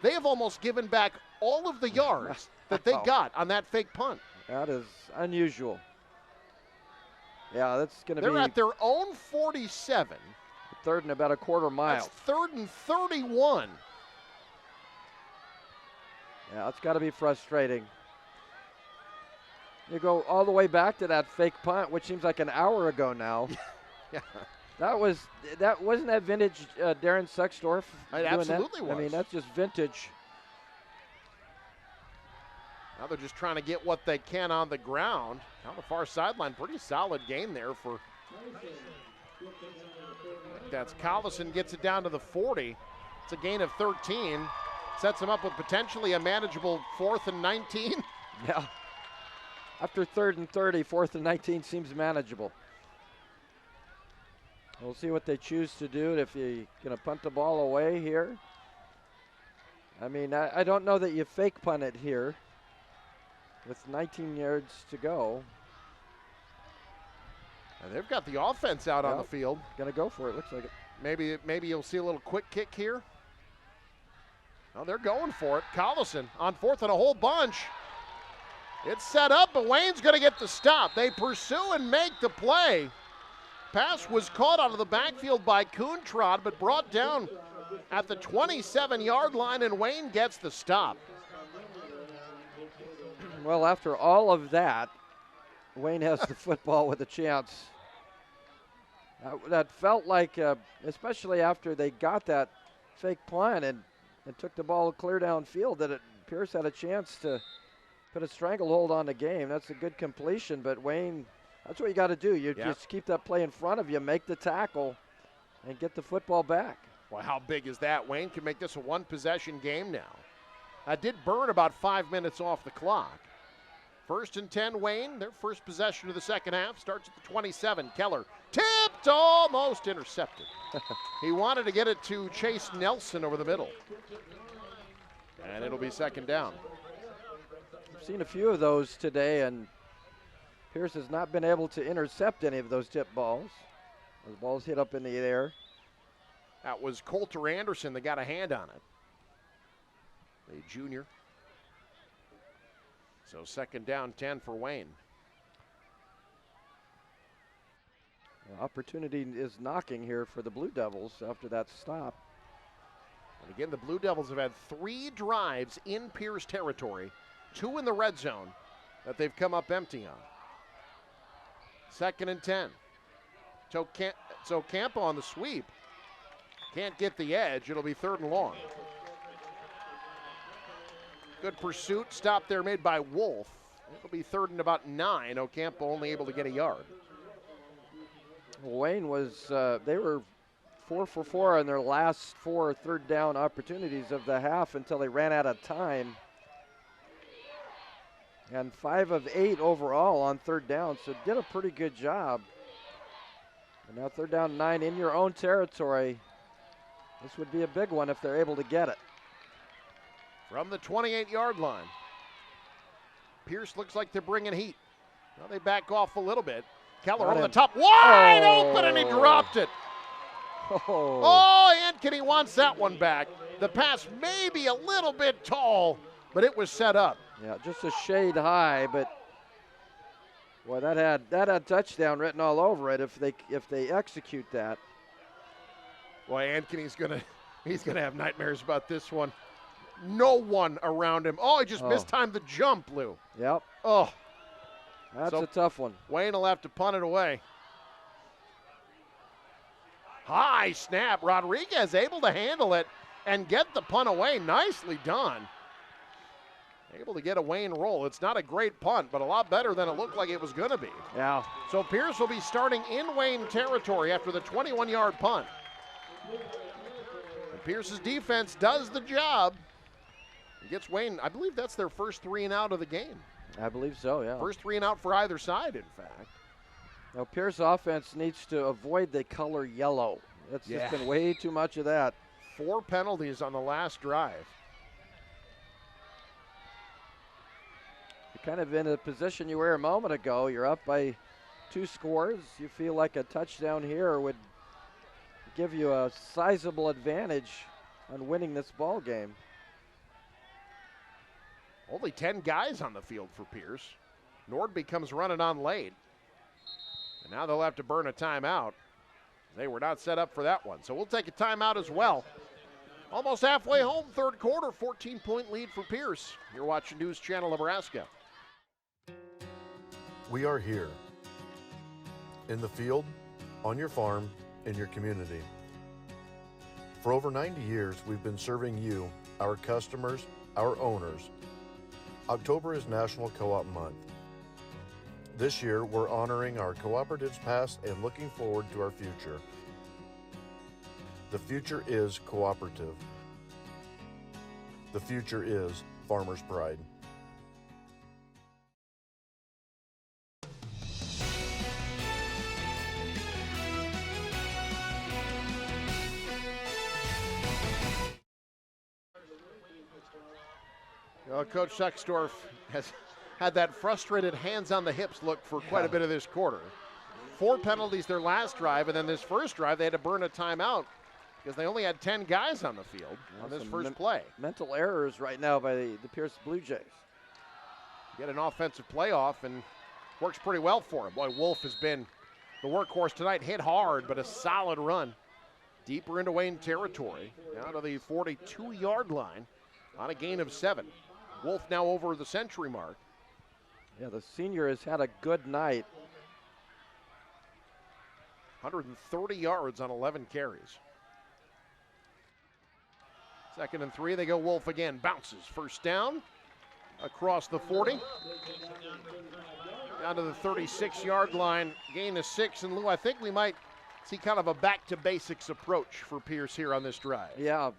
They have almost given back all of the yards that they got on that fake punt. That is unusual. Yeah, that's going to be. They're at their own 47. 3rd and about a quarter mile. That's 3rd and 31. Yeah, that's got to be frustrating. You go all the way back to that fake punt, which seems like an hour ago now. Yeah. That wasn't that vintage Darren Sucksdorf? It absolutely that? was. I mean, that's just vintage. Now they're just trying to get what they can on the ground. On the far sideline, pretty solid game there for. That's Collison gets it down to the 40. It's a gain of 13. Sets him up with potentially a manageable 4th and 19. Yeah. After 3rd and 30, 4th and 19 seems manageable. We'll see what they choose to do. If you're going to punt the ball away here. I mean, I don't know that you fake punt it here with 19 yards to go. And they've got the offense out on the field. Going to go for it, looks like it. Maybe you'll see a little quick kick here. Oh, they're going for it. Collison on 4th and a whole bunch. It's set up, but Wayne's going to get the stop. They pursue and make the play. Pass was caught out of the backfield by Coontrod, but brought down at the 27-yard line, and Wayne gets the stop. Well, after all of that, Wayne has the football with a chance. That felt like, especially after they got that fake punt and took the ball clear downfield, that Pierce had a chance to put a stranglehold on the game. That's a good completion, but Wayne, that's what you got to do. You just keep that play in front of you, make the tackle, and get the football back. Well, how big is that? Wayne can make this a one-possession game now. That did burn about 5 minutes off the clock. 1st and 10, Wayne. Their first possession of the second half starts at the 27. Keller tipped, almost intercepted. He wanted to get it to Chase Nelson over the middle. And it'll be 2nd down. I've seen a few of those today, and Pierce has not been able to intercept any of those tip balls. Those balls hit up in the air. That was Coulter Anderson that got a hand on it. The junior. So 2nd down, 10 for Wayne. Opportunity is knocking here for the Blue Devils after that stop. And again, the Blue Devils have had 3 drives in Pierce territory, 2 in the red zone that they've come up empty on. 2nd and 10. So Campo on the sweep. Can't get the edge. It'll be 3rd and long. Good pursuit. Stop there made by Wolf. It'll be 3rd and about 9. Ocampo only able to get a yard. Wayne was, they were 4 for 4 on their last 4 third down opportunities of the half until they ran out of time. And 5 of 8 overall on 3rd down, so did a pretty good job. And now 3rd down 9 in your own territory. This would be a big one if they're able to get it. From the 28-yard line. Pierce looks like they're bringing heat. Well, they back off a little bit. Keller over the top, wide open, and he dropped it. Oh, Ankeny wants that one back. The pass may be a little bit tall, but it was set up. Yeah, just a shade high, but boy, that had touchdown written all over it if they execute that. Boy, Ankeny's gonna have nightmares about this one. No one around him. Oh, he just mistimed the jump, Lou. Yep. Oh. That's a tough one. Wayne will have to punt it away. High snap. Rodriguez able to handle it and get the punt away. Nicely done. Able to get a Wayne roll. It's not a great punt, but a lot better than it looked like it was going to be. Yeah. So Pierce will be starting in Wayne territory after the 21-yard punt. And Pierce's defense does the job. Gets Wayne, I believe that's their first 3 and out of the game. I believe so, yeah. First 3 and out for either side, in fact. Now, Pierce offense needs to avoid the color yellow. It's just been way too much of that. 4 penalties on the last drive. You're kind of in a position you were a moment ago. You're up by 2 scores. You feel like a touchdown here would give you a sizable advantage on winning this ball game. Only 10 guys on the field for Pierce. Nordby comes running on late. And now they'll have to burn a timeout. They were not set up for that one. So we'll take a timeout as well. Almost halfway home, 3rd quarter, 14-point lead for Pierce. You're watching News Channel Nebraska. We are here. In the field, on your farm, in your community. For over 90 years, we've been serving you, our customers, our owners. October is National Co-op Month. This year, we're honoring our cooperatives past and looking forward to our future. The future is cooperative. The future is Farmers' Pride. Well, Coach Sextorf has had that frustrated hands on the hips look for quite a bit of this quarter. 4 penalties their last drive, and then this first drive they had to burn a timeout because they only had 10 guys on the field on this first play. Mental errors right now by the Pierce Blue Jays. Get an offensive playoff and works pretty well for him. Boy, Wolf has been the workhorse tonight. Hit hard, but a solid run. Deeper into Wayne territory, down to the 42-yard line on a gain of 7. Wolf now over the century mark. Yeah, the senior has had a good night. 130 yards on 11 carries. 2nd and 3, they go Wolf again. Bounces, first down, across the 40. Down to the 36-yard line, gain of 6. And Lou, I think we might see kind of a back-to-basics approach for Pierce here on this drive. Yeah,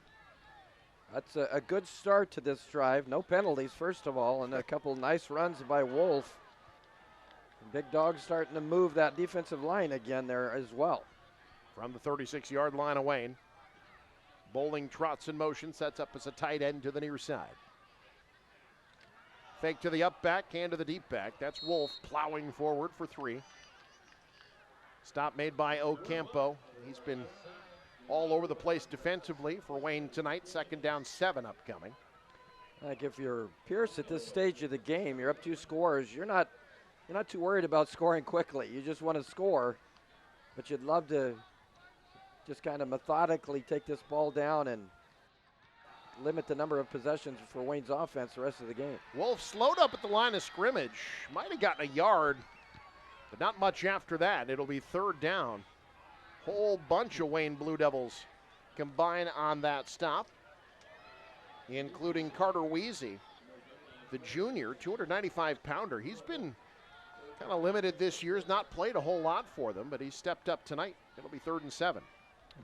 that's a good start to this drive. No penalties, first of all, and a couple nice runs by Wolf. Big Dog starting to move that defensive line again there as well. From the 36-yard line of Wayne, Bowling trots in motion, sets up as a tight end to the near side. Fake to the up back, hand to the deep back. That's Wolf plowing forward for 3. Stop made by Ocampo. He's been all over the place defensively for Wayne tonight. 2nd down, 7 upcoming. Like if you're Pierce at this stage of the game, you're up 2 scores. You're not too worried about scoring quickly. You just want to score. but you'd love to just kind of methodically take this ball down and limit the number of possessions for Wayne's offense the rest of the game. Wolf slowed up at the line of scrimmage. Might have gotten a yard, but not much after that. It'll be third down. Whole bunch of Wayne Blue Devils combine on that stop, including Carter Weezy, the junior, 295-pounder. He's been kind of limited this year. He's not played a whole lot for them, but he stepped up tonight. It'll be 3rd and 7.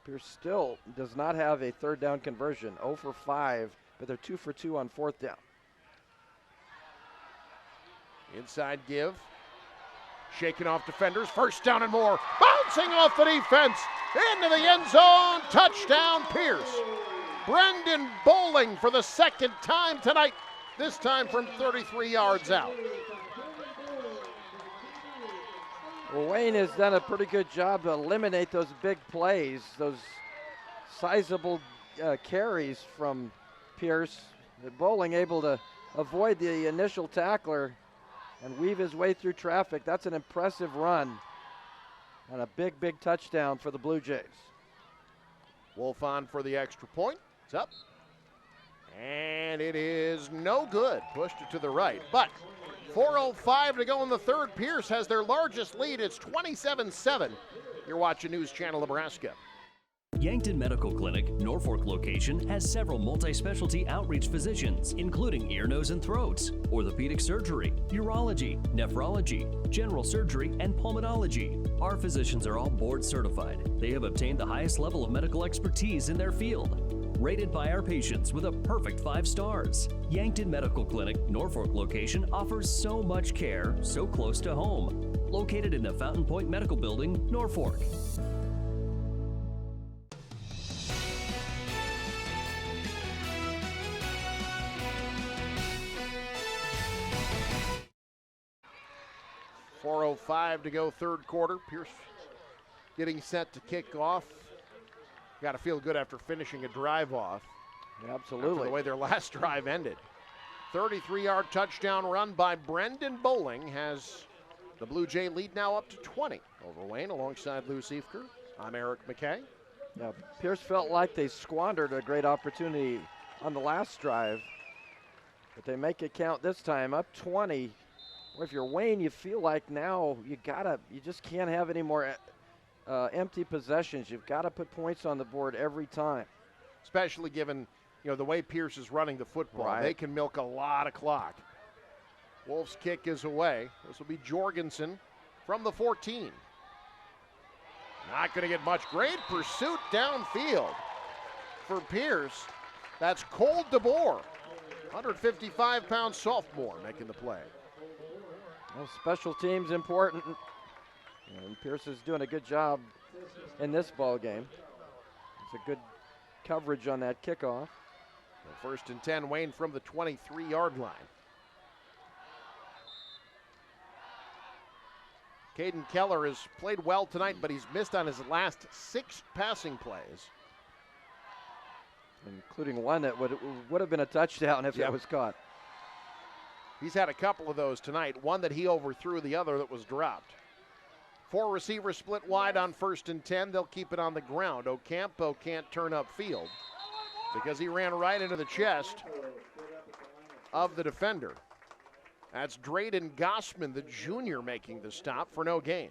Pierce still does not have a third down conversion, 0 for 5, but they're 2 for 2 on 4th down. Inside give. Shaking off defenders. First down and more. Bouncing off the defense. Into the end zone. Touchdown, Pierce. Brendan Bowling for the second time tonight. This time from 33 yards out. Well, Wayne has done a pretty good job to eliminate those big plays, those sizable carries from Pierce. Bowling able to avoid the initial tackler and weave his way through traffic. That's an impressive run and a big, big touchdown for the Blue Jays. Wolf on for the extra point. It's up. And it is no good. Pushed it to the right. But 4:05 to go in the third. Pierce has their largest lead. It's 27-7. You're watching News Channel Nebraska. Yankton Medical Clinic, Norfolk location, has several multi-specialty outreach physicians, including ear, nose, and throats, orthopedic surgery, urology, nephrology, general surgery, and pulmonology. Our physicians are all board certified. They have obtained the highest level of medical expertise in their field. Rated by our patients with a perfect 5 stars. Yankton Medical Clinic, Norfolk location, offers so much care, so close to home. Located in the Fountain Point Medical Building, Norfolk. .405 to go third quarter. Pierce getting set to kick off. Got to feel good after finishing a drive off. Absolutely. After the way their last drive ended. 33-yard touchdown run by Brendan Bowling has the Blue Jay lead now up to 20 over Wayne alongside Lou Siefker. I'm Eric McKay. Yeah, Pierce felt like they squandered a great opportunity on the last drive, but they make it count this time, up 20. Or if you're Wayne, you feel like now you just can't have any more empty possessions. You've got to put points on the board every time. Especially given, the way Pierce is running the football. Right. They can milk a lot of clock. Wolves' kick is away. This will be Jorgensen from the 14. Not going to get much. Great pursuit downfield for Pierce. That's Cole DeBoer, 155-pound sophomore, making the play. Well, special teams important. And Pierce is doing a good job in this ball game. It's a good coverage on that kickoff. First and 10, Wayne from the 23-yard line. Caden Keller has played well tonight, but he's missed on his last 6 passing plays. Including one that would have been a touchdown if that was caught. He's had a couple of those tonight. One that he overthrew, the other that was dropped. 4 receivers split wide on first and 10. They'll keep it on the ground. Ocampo can't turn upfield because he ran right into the chest of the defender. That's Drayden Gossman, the junior, making the stop for no gain.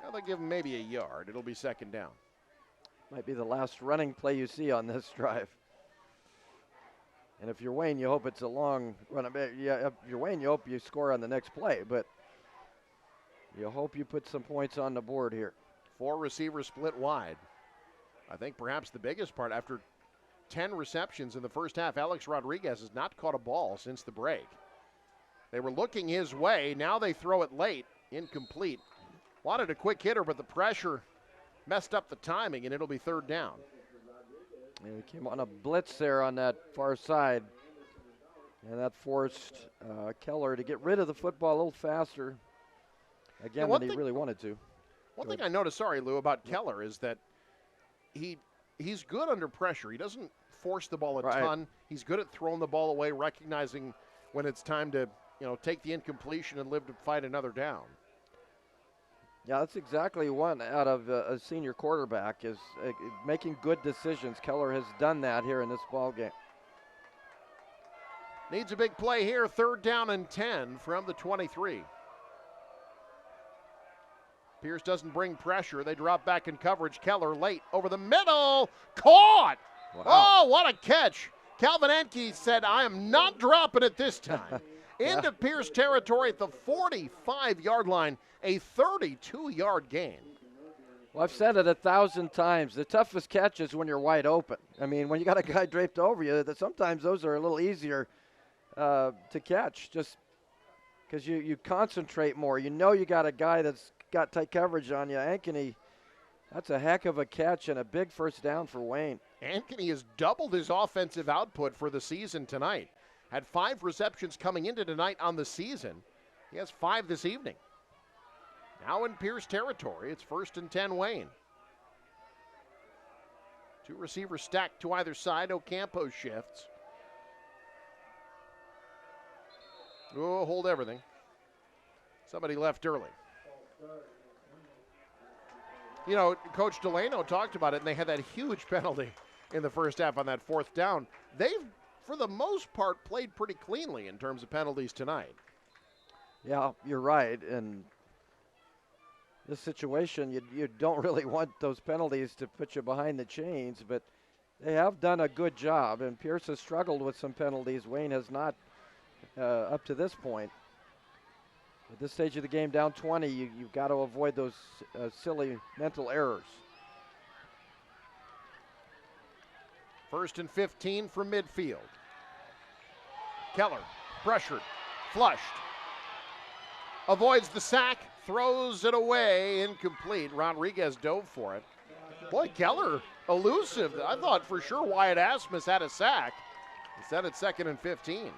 Now they'll give him maybe a yard. It'll be second down. Might be the last running play you see on this drive. And if you're Wayne, you hope it's a long run. Yeah, if you're Wayne, you hope you score on the next play, but you hope you put some points on the board here. 4 receivers split wide. I think perhaps the biggest part, after 10 receptions in the first half, Alex Rodriguez has not caught a ball since the break. They were looking his way. Now they throw it late, incomplete. Wanted a quick hitter, but the pressure messed up the timing, and it'll be third down. And he came on a blitz there on that far side, and that forced Keller to get rid of the football a little faster, again, than he really wanted to. One thing I noticed, Lou, about Keller is that he's good under pressure. He doesn't force the ball a ton. He's good at throwing the ball away, recognizing when it's time to take the incompletion and live to fight another down. Yeah, that's exactly one out of a senior quarterback is making good decisions. Keller has done that here in this ball game. Needs a big play here, 3rd down and 10 from the 23. Pierce doesn't bring pressure. They drop back in coverage. Keller late over the middle. Caught! Wow. Oh, what a catch. Calvin Anke said, I am not dropping it this time. Into Pierce territory at the 45-yard line, a 32-yard gain. Well, I've said it 1,000 times. The toughest catch is when you're wide open. I mean, when you got a guy draped over you, that sometimes those are a little easier to catch just because you concentrate more. You know you got a guy that's got tight coverage on you. Ankeny, that's a heck of a catch and a big first down for Wayne. Ankeny has doubled his offensive output for the season tonight. Had 5 receptions coming into tonight on the season. He has 5 this evening. Now in Pierce territory, it's 1st and 10 Wayne. 2 receivers stacked to either side. Ocampo shifts. Oh, hold everything. Somebody left early. You know, Coach Delano talked about it, and they had that huge penalty in the first half on that 4th down. They've, for the most part, played pretty cleanly in terms of penalties tonight. Yeah, you're right. And this situation, you don't really want those penalties to put you behind the chains, but they have done a good job. And Pierce has struggled with some penalties. Wayne has not up to this point. At this stage of the game, down 20, you've got to avoid those silly mental errors. 1st and 15 from midfield. Keller, pressured, flushed. Avoids the sack, throws it away, incomplete. Rodriguez dove for it. Boy, Keller, elusive. I thought for sure Wyatt Asmus had a sack. Instead, it's 2nd and 15.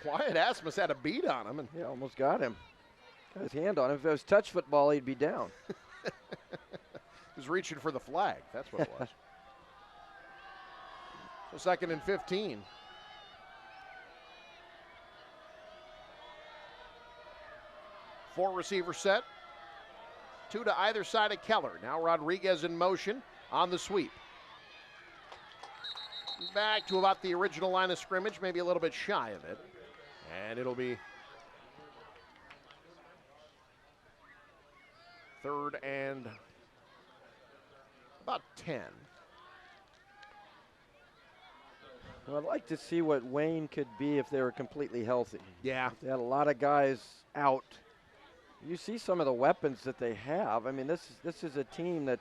Wyatt Asmus had a beat on him. And he almost got him. Got his hand on him. If it was touch football, he'd be down. He was reaching for the flag. That's what it was. So 2nd and 15. Four receiver set. 2 to either side of Keller. Now Rodriguez in motion on the sweep. Back to about the original line of scrimmage, maybe a little bit shy of it. And it'll be 3rd and about 10. Well, I'd like to see what Wayne could be if they were completely healthy. Yeah. If they had a lot of guys out. You see some of the weapons that they have. I mean, this is a team that,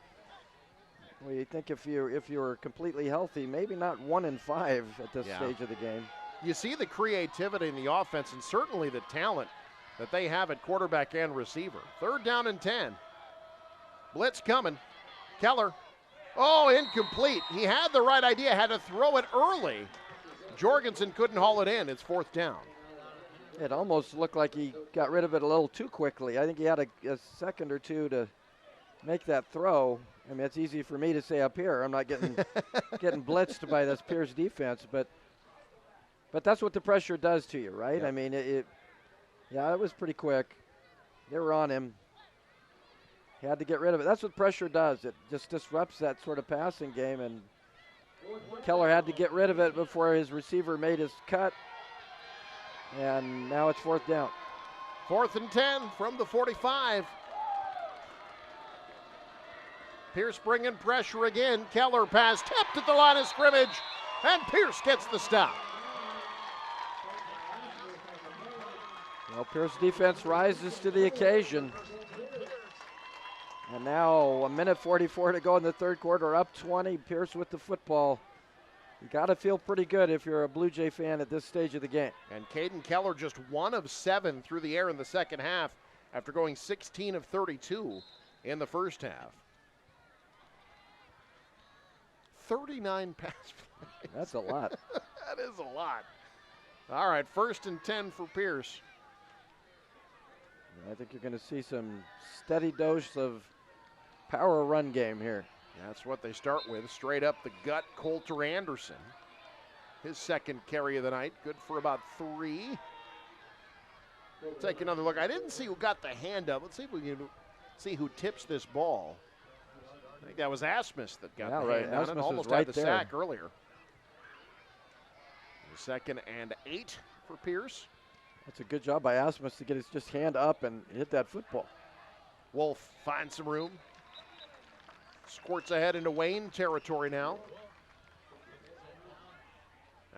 well, you think if you're completely healthy, maybe not 1 and 5 at this stage of the game. You see the creativity in the offense and certainly the talent that they have at quarterback and receiver. 3rd down and 10. Blitz coming. Keller. Oh, incomplete. He had the right idea, had to throw it early. Jorgensen couldn't haul it in. It's 4th down. It almost looked like he got rid of it a little too quickly. I think he had a second or two to make that throw. I mean, it's easy for me to say up here. I'm not getting getting blitzed by this Pierce defense, but that's what the pressure does to you, right? Yep. I mean, it was pretty quick. They were on him. He had to get rid of it. That's what pressure does. It just disrupts that sort of passing game, and Keller had to get rid of it before his receiver made his cut, and now it's 4th down. 4th and 10 from the 45. Pierce bringing pressure again. Keller pass tipped at the line of scrimmage, and Pierce gets the stop. Well, Pierce defense rises to the occasion. And now 1:44 to go in the 3rd quarter, up 20. Pierce with the football. You got to feel pretty good if you're a Blue Jay fan at this stage of the game. And Caden Keller just 1 of 7 through the air in the second half after going 16 of 32 in the first half. 39 pass plays. That's a lot. That is a lot. All right, 1st and 10 for Pierce. I think you're going to see some steady dose of power run game here. That's what they start with. Straight up the gut, Coulter Anderson. his second carry of the night. Good for about 3. We'll take another look. I didn't see who got the hand up. Let's see if we can see who tips this ball. I think that was Asmus that got the hand on it. Almost had the sack earlier. 2nd and 8 for Pierce. That's a good job by Asmus to get his just hand up and hit that football. Wolf finds some room. Squirts ahead into Wayne territory now.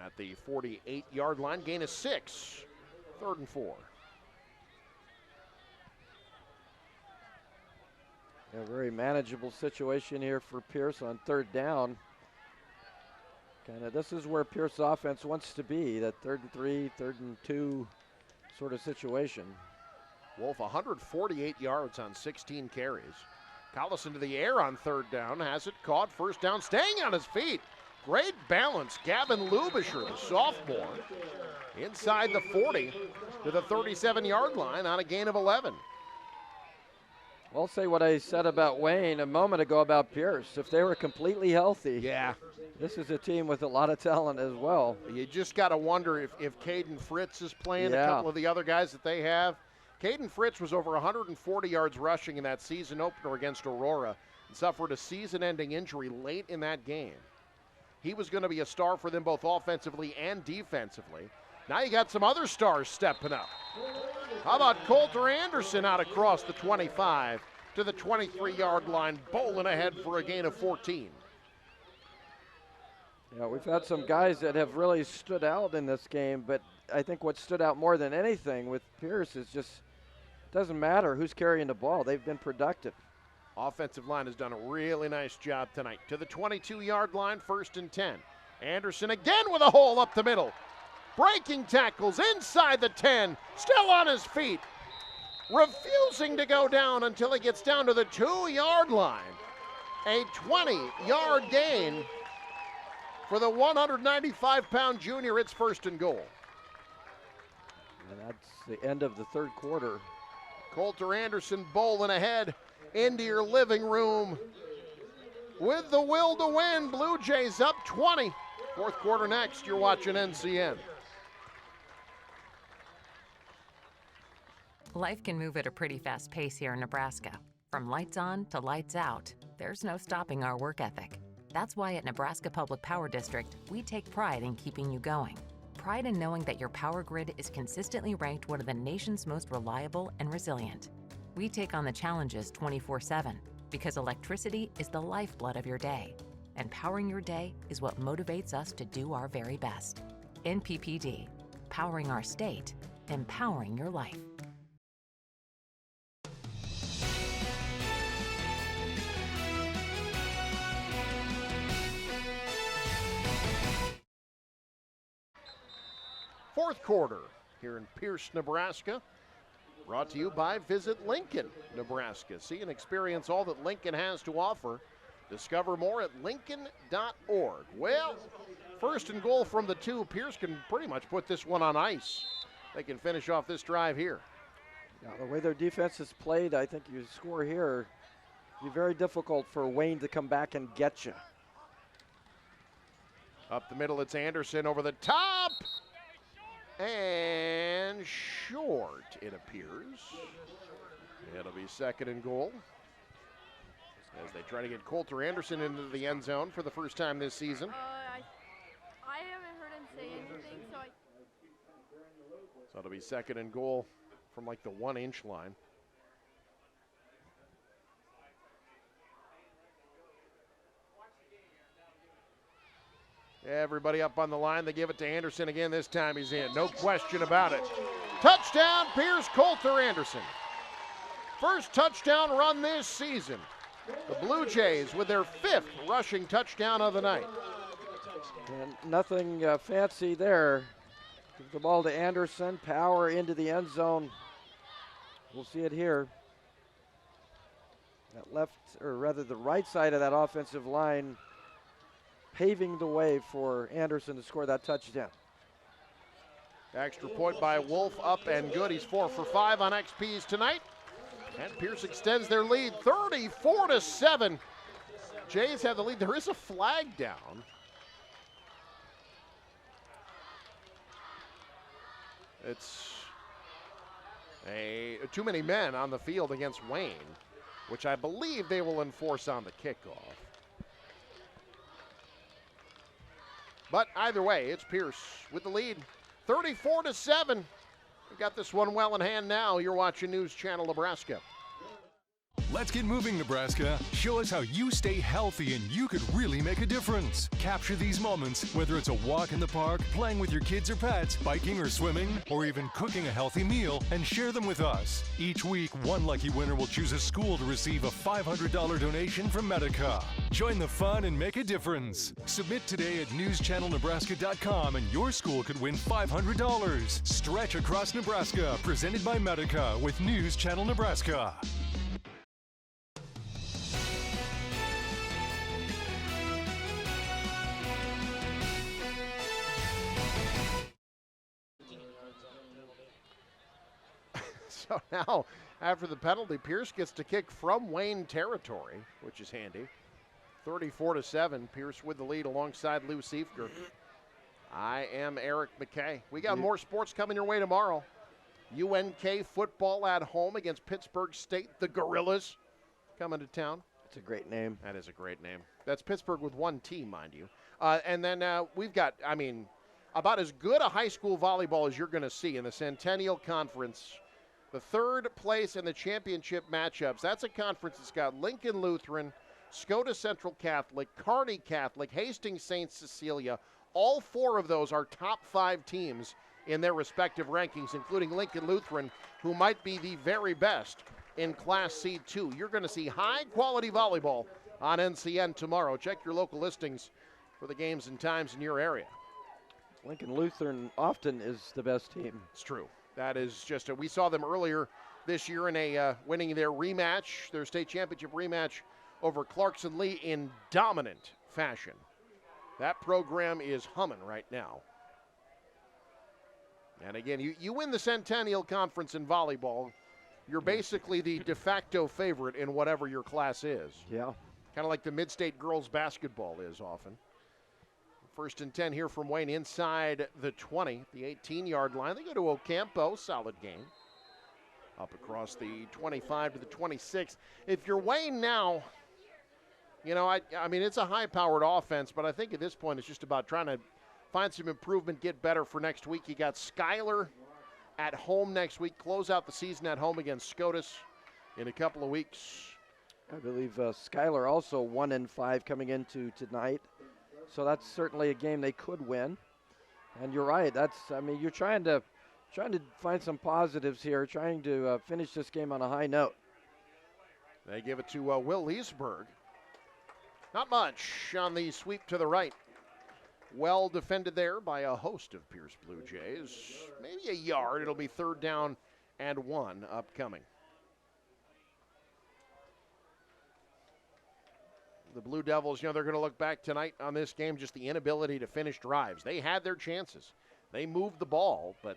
At the 48-yard line, gain of 6. 3rd and 4. A very manageable situation here for Pierce on 3rd down. This is where Pierce's offense wants to be, that 3rd and 3, 3rd and 2 sort of situation. Wolf 148 yards on 16 carries. Collison to the air on 3rd down, has it caught, 1st down, staying on his feet. Great balance, Gavin Lubisher, the sophomore, inside the 40 to the 37-yard line on a gain of 11. I'll say what I said about Wayne a moment ago about Pierce. If they were completely healthy, this is a team with a lot of talent as well. You just got to wonder if Caden Fritz is playing, a couple of the other guys that they have. Caden Fritz was over 140 yards rushing in that season opener against Aurora and suffered a season-ending injury late in that game. He was going to be a star for them both offensively and defensively. Now you got some other stars stepping up. How about Coulter Anderson out across the 25 to the 23-yard line, bowling ahead for a gain of 14. Yeah, we've had some guys that have really stood out in this game, but I think what stood out more than anything with Pierce is just, doesn't matter who's carrying the ball. They've been productive. Offensive line has done a really nice job tonight. To the 22-yard line, 1st and 10. Anderson again with a hole up the middle. Breaking tackles inside the 10, still on his feet. Refusing to go down until he gets down to the 2-yard line. A 20-yard gain for the 195-pound junior. It's 1st and goal. And that's the end of the 3rd quarter. Coulter Anderson bowling ahead into your living room with the will to win. Blue Jays up 20. 4th quarter next. You're watching NCN. Life can move at a pretty fast pace here in Nebraska. From lights on to lights out, there's no stopping our work ethic. That's why at Nebraska Public Power District, we take pride in keeping you going. Pride in knowing that your power grid is consistently ranked one of the nation's most reliable and resilient. We take on the challenges 24/7 because electricity is the lifeblood of your day, and powering your day is what motivates us to do our very best. NPPD, powering our state, empowering your life. Fourth quarter here in Pierce, Nebraska. Brought to you by Visit Lincoln, Nebraska. See and experience all that Lincoln has to offer. Discover more at Lincoln.org. Well, 1st and goal from the 2. Pierce can pretty much put this one on ice. They can finish off this drive here. Yeah, the way their defense is played, I think you score here, it'd be very difficult for Wayne to come back and get you. Up the middle, it's Anderson over the top. And short, it appears. It'll be 2nd and goal as they try to get Coulter Anderson into the end zone for the first time this season. I haven't heard him say anything, So it'll be 2nd and goal from like the 1-inch line. Everybody up on the line. They give it to Anderson again. This time he's in. No question about it. Touchdown, Pierce Coulter Anderson. First touchdown run this season. The Blue Jays with their 5th rushing touchdown of the night. And nothing fancy there. Give the ball to Anderson. Power into the end zone. We'll see it here. That left, or rather the right side of that offensive line, paving the way for Anderson to score that touchdown. Extra point by Wolf, up and good. He's 4 for 5 on XPs tonight. And Pierce extends their lead 34-7. Jays have the lead. There is a flag down. It's too many men on the field against Wayne, which I believe they will enforce on the kickoff. But either way, it's Pierce with the lead, 34-7. We've got this one well in hand now. You're watching News Channel Nebraska. Let's get moving, Nebraska. Show us how you stay healthy and you could really make a difference. Capture these moments, whether it's a walk in the park, playing with your kids or pets, biking or swimming, or even cooking a healthy meal, and share them with us. Each week, one lucky winner will choose a school to receive a $500 donation from Medica. Join the fun and make a difference. Submit today at newschannelnebraska.com and your school could win $500. Stretch Across Nebraska, presented by Medica with News Channel Nebraska. So now, after the penalty, Pierce gets to kick from Wayne territory, which is handy. 34-7, Pierce with the lead alongside Lou Siefker. I am Eric McKay. We got more sports coming your way tomorrow. UNK football at home against Pittsburgh State, the Gorillas, coming to town. That's a great name. That is a great name. That's Pittsburgh with one team, mind you. And then we've got, about as good a high school volleyball as you're going to see in the Centennial Conference. The third place in the championship matchups. That's a conference that's got Lincoln Lutheran, Scotus Central Catholic, Kearney Catholic, Hastings St. Cecilia. All four of those are top 5 teams in their respective rankings, including Lincoln Lutheran, who might be the very best in Class C2. You're going to see high-quality volleyball on NCN tomorrow. Check your local listings for the games and times in your area. Lincoln Lutheran often is the best team. It's true. That is just we saw them earlier this year in a winning their rematch, their state championship rematch over Clarkson Lee in dominant fashion. That program is humming right now. And again, you win the Centennial Conference in volleyball, you're basically the de facto favorite in whatever your class is. Yeah. Kind of like the mid-state girls basketball is often. First and 10 here from Wayne inside the 20, the 18-yard line. They go to Ocampo, solid game. Up across the 25 to the 26. If you're Wayne now, it's a high-powered offense, but I think at this point it's just about trying to find some improvement, get better for next week. You got Schuyler at home next week, close out the season at home against Scotus in a couple of weeks. I believe Schuyler also 1-5 coming into tonight. So that's certainly a game they could win. And you're right. You're trying to find some positives here, trying to finish this game on a high note. They give it to Will Leesburg. Not much on the sweep to the right. Well defended there by a host of Pierce Blue Jays. Maybe a yard. It'll be 3rd down and 1 upcoming. The Blue Devils, they're going to look back tonight on this game, just the inability to finish drives. They had their chances. They moved the ball, but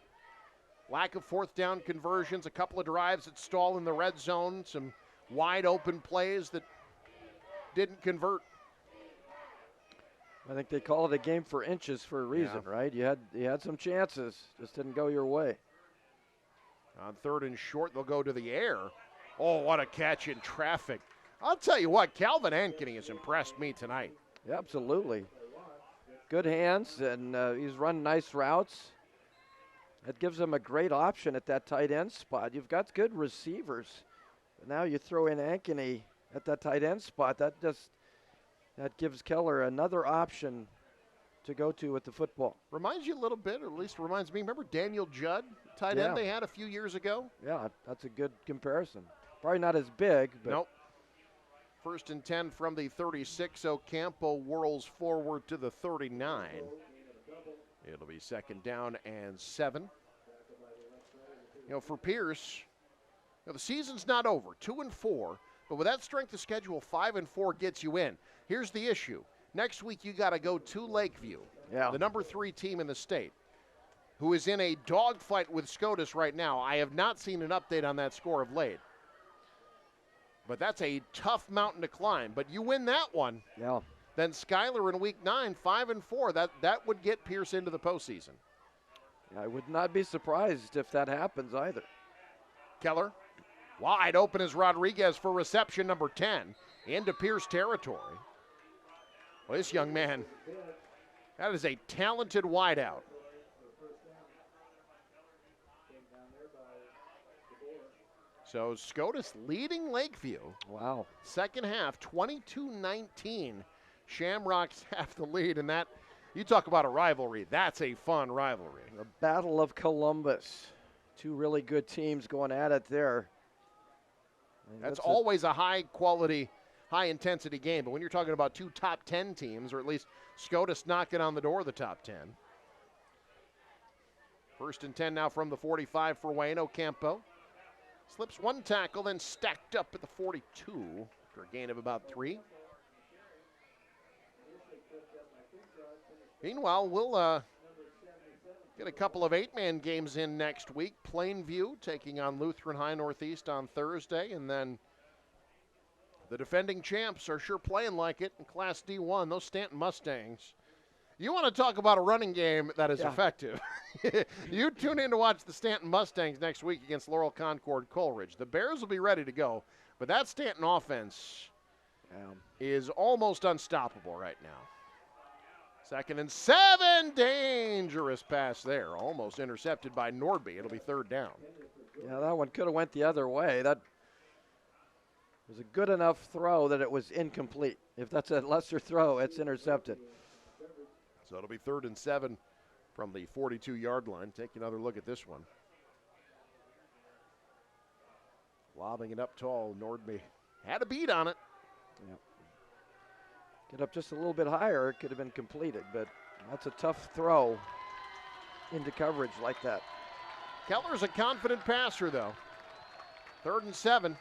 lack of 4th down conversions, a couple of drives that stall in the red zone, some wide open plays that didn't convert. I think they call it a game for inches for a reason, right? You had some chances, just didn't go your way. On 3rd and short, they'll go to the air. Oh, what a catch in traffic. I'll tell you what, Calvin Ankeny has impressed me tonight. Yeah, absolutely. Good hands, and he's run nice routes. That gives him a great option at that tight end spot. You've got good receivers. But now you throw in Ankeny at that tight end spot. That gives Keller another option to go to with the football. Reminds you a little bit, or at least reminds me. Remember Daniel Judd, tight end they had a few years ago? Yeah, that's a good comparison. Probably not as big, but. Nope. 1st and 10 from the 36. Ocampo whirls forward to the 39. It'll be 2nd down and 7. For Pierce, the season's not over. 2-4, but with that strength of schedule, 5-4 gets you in. Here's the issue. Next week, you got to go to Lakeview, the number 3 team in the state, who is in a dogfight with Scotus right now. I have not seen an update on that score of late. But that's a tough mountain to climb. But you win that one. Yeah. Then Schuyler in week 9, 5-4. That would get Pierce into the postseason. I would not be surprised if that happens either. Keller, wide open is Rodriguez for reception number 10 into Pierce territory. Well, this young man, that is a talented wideout. So SCOTUS leading Lakeview. Wow. Second half, 22-19. Shamrocks have the lead, and that, you talk about a rivalry, that's a fun rivalry. The Battle of Columbus. Two really good teams going at it there. That's always a high-quality, high-intensity game, but when you're talking about two top 10 teams, or at least SCOTUS knocking on the door of the top 10. First and 10 now from the 45 for Wayne Ocampo. Slips one tackle, then stacked up at the 42 for a gain of about 3. Meanwhile, we'll get a couple of 8-man games in next week. Plainview taking on Lutheran High Northeast on Thursday, and then the defending champs are sure playing like it in Class D1, those Stanton Mustangs. You want to talk about a running game that is effective. You tune in to watch the Stanton Mustangs next week against Laurel Concord Coleridge. The Bears will be ready to go, but that Stanton offense is almost unstoppable right now. 2nd and 7, dangerous pass there, almost intercepted by Nordby. It'll be 3rd down. Yeah, that one could have went the other way. That was a good enough throw that it was incomplete. If that's a lesser throw, it's intercepted. So it'll be 3rd and 7 from the 42-yard line. Take another look at this one. Lobbing it up tall, Nordby had a beat on it. Yep. Get up just a little bit higher, it could have been completed, but that's a tough throw into coverage like that. Keller's a confident passer, though. 3rd and 7.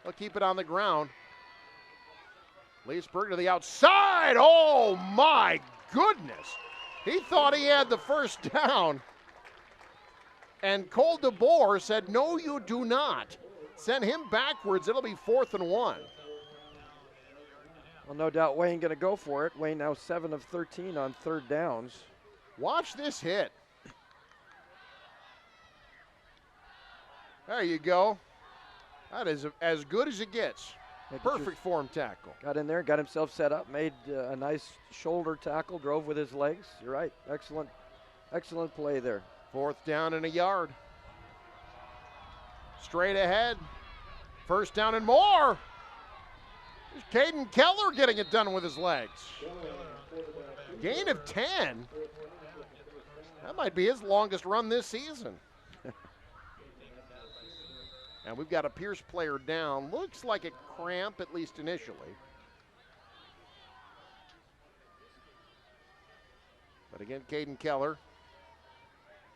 They'll keep it on the ground. Leesburg to the outside. Oh, my goodness. He thought he had the first down. And Cole DeBoer said, no, you do not. Send him backwards. It'll be 4th and 1. Well, no doubt Wayne going to go for it. Wayne now 7 of 13 on 3rd downs. Watch this hit. There you go. That is as good as it gets. Perfect form tackle. Got in there, got himself set up, made a nice shoulder tackle, drove with his legs. You're right. Excellent, excellent play there. 4th down and a yard. Straight ahead. 1st down and more. There's Caden Keller getting it done with his legs. Gain of 10. That might be his longest run this season. And we've got a Pierce player down. Looks like a cramp, at least initially. But again, Caden Keller.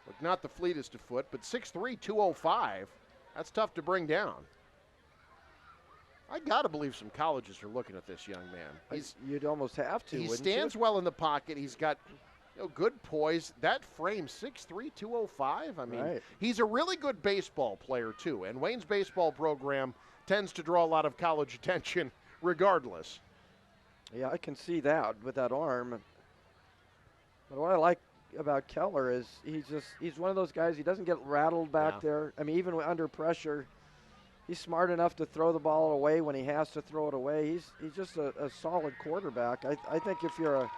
Look, not the fleetest of foot, but 6'3", 205. That's tough to bring down. I got to believe some colleges are looking at this young man. You'd almost have to, He wouldn't stands you? well in the pocket. He's got good poise. That frame, 6'3", 205. I mean, he's a really good baseball player, too. And Wayne's baseball program tends to draw a lot of college attention regardless. Yeah, I can see that with that arm. But what I like about Keller is he's one of those guys, he doesn't get rattled back there. I mean, even under pressure, he's smart enough to throw the ball away when he has to throw it away. He's just a solid quarterback. I think if you're a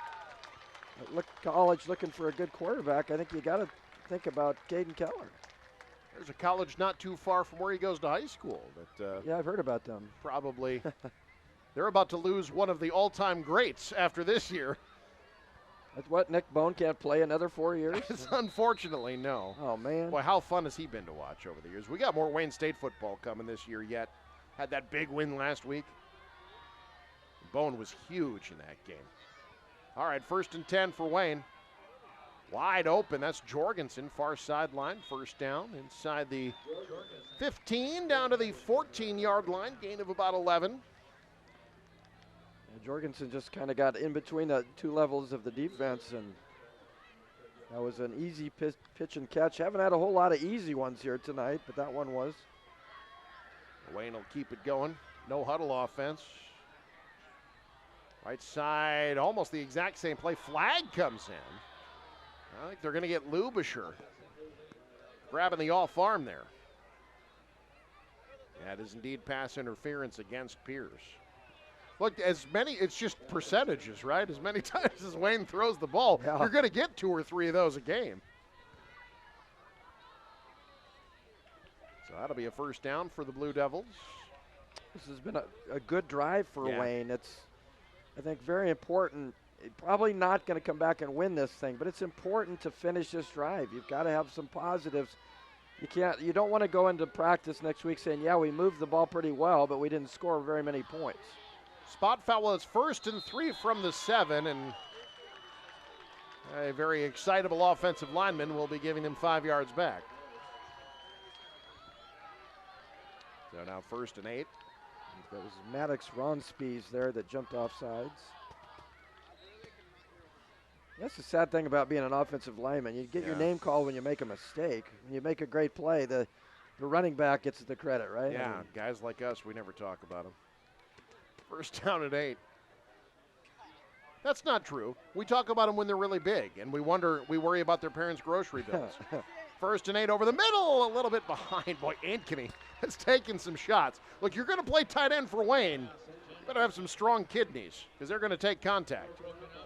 college looking for a good quarterback, I think you got to think about Caden Keller. There's a college not too far from where he goes to high school. Yeah, I've heard about them. Probably. They're about to lose one of the all-time greats after this year. That's what, Nick Bone can't play another 4 years? Unfortunately, no. Oh, man. Boy, how fun has he been to watch over the years. We got more Wayne State football coming this year yet. Had that big win last week. Bone was huge in that game. All right, 1st and 10 for Wayne. Wide open, that's Jorgensen, far sideline, 1st down, inside the 15, down to the 14-yard line, gain of about 11. Jorgensen just kind of got in between the two levels of the defense, and that was an easy pitch and catch. Haven't had a whole lot of easy ones here tonight, but that one was. Wayne will keep it going. No huddle offense. Right side, almost the exact same play. Flag comes in. I think they're going to get Lubisher. grabbing the off arm there. That is indeed pass interference against Pierce. Look, it's just percentages, right? As many times as Wayne throws the ball, you're going to get 2 or 3 of those a game. So that'll be a first down for the Blue Devils. This has been a good drive for Wayne. It's, I think, very important. Probably not going to come back and win this thing, but it's important to finish this drive. You've got to have some positives. You don't want to go into practice next week saying, yeah, we moved the ball pretty well, but we didn't score very many points. Spot foul is 1st and 3 from the 7, and a very excitable offensive lineman will be giving them 5 yards back. So now 1st and 8. That was Maddox Ronspies there that jumped off sides. That's the sad thing about being an offensive lineman. You get your name called when you make a mistake. When you make a great play, the running back gets the credit, right? Yeah, guys like us, we never talk about them. First down at 8. That's not true. We talk about them when they're really big, and we worry about their parents' grocery bills. 1st and 8 over the middle, a little bit behind. Boy, Ankeny has taken some shots. Look, you're going to play tight end for Wayne. You better have some strong kidneys, because they're going to take contact.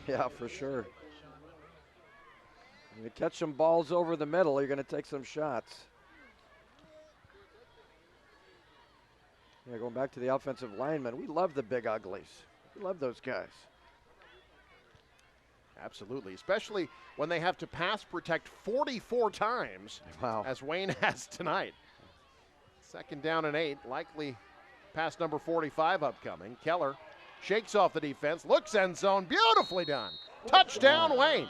Yeah, for sure. You catch some balls over the middle, you're going to take some shots. Yeah, going back to the offensive linemen, we love the big uglies. We love those guys. Absolutely, especially when they have to pass protect 44 times, as Wayne has tonight. 2nd down and 8, likely pass number 45 upcoming. Keller shakes off the defense, looks end zone, beautifully done. Touchdown, Wayne.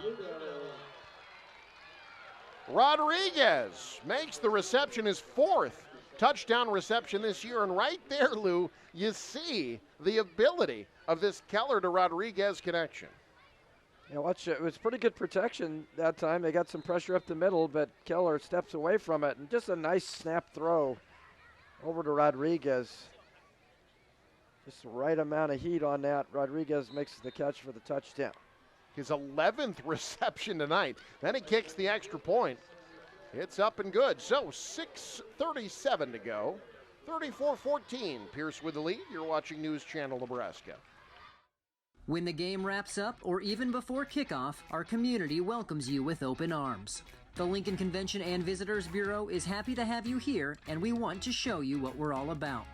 Rodriguez makes the reception, his 4th touchdown reception this year, and right there, Lou, you see the ability of this Keller to Rodriguez connection. Yeah, watch it. It was pretty good protection that time. They got some pressure up the middle, but Keller steps away from it, and just a nice snap throw over to Rodriguez. Just the right amount of heat on that. Rodriguez makes the catch for the touchdown. His 11th reception tonight. Then he kicks the extra point. It's up and good. So 6:37 to go. 34-14. Pierce with the lead. You're watching News Channel Nebraska. When the game wraps up or even before kickoff, our community welcomes you with open arms. The Lincoln Convention and Visitors Bureau is happy to have you here, and we want to show you what we're all about.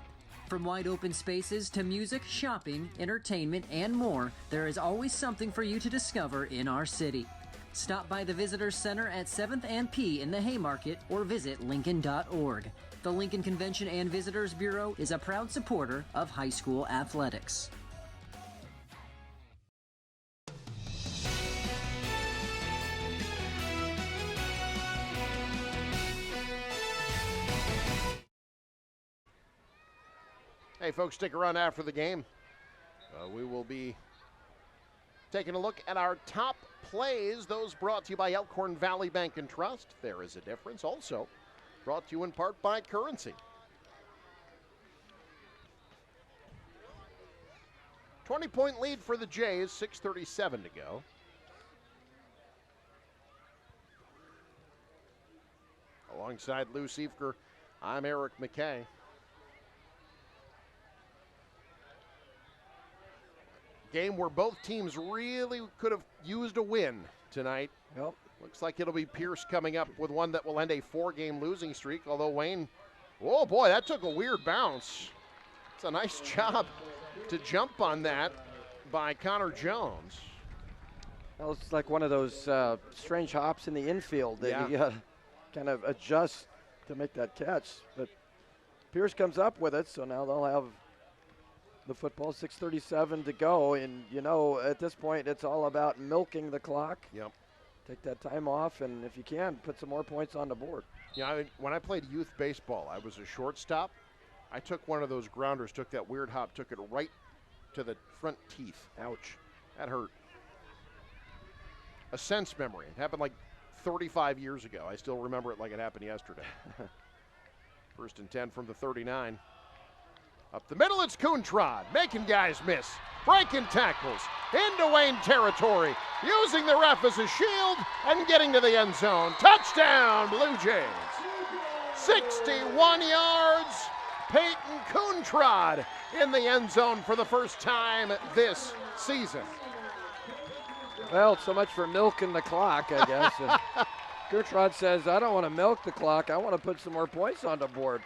From wide open spaces to music, shopping, entertainment, and more, there is always something for you to discover in our city. Stop by the Visitors Center at 7th and P in the Haymarket or visit Lincoln.org. The Lincoln Convention and Visitors Bureau is a proud supporter of high school athletics. Hey, folks, stick around after the game. We will be taking a look at our top plays, those brought to you by Elkhorn Valley Bank and Trust. There is a difference. Also brought to you in part by Currency. 20-point lead for the Jays, 6:37 to go. Alongside Lou Siefker, I'm Eric McKay. Game where both teams really could have used a win tonight. Yep. Looks like it'll be Pierce coming up with one that will end a 4-game losing streak, although Wayne, oh boy, that took a weird bounce. It's a nice job to jump on that by Connor Jones. That was like one of those strange hops in the infield that you got to kind of adjust to make that catch. But Pierce comes up with it, so now they'll have the football, 6:37 to go, and you know at this point it's all about milking the clock. Yep. Take that time off, and if you can, put some more points on the board. Yeah, when I played youth baseball, I was a shortstop. I took one of those grounders, took that weird hop, took it right to the front teeth. Ouch. That hurt. A sense memory. It happened like 35 years ago. I still remember it like it happened yesterday. 1st and 10 from the 39. Up the middle, it's Coontrod, making guys miss, breaking tackles, into Wayne territory, using the ref as a shield, and getting to the end zone. Touchdown, Blue Jays. 61 yards. Peyton Coontrod in the end zone for the first time this season. Well, so much for milking the clock, I guess. And Coontrod says, I don't want to milk the clock. I want to put some more points on the board.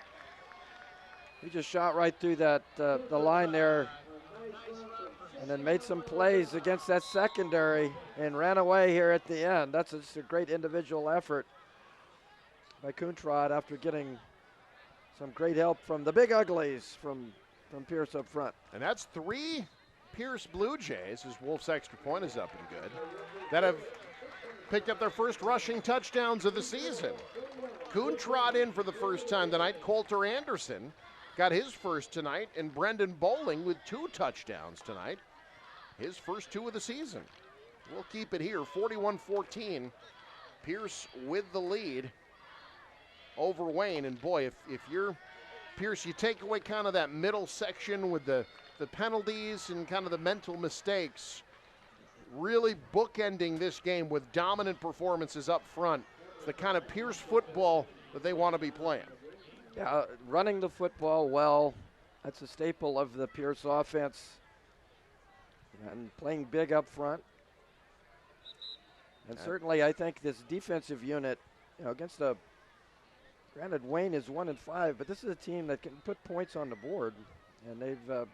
He just shot right through that the line there and then made some plays against that secondary and ran away here at the end. That's just a great individual effort by Coontrod after getting some great help from the Big Uglies from Pierce up front. And that's 3 Pierce Blue Jays, as Wolf's extra point is up and good, that have picked up their first rushing touchdowns of the season. Coontrod in for the first time tonight. Coulter Anderson got his first tonight, and Brendan Bowling with 2 touchdowns tonight. His first 2 of the season. We'll keep it here, 41-14. Pierce with the lead over Wayne. And boy, if you're Pierce, you take away kind of that middle section with the penalties and kind of the mental mistakes, really bookending this game with dominant performances up front. It's the kind of Pierce football that they want to be playing. Yeah, running the football well, that's a staple of the Pierce offense. And playing big up front. And certainly I think this defensive unit, against granted Wayne is 1-5, but this is a team that can put points on the board. And they've,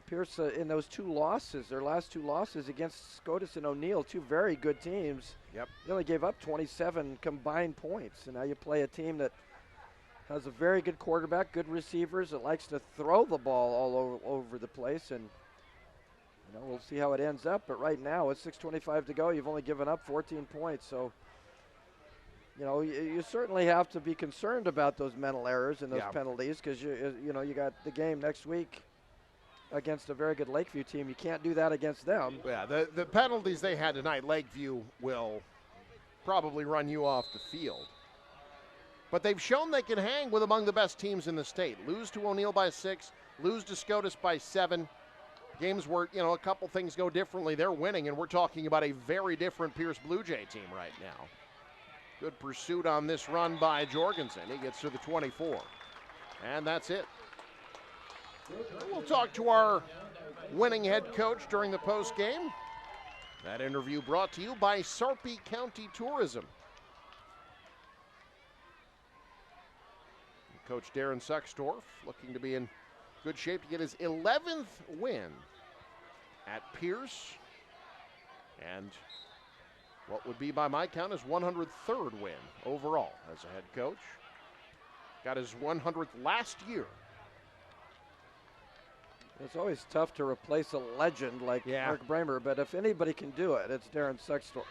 Pierce in those 2 losses, their last 2 losses against Scotus and O'Neill, 2 very good teams. Yep. They only gave up 27 combined points. And now you play a team that has a very good quarterback, good receivers, that likes to throw the ball all over the place. And we'll see how it ends up, but right now it's 6:25 to go. You've only given up 14 points, so you certainly have to be concerned about those mental errors and those penalties, because you got the game next week against a very good Lakeview team. You can't do that against them. Yeah, the penalties they had tonight, Lakeview will probably run you off the field. But they've shown they can hang with among the best teams in the state. Lose to O'Neill by 6, lose to Scotus by 7. Games where, a couple things go differently, they're winning, and we're talking about a very different Pierce Blue Jay team right now. Good pursuit on this run by Jorgensen. He gets to the 24. And that's it. We'll talk to our winning head coach during the post game. That interview brought to you by Sarpy County Tourism. Coach Darren Suxdorf looking to be in good shape to get his 11th win at Pierce, and what would be by my count his 103rd win overall as a head coach. Got his 100th last year. It's always tough to replace a legend like Mark Bramer, but if anybody can do it, it's Darren Suxdorf.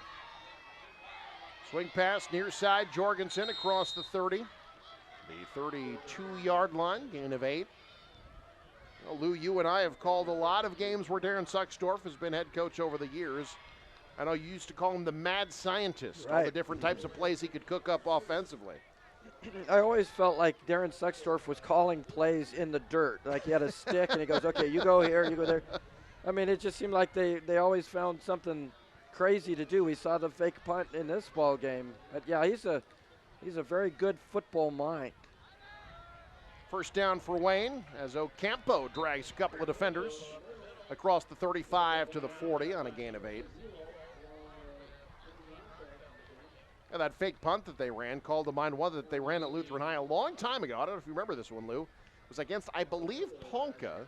Swing pass near side, Jorgensen across the 30. The 32-yard line, gain of 8. Well, Lou, you and I have called a lot of games where Darren Suxdorf has been head coach over the years. I know you used to call him the mad scientist, all the different types of plays he could cook up offensively. I always felt like Darren Suxdorf was calling plays in the dirt. Like he had a stick and he goes, okay, you go here, you go there. I mean, it just seemed like they always found something crazy to do. We saw the fake punt in this ball game. But yeah, he's a very good football mind. First down for Wayne as Ocampo drags a couple of defenders across the 35 to the 40 on a gain of 8. And that fake punt that they ran called to mind one that they ran at Lutheran High a long time ago. I don't know if you remember this one, Lou. It was against, I believe, Ponca,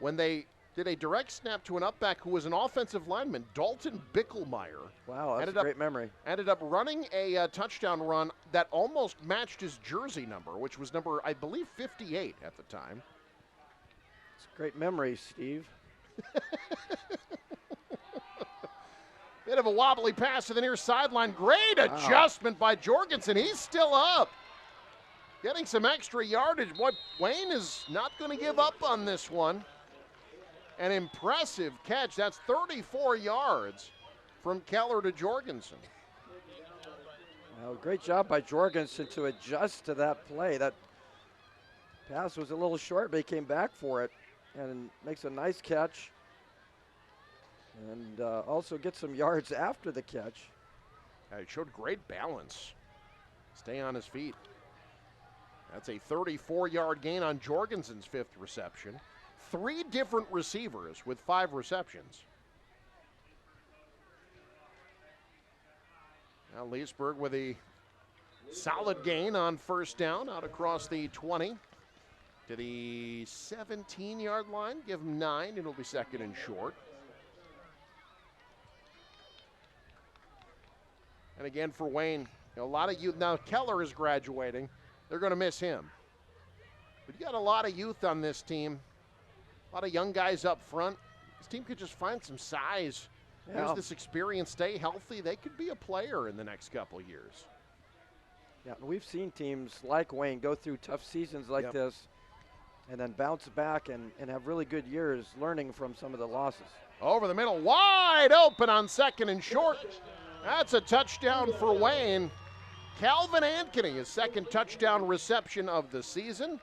when they did a direct snap to an upback who was an offensive lineman, Dalton Bickelmeyer. Wow, that's a great memory. Ended up running a touchdown run that almost matched his jersey number, which was number, I believe, 58 at the time. It's a great memory, Steve. Bit of a wobbly pass to the near sideline. Great adjustment by Jorgensen. He's still up. Getting some extra yardage. Boy, Wayne is not going to give up on this one. An impressive catch. That's 34 yards from Keller to Jorgensen. Well, great job by Jorgensen to adjust to that play. That pass was a little short, but he came back for it and makes a nice catch. And also gets some yards after the catch. He showed great balance. Stay on his feet. That's a 34-yard gain on Jorgensen's 5th reception. 3 different receivers with 5 receptions. Now Leesburg with a solid gain on 1st down out across the 20 to the 17-yard line. Give them 9. It'll be 2nd and short. And again for Wayne, a lot of youth. Now Keller is graduating. They're going to miss him. But you got a lot of youth on this team. A lot of young guys up front. This team could just find some size. Yeah. Use this experience, stay healthy. They could be a player in the next couple years. Yeah, we've seen teams like Wayne go through tough seasons like this and then bounce back and have really good years learning from some of the losses. Over the middle, wide open on 2nd and short. That's a touchdown for Wayne. Calvin Ankeny, his 2nd touchdown reception of the season,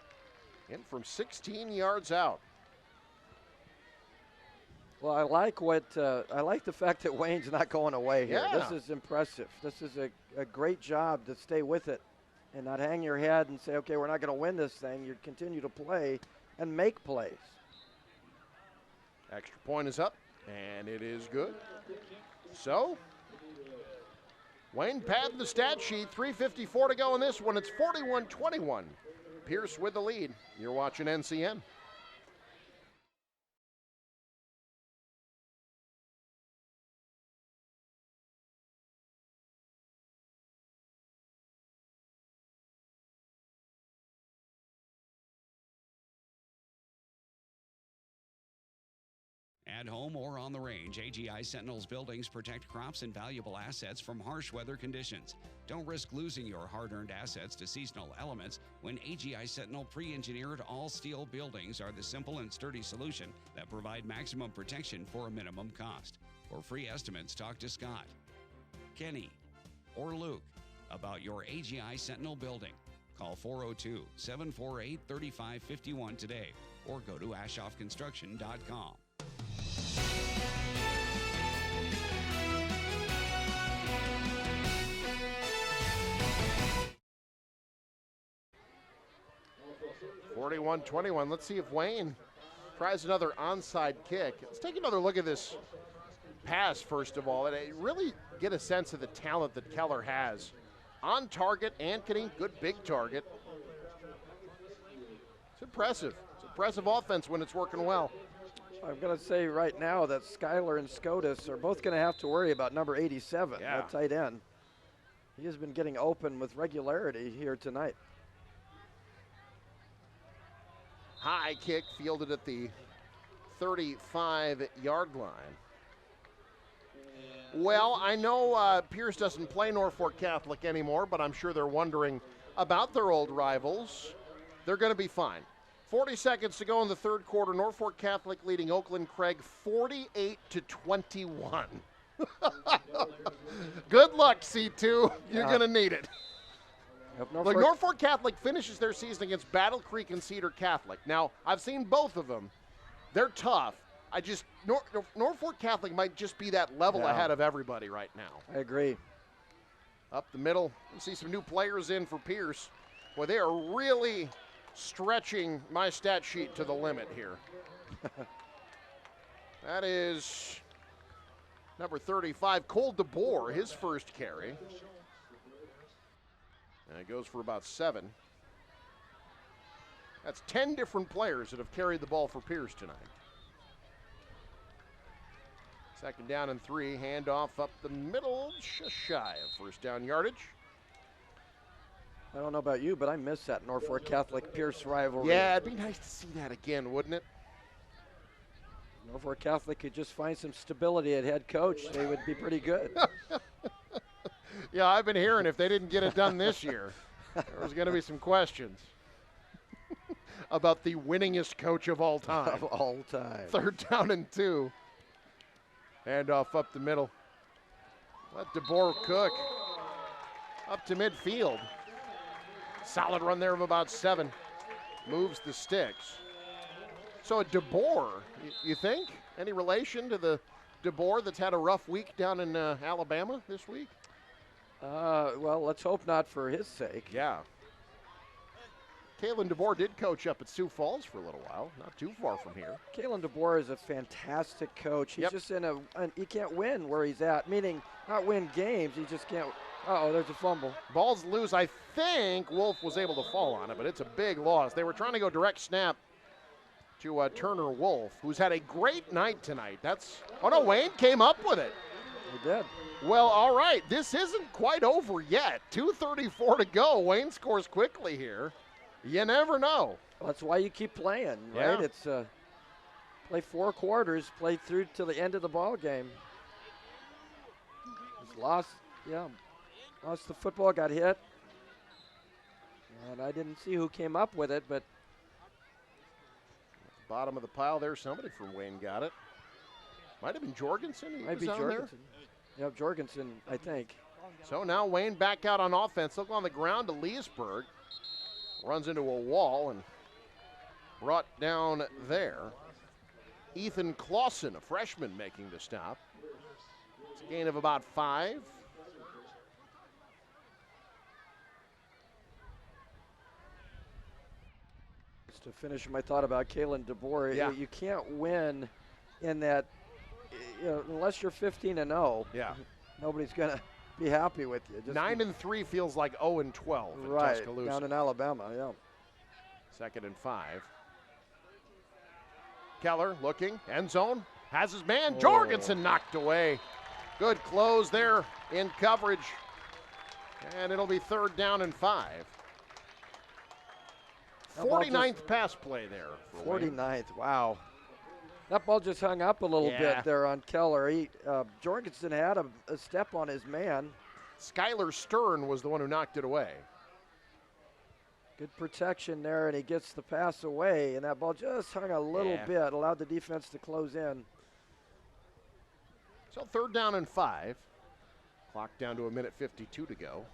in from 16 yards out. Well, I like the fact that Wayne's not going away here. Yeah. This is impressive. This is a great job to stay with it and not hang your head and say, okay, we're not going to win this thing. You continue to play and make plays. Extra point is up, and it is good. So, Wayne padded the stat sheet, 3:54 to go in this one. It's 41-21. Pierce with the lead. You're watching NCN. At home or on the range, AGI Sentinel's buildings protect crops and valuable assets from harsh weather conditions. Don't risk losing your hard-earned assets to seasonal elements when AGI Sentinel pre-engineered all-steel buildings are the simple and sturdy solution that provide maximum protection for a minimum cost. For free estimates, talk to Scott, Kenny, or Luke about your AGI Sentinel building. Call 402-748-3551 today or go to ashoffconstruction.com. (41-21). Let's see if Wayne tries another onside kick. Let's take another look at this pass first of all, and really get a sense of the talent that Keller has. On target, Ankeny, good big target. It's impressive. It's impressive offense when it's working well. I'm going to say right now that Skyler and Scotus are both going to have to worry about number 87, that tight end. He has been getting open with regularity here tonight. High kick fielded at the 35-yard line. Well, I know Pierce doesn't play Norfolk Catholic anymore, but I'm sure they're wondering about their old rivals. They're going to be fine. 40 seconds to go in the 3rd quarter. Norfolk Catholic leading Oakland Craig 48-21. Good luck, C2. You're going to need it. Look, Norfolk Catholic finishes their season against Battle Creek and Cedar Catholic. Now, I've seen both of them. They're tough. Norfolk Catholic might just be that level ahead of everybody right now. I agree. Up the middle, you see some new players in for Pierce. Boy, they are really stretching my stat sheet to the limit here. That is number 35, Cole DeBoer, his first carry. And it goes for about 7. That's 10 different players that have carried the ball for Pierce tonight. 2nd down and 3, handoff up the middle, just shy of 1st down yardage. I don't know about you, but I miss that Norfolk Catholic-Pierce rivalry. Yeah, it'd be nice to see that again, wouldn't it? Norfolk Catholic could just find some stability at head coach. They would be pretty good. Yeah, I've been hearing if they didn't get it done this year, there was going to be some questions about the winningest coach of all time. Of all time. 3rd down and 2. Handoff up the middle. Let DeBoer cook. Up to midfield. Solid run there of about 7. Moves the sticks. So a DeBoer, you think? Any relation to the DeBoer that's had a rough week down in Alabama this week? Well, let's hope not for his sake. Yeah. Kalen DeBoer did coach up at Sioux Falls for a little while, not too far from here. Kalen DeBoer is a fantastic coach. He's just in he can't win where he's at, meaning not win games. He just can't. There's a fumble. Ball's loose. I think Wolf was able to fall on it, but it's a big loss. They were trying to go direct snap to Turner Wolf, who's had a great night tonight. Wayne came up with it. He did. Well, all right, this isn't quite over yet. 2:34 to go. Wayne scores quickly here. You never know. Well, that's why you keep playing, Yeah. right? It's play 4 quarters, play through to the end of the ball game. He's lost the football, got hit. And I didn't see who came up with it, but Bottom of the pile there, somebody from Wayne got it. Might have been Jorgensen. He might was be down Jorgensen. Yep, Jorgensen, I think. So now Wayne back out on offense. Look on the ground to Leesburg. Runs into a wall and brought down there. Ethan Clausen, a freshman, making the stop. It's a gain of about 5. To finish my thought about Kalen DeBoer, Yeah. you can't win in that, unless you're 15-0. Yeah. Nobody's going to be happy with you. 9-3 feels like 0-12 in right, Tuscaloosa. down in Alabama, yeah. 2nd and 5. Keller looking, end zone, has his man. Jorgensen knocked away. Good close there in coverage. And it'll be 3rd down and 5. 49th pass play there. 49th, wow. That ball just hung up a little bit there on Keller. Jorgensen had a step on his man. Skylar Stern was the one who knocked it away. Good protection there, and he gets the pass away, and that ball just hung a little bit, allowed the defense to close in. So 3rd down and 5. Clock down to 1:52 to go.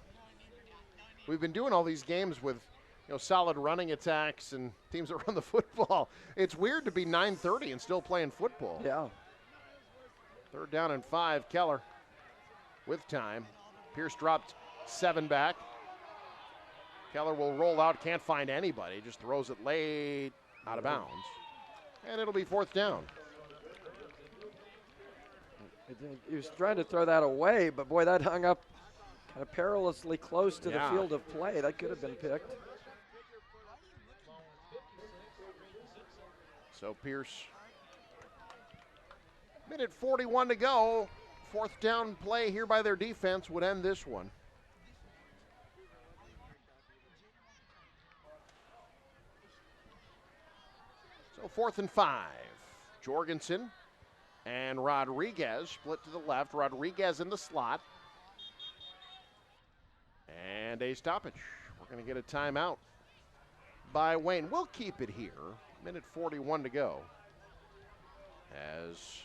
We've been doing all these games with solid running attacks and teams that run the football. It's weird to be 9:30 and still playing football. Yeah. 3rd down and 5, Keller with time. Pierce dropped 7 back. Keller will roll out, can't find anybody, just throws it late, out of bounds. And it'll be 4th down. He was trying to throw that away, but boy, that hung up kind of perilously close to the field of play. That could have been picked. So Pierce, 1:41 to go. 4th down play here by their defense would end this one. So 4th and 5. Jorgensen and Rodriguez split to the left. Rodriguez in the slot. And a stoppage. We're going to get a timeout by Wayne. We'll keep it here. 1:41 to go. As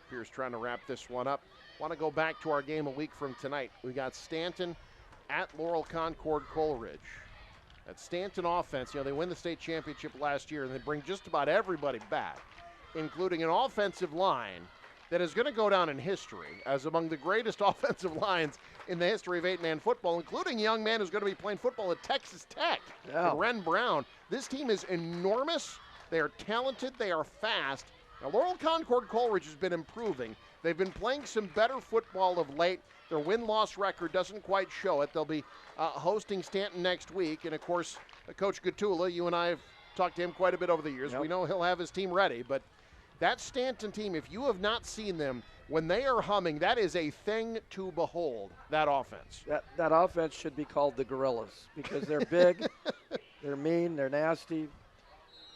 Pierce trying to wrap this one up. Want to go back to our game a week from tonight. We got Stanton at Laurel Concord Coleridge. That Stanton offense, they win the state championship last year, and they bring just about everybody back, including an offensive line that is going to go down in history as among the greatest offensive lines in the history of 8-man football, including a young man who's going to be playing football at Texas Tech, Ren Brown. This team is enormous. They are talented. They are fast. Now, Laurel Concord Coleridge has been improving. They've been playing some better football of late. Their win-loss record doesn't quite show it. They'll be hosting Stanton next week. And, of course, Coach Gatula, you and I have talked to him quite a bit over the years. We know he'll have his team ready. But that Stanton team, if you have not seen them, when they are humming, that is a thing to behold, that offense. That offense should be called the Gorillas because they're big, they're mean, they're nasty.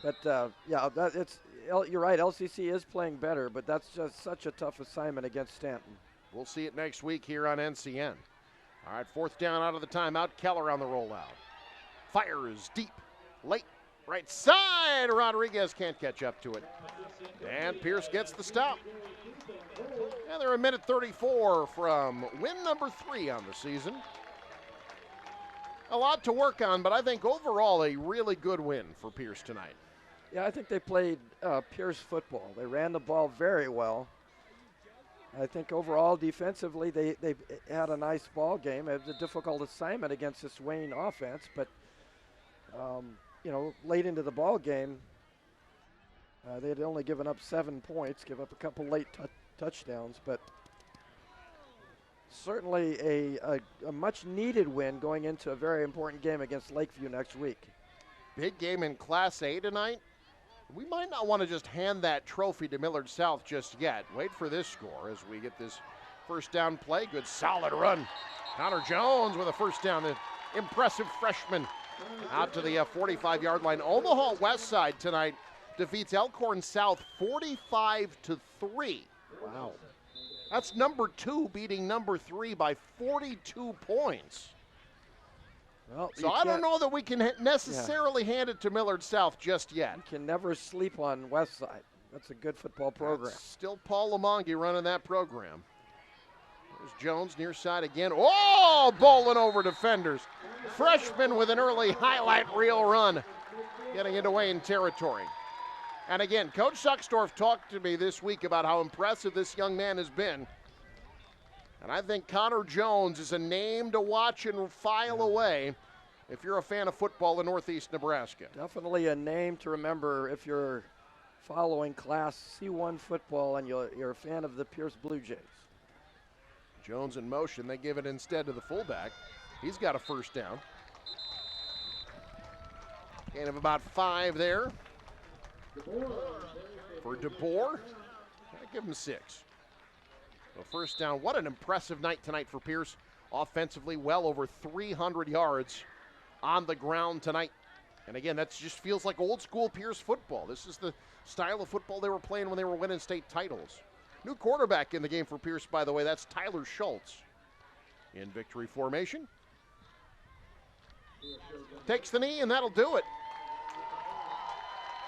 But, you're right, LCC is playing better, but that's just such a tough assignment against Stanton. We'll see it next week here on NCN. All right, 4th down out of the timeout. Keller on the rollout. Fires deep, late, right side. Rodriguez can't catch up to it. And Pierce gets the stop. And they're 1:34 from win number 3 on the season. A lot to work on, but I think overall a really good win for Pierce tonight. Yeah, I think they played Pierce football. They ran the ball very well. I think overall defensively they had a nice ball game. It was a difficult assignment against this Wayne offense, but late into the ball game, they had only given up 7 points, give up a couple late touchdowns, but certainly a much-needed win going into a very important game against Lakeview next week. Big game in Class A tonight. We might not want to just hand that trophy to Millard South just yet. Wait for this score as we get this first down play. Good solid run. Connor Jones with a first down. The impressive freshman out to the 45-yard line. Omaha West Side tonight defeats Elkhorn South 45-3. Wow. That's number 2 beating number 3 by 42 points. Well, so I don't know that we can necessarily hand it to Millard South just yet. You can never sleep on West Side. That's a good football program. That's still Paul Lamongi running that program. There's Jones near side again. Oh, bowling over defenders. Freshman with an early highlight reel run, getting into Wayne territory. And again, Coach Sucksdorf talked to me this week about how impressive this young man has been. And I think Connor Jones is a name to watch and file away if you're a fan of football in Northeast Nebraska. Definitely a name to remember if you're following Class C1 football and you're a fan of the Pierce Blue Jays. Jones in motion. They give it instead to the fullback. He's got a first down. Gain of about 5 there. For DeBoer, I give him 6. So first down. What an impressive night tonight for Pierce. Offensively, well over 300 yards on the ground tonight. And again, that just feels like old school Pierce football. This is the style of football they were playing when they were winning state titles. New quarterback in the game for Pierce, by the way. That's Tyler Schultz. In victory formation. Takes the knee, and that'll do it.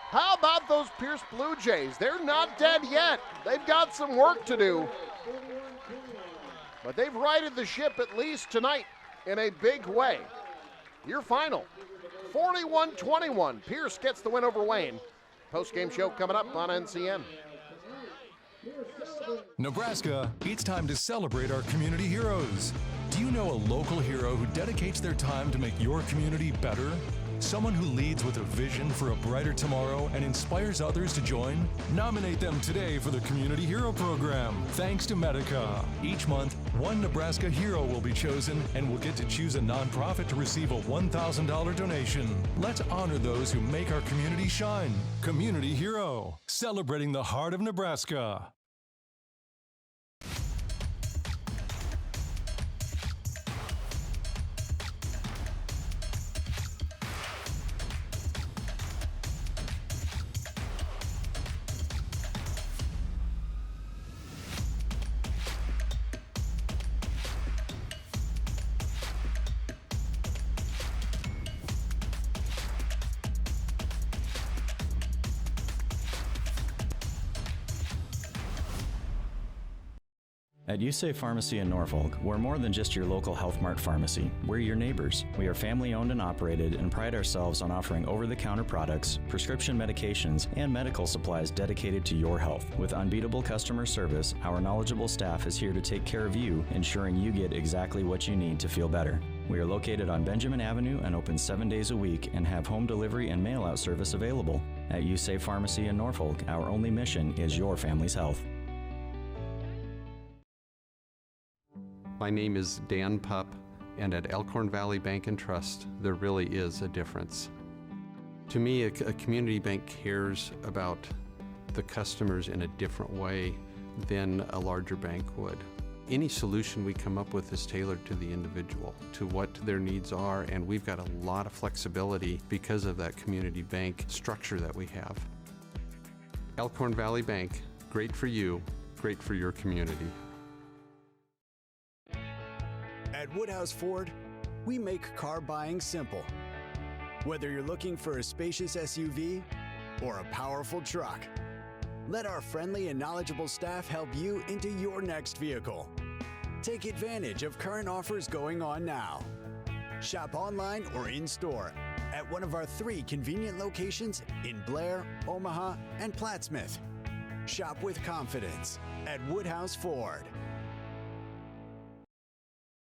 How about those Pierce Blue Jays? They're not dead yet. They've got some work to do. But they've righted the ship at least tonight in a big way. Your final, 41-21. Pierce gets the win over Wayne. Post-game show coming up on NCN. Nebraska, it's time to celebrate our community heroes. Do you know a local hero who dedicates their time to make your community better? Someone who leads with a vision for a brighter tomorrow and inspires others to join? Nominate them today for the Community Hero Program, thanks to Medica. Each month, one Nebraska hero will be chosen and will get to choose a nonprofit to receive a $1,000 donation. Let's honor those who make our community shine. Community Hero, celebrating the heart of Nebraska. At USAFE Pharmacy in Norfolk, we're more than just your local Health Mart pharmacy. We're your neighbors. We are family owned and operated and pride ourselves on offering over-the-counter products, prescription medications, and medical supplies dedicated to your health. With unbeatable customer service, our knowledgeable staff is here to take care of you, ensuring you get exactly what you need to feel better. We are located on Benjamin Avenue and open 7 days a week and have home delivery and mail-out service available. At USAFE Pharmacy in Norfolk, our only mission is your family's health. My name is Dan Pupp, and at Elkhorn Valley Bank and Trust, there really is a difference. To me, a community bank cares about the customers in a different way than a larger bank would. Any solution we come up with is tailored to the individual, to what their needs are, and we've got a lot of flexibility because of that community bank structure that we have. Elkhorn Valley Bank, great for you, great for your community. At Woodhouse Ford, we make car buying simple. Whether you're looking for a spacious SUV or a powerful truck, let our friendly and knowledgeable staff help you into your next vehicle. Take advantage of current offers going on now. Shop online or in-store at one of our 3 convenient locations in Blair, Omaha, and Plattsmouth. Shop with confidence at Woodhouse Ford.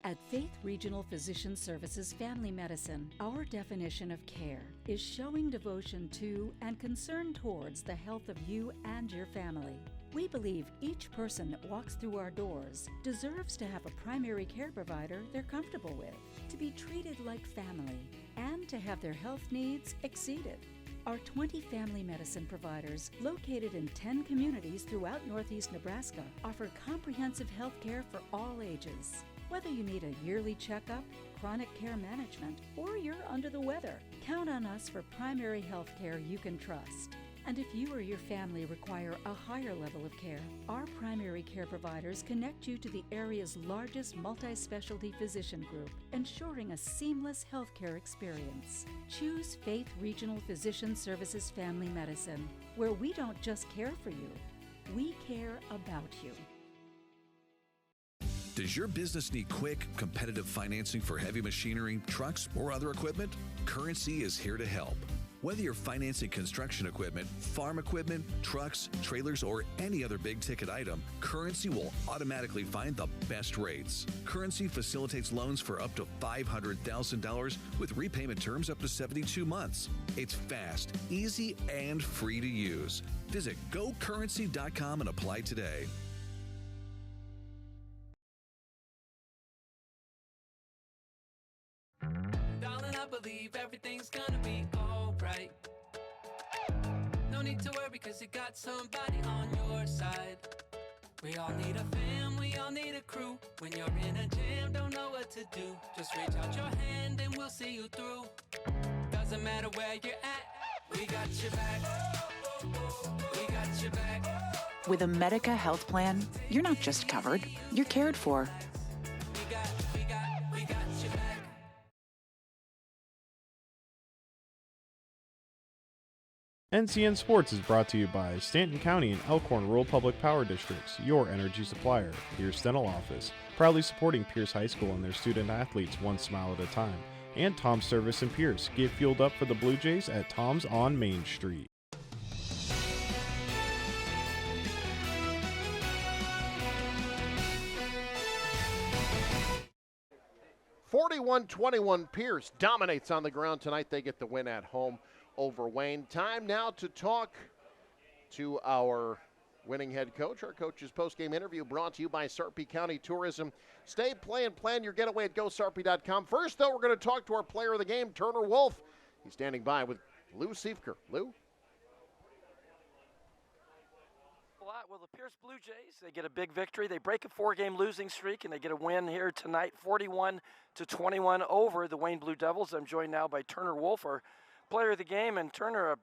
At Faith Regional Physician Services Family Medicine, our definition of care is showing devotion to and concern towards the health of you and your family. We believe each person that walks through our doors deserves to have a primary care provider they're comfortable with, to be treated like family, and to have their health needs exceeded. Our 20 family medicine providers, located in 10 communities throughout Northeast Nebraska, offer comprehensive health care for all ages. Whether you need a yearly checkup, chronic care management, or you're under the weather, count on us for primary health care you can trust. And if you or your family require a higher level of care, our primary care providers connect you to the area's largest multi-specialty physician group, ensuring a seamless healthcare experience. Choose Faith Regional Physician Services Family Medicine, where we don't just care for you, we care about you. Does your business need quick, competitive financing for heavy machinery, trucks, or other equipment? Currency is here to help. Whether you're financing construction equipment, farm equipment, trucks, trailers, or any other big-ticket item, Currency will automatically find the best rates. Currency facilitates loans for up to $500,000 with repayment terms up to 72 months. It's fast, easy, and free to use. Visit GoCurrency.com and apply today. Darling, I believe everything's gonna be alright. No need to worry, cause you got somebody on your side. We all need a fam, we all need a crew. When you're in a jam, don't know what to do, just reach out your hand and we'll see you through. Doesn't matter where you're at, we got your back. We got your back. With a Medica health plan, you're not just covered, you're cared for. We got your back. NCN Sports is brought to you by Stanton County and Elkhorn Rural Public Power Districts, your energy supplier, Pierce Dental Office, proudly supporting Pierce High School and their student athletes one smile at a time, and Tom's Service in Pierce. Get fueled up for the Blue Jays at Tom's on Main Street. (41-21) Pierce dominates on the ground tonight. They get the win at home over Wayne. Time now to talk to our winning head coach. Our coach's post-game interview brought to you by Sarpy County Tourism. Stay, play, and plan your getaway at GoSarpy.com. First, though, we're going to talk to our player of the game, Turner Wolf. He's standing by with Lou Siefker. Lou? Well, the Pierce Blue Jays, they get a big victory. They break a 4-game losing streak, and they get a win here tonight, 41-21 over the Wayne Blue Devils. I'm joined now by Turner Wolf, our player of the game. And Turner,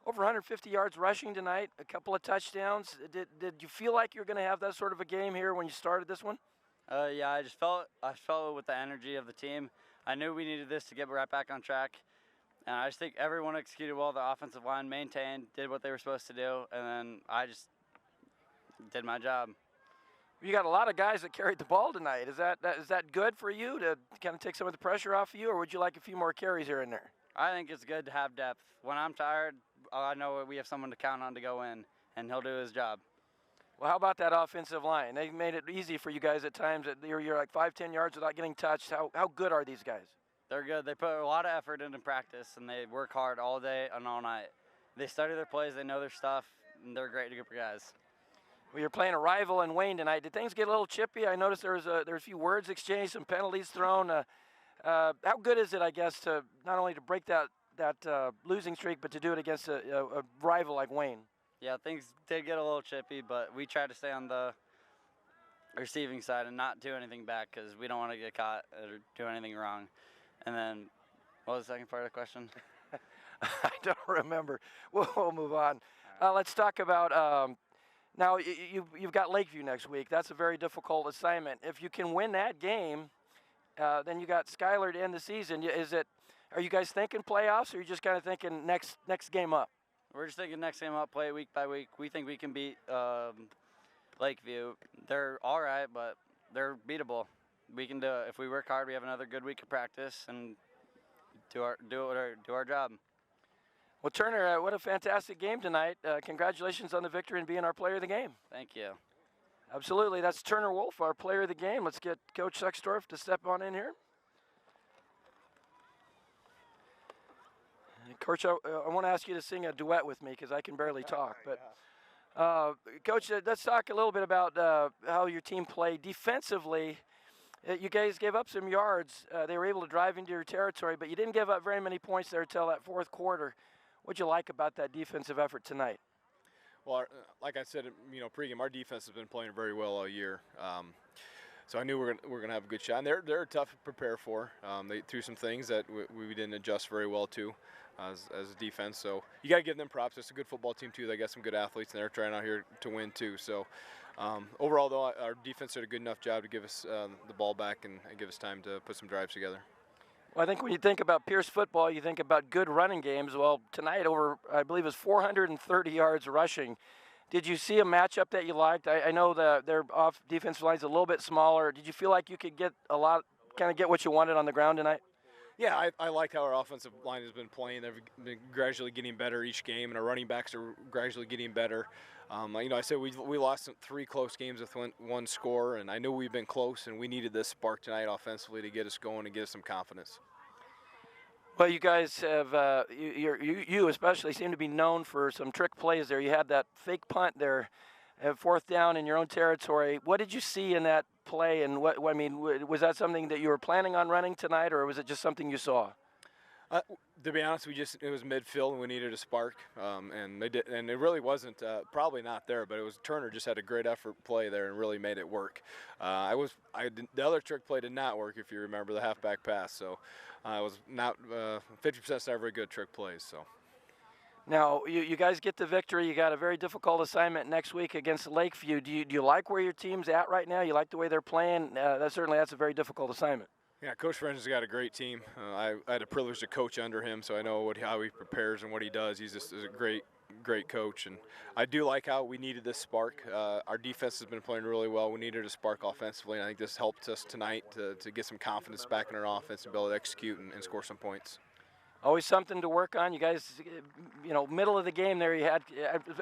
over 150 yards rushing tonight, a couple of touchdowns. Did you feel like you were going to have that sort of a game here when you started this one? Yeah, I felt it with the energy of the team. I knew we needed this to get right back on track. And I just think everyone executed well. The offensive line maintained, did what they were supposed to do, and then I just did my job. You got a lot of guys that carried the ball tonight. Is that good for you to kind of take some of the pressure off of you, or would you like a few more carries here and there? I think it's good to have depth. When I'm tired, I know we have someone to count on to go in, and he'll do his job. Well, how about that offensive line? They made it easy for you guys at times. You're like 5-10 yards without getting touched. How good are these guys? They're good. They put a lot of effort into practice, and they work hard all day and all night. They study their plays. They know their stuff, and they're a great group of guys. Well, you're playing a rival in Wayne tonight. Did things get a little chippy? I noticed there was a few words exchanged, some penalties thrown. How good is it, I guess, to not only to break that losing streak, but to do it against a rival like Wayne? Yeah, things did get a little chippy, but we tried to stay on the receiving side and not do anything back because we don't want to get caught or do anything wrong. And then, what was the second part of the question? I don't remember. We'll move on. Let's talk about now you've got Lakeview next week. That's a very difficult assignment. If you can win that game, then you got Schuyler to end the season. Are you guys thinking playoffs, or are you just kind of thinking next game up? We're just thinking next game up, play week by week. We think we can beat Lakeview. They're all right, but they're beatable. We can do it. If we work hard, we have another good week of practice and do our job. Well, Turner, what a fantastic game tonight. Congratulations on the victory and being our player of the game. Thank you. Absolutely. That's Turner Wolf, our player of the game. Let's get Coach Sextorf to step on in here. And Coach, I want to ask you to sing a duet with me because I can barely talk. But Coach, let's talk a little bit about how your team played defensively. You guys gave up some yards. They were able to drive into your territory, but you didn't give up very many points there until that fourth quarter. What'd you like about that defensive effort tonight? Well, like I said, pregame, our defense has been playing very well all year. So I knew we're gonna have a good shot. And they're tough to prepare for. They threw some things that we didn't adjust very well to as a defense. So you got to give them props. It's a good football team too. They got some good athletes, and they're trying out here to win too. So overall, though, our defense did a good enough job to give us the ball back and give us time to put some drives together. Well, I think when you think about Pierce football, you think about good running games. Well, tonight I believe it was 430 yards rushing. Did you see a matchup that you liked? I know their off defensive line's a little bit smaller. Did you feel like you could get what you wanted on the ground tonight? Yeah, I liked how our offensive line has been playing. They've been gradually getting better each game, and our running backs are gradually getting better. I said we lost 3 close games with one score, and I knew we've been close, and we needed this spark tonight offensively to get us going and get us some confidence. Well, you guys have, you especially seem to be known for some trick plays there. You had that fake punt there at fourth down in your own territory. What did you see in that play, and was that something that you were planning on running tonight, or was it just something you saw? To be honest, it was midfield and we needed a spark, and they did, and it really wasn't probably not there, but it was Turner just had a great effort play there and really made it work. The other trick play did not work, if you remember, the halfback pass. So it was not 50% not very good trick plays. So. Now, you guys get the victory. You got a very difficult assignment next week against Lakeview. Do you like where your team's at right now? You like the way they're playing? That's a very difficult assignment. Yeah, Coach French's got a great team. I had the privilege to coach under him, so I know how he prepares and what he does. He's just a great coach, and I do like how we needed this spark. Our defense has been playing really well. We needed a spark offensively, and I think this helped us tonight to get some confidence back in our offense and be able to execute and score some points. Always something to work on. You guys, middle of the game there, you had,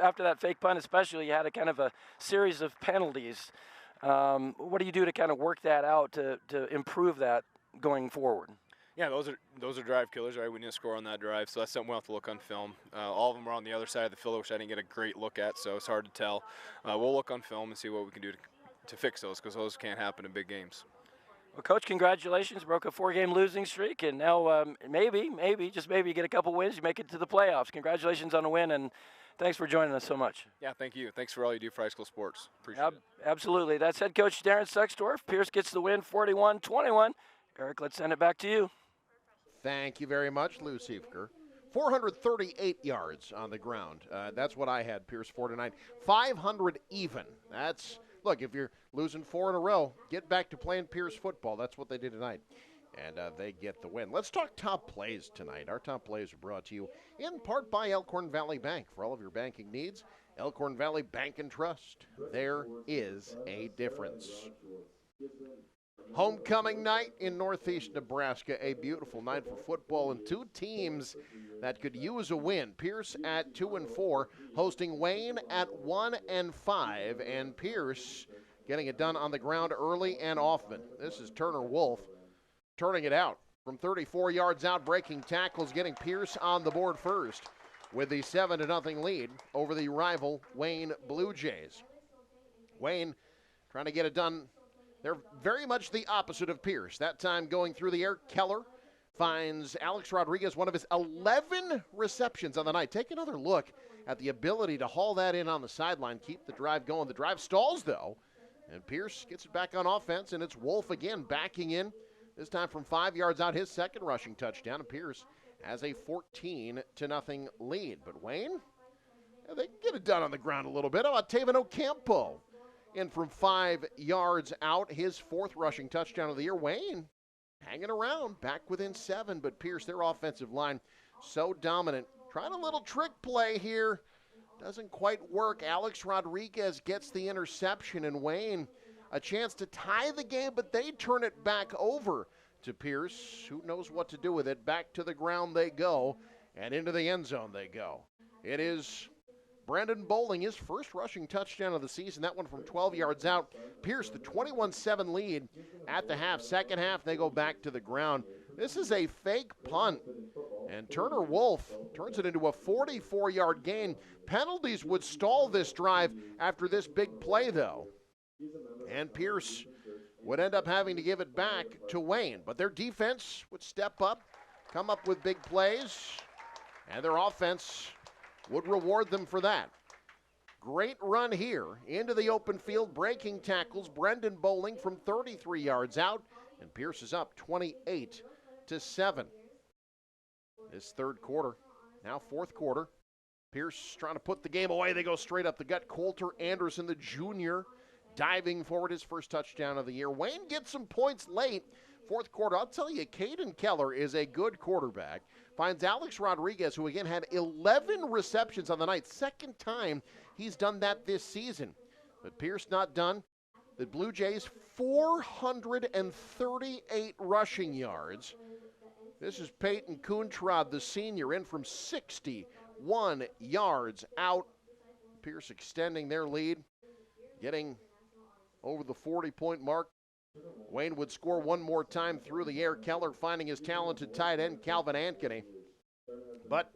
after that fake punt especially, you had a kind of a series of penalties. What do you do to kind of work that out to improve that going forward? Yeah, those are drive killers, right? We didn't score on that drive, so that's something we'll have to look on film. All of them are on the other side of the field, which I didn't get a great look at, so it's hard to tell. We'll look on film and see what we can do to fix those, because those can't happen in big games. Well, Coach, congratulations. Broke a 4-game losing streak, and now maybe, just maybe you get a couple wins, you make it to the playoffs. Congratulations on the win, and thanks for joining us so much. Yeah, thank you. Thanks for all you do for high school sports. Appreciate it. Absolutely. That's head coach Darren Sextorf. Pierce gets the win 41-21. Eric, let's send it back to you. Thank you very much, Lou Siefker. 438 yards on the ground. That's what I had, Pierce 4-9. 500 even. Look, if you're losing 4 in a row, get back to playing Pierce football. That's what they did tonight. And they get the win. Let's talk top plays tonight. Our top plays are brought to you in part by Elkhorn Valley Bank. For all of your banking needs, Elkhorn Valley Bank and Trust. There is a difference. Homecoming night in Northeast Nebraska. A beautiful night for football and 2 teams that could use a win. Pierce at 2-4, hosting Wayne at 1-5, and Pierce getting it done on the ground early and often. This is Turner Wolf turning it out from 34 yards out, breaking tackles, getting Pierce on the board first with the 7-0 lead over the rival Wayne Blue Jays. Wayne trying to get it done. They're very much the opposite of Pierce. That time going through the air, Keller finds Alex Rodriguez, one of his 11 receptions on the night. Take another look at the ability to haul that in on the sideline, keep the drive going. The drive stalls, though, and Pierce gets it back on offense, and it's Wolf again backing in, this time from 5 yards out, his second rushing touchdown, and Pierce has a 14-0 lead. But Wayne, they can get it done on the ground a little bit. How about Taven Ocampo? In from 5 yards out, his 4th rushing touchdown of the year. Wayne hanging around, back within 7, but Pierce, their offensive line, so dominant. Trying a little trick play here. Doesn't quite work. Alex Rodriguez gets the interception, and Wayne a chance to tie the game, but they turn it back over to Pierce. Who knows what to do with it? Back to the ground they go, and into the end zone they go. It is Brandon Bowling, his first rushing touchdown of the season, that one from 12 yards out. Pierce, the 21-7 lead at the half. Second half, they go back to the ground. This is a fake punt, and Turner Wolf turns it into a 44-yard gain. Penalties would stall this drive after this big play, though. And Pierce would end up having to give it back to Wayne. But their defense would step up, come up with big plays, and their offense would reward them for that. Great run here into the open field, breaking tackles. Brendan Bowling from 33 yards out, and Pierce is up 28-7. This third quarter, now fourth quarter. Pierce trying to put the game away. They go straight up the gut. Coulter Anderson, the junior, diving forward, his first touchdown of the year. Wayne gets some points late. Fourth quarter, I'll tell you, Caden Keller is a good quarterback. Finds Alex Rodriguez, who again had 11 receptions on the night. Second time he's done that this season. But Pierce not done. The Blue Jays, 438 rushing yards. This is Peyton Coontrod, the senior, in from 61 yards out. Pierce extending their lead, getting over the 40-point mark. Wayne would score one more time through the air. Keller finding his talented tight end, Calvin Ankeny. But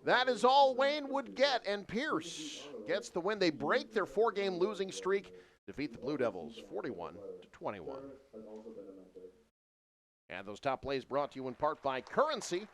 that is all Wayne would get, and Pierce gets the win. They break their four-game losing streak, defeat the Blue Devils 41-21. And those top plays brought to you in part by Currency.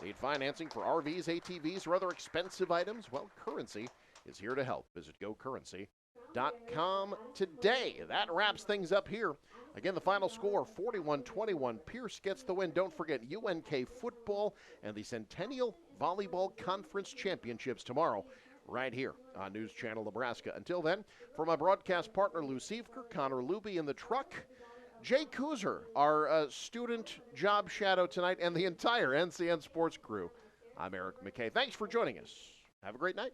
Need financing for RVs, ATVs, or other expensive items? Well, Currency is here to help. Visit GoCurrency.com today. That wraps things up here. Again, the final score, 41-21. Pierce gets the win. Don't forget UNK football and the Centennial Volleyball Conference Championships tomorrow, right here on News Channel Nebraska. Until then, for my broadcast partner, Lou Siefker, Connor Luby in the truck, Jay Kuzer, our student job shadow tonight, and the entire NCN Sports crew, I'm Eric McKay. Thanks for joining us. Have a great night.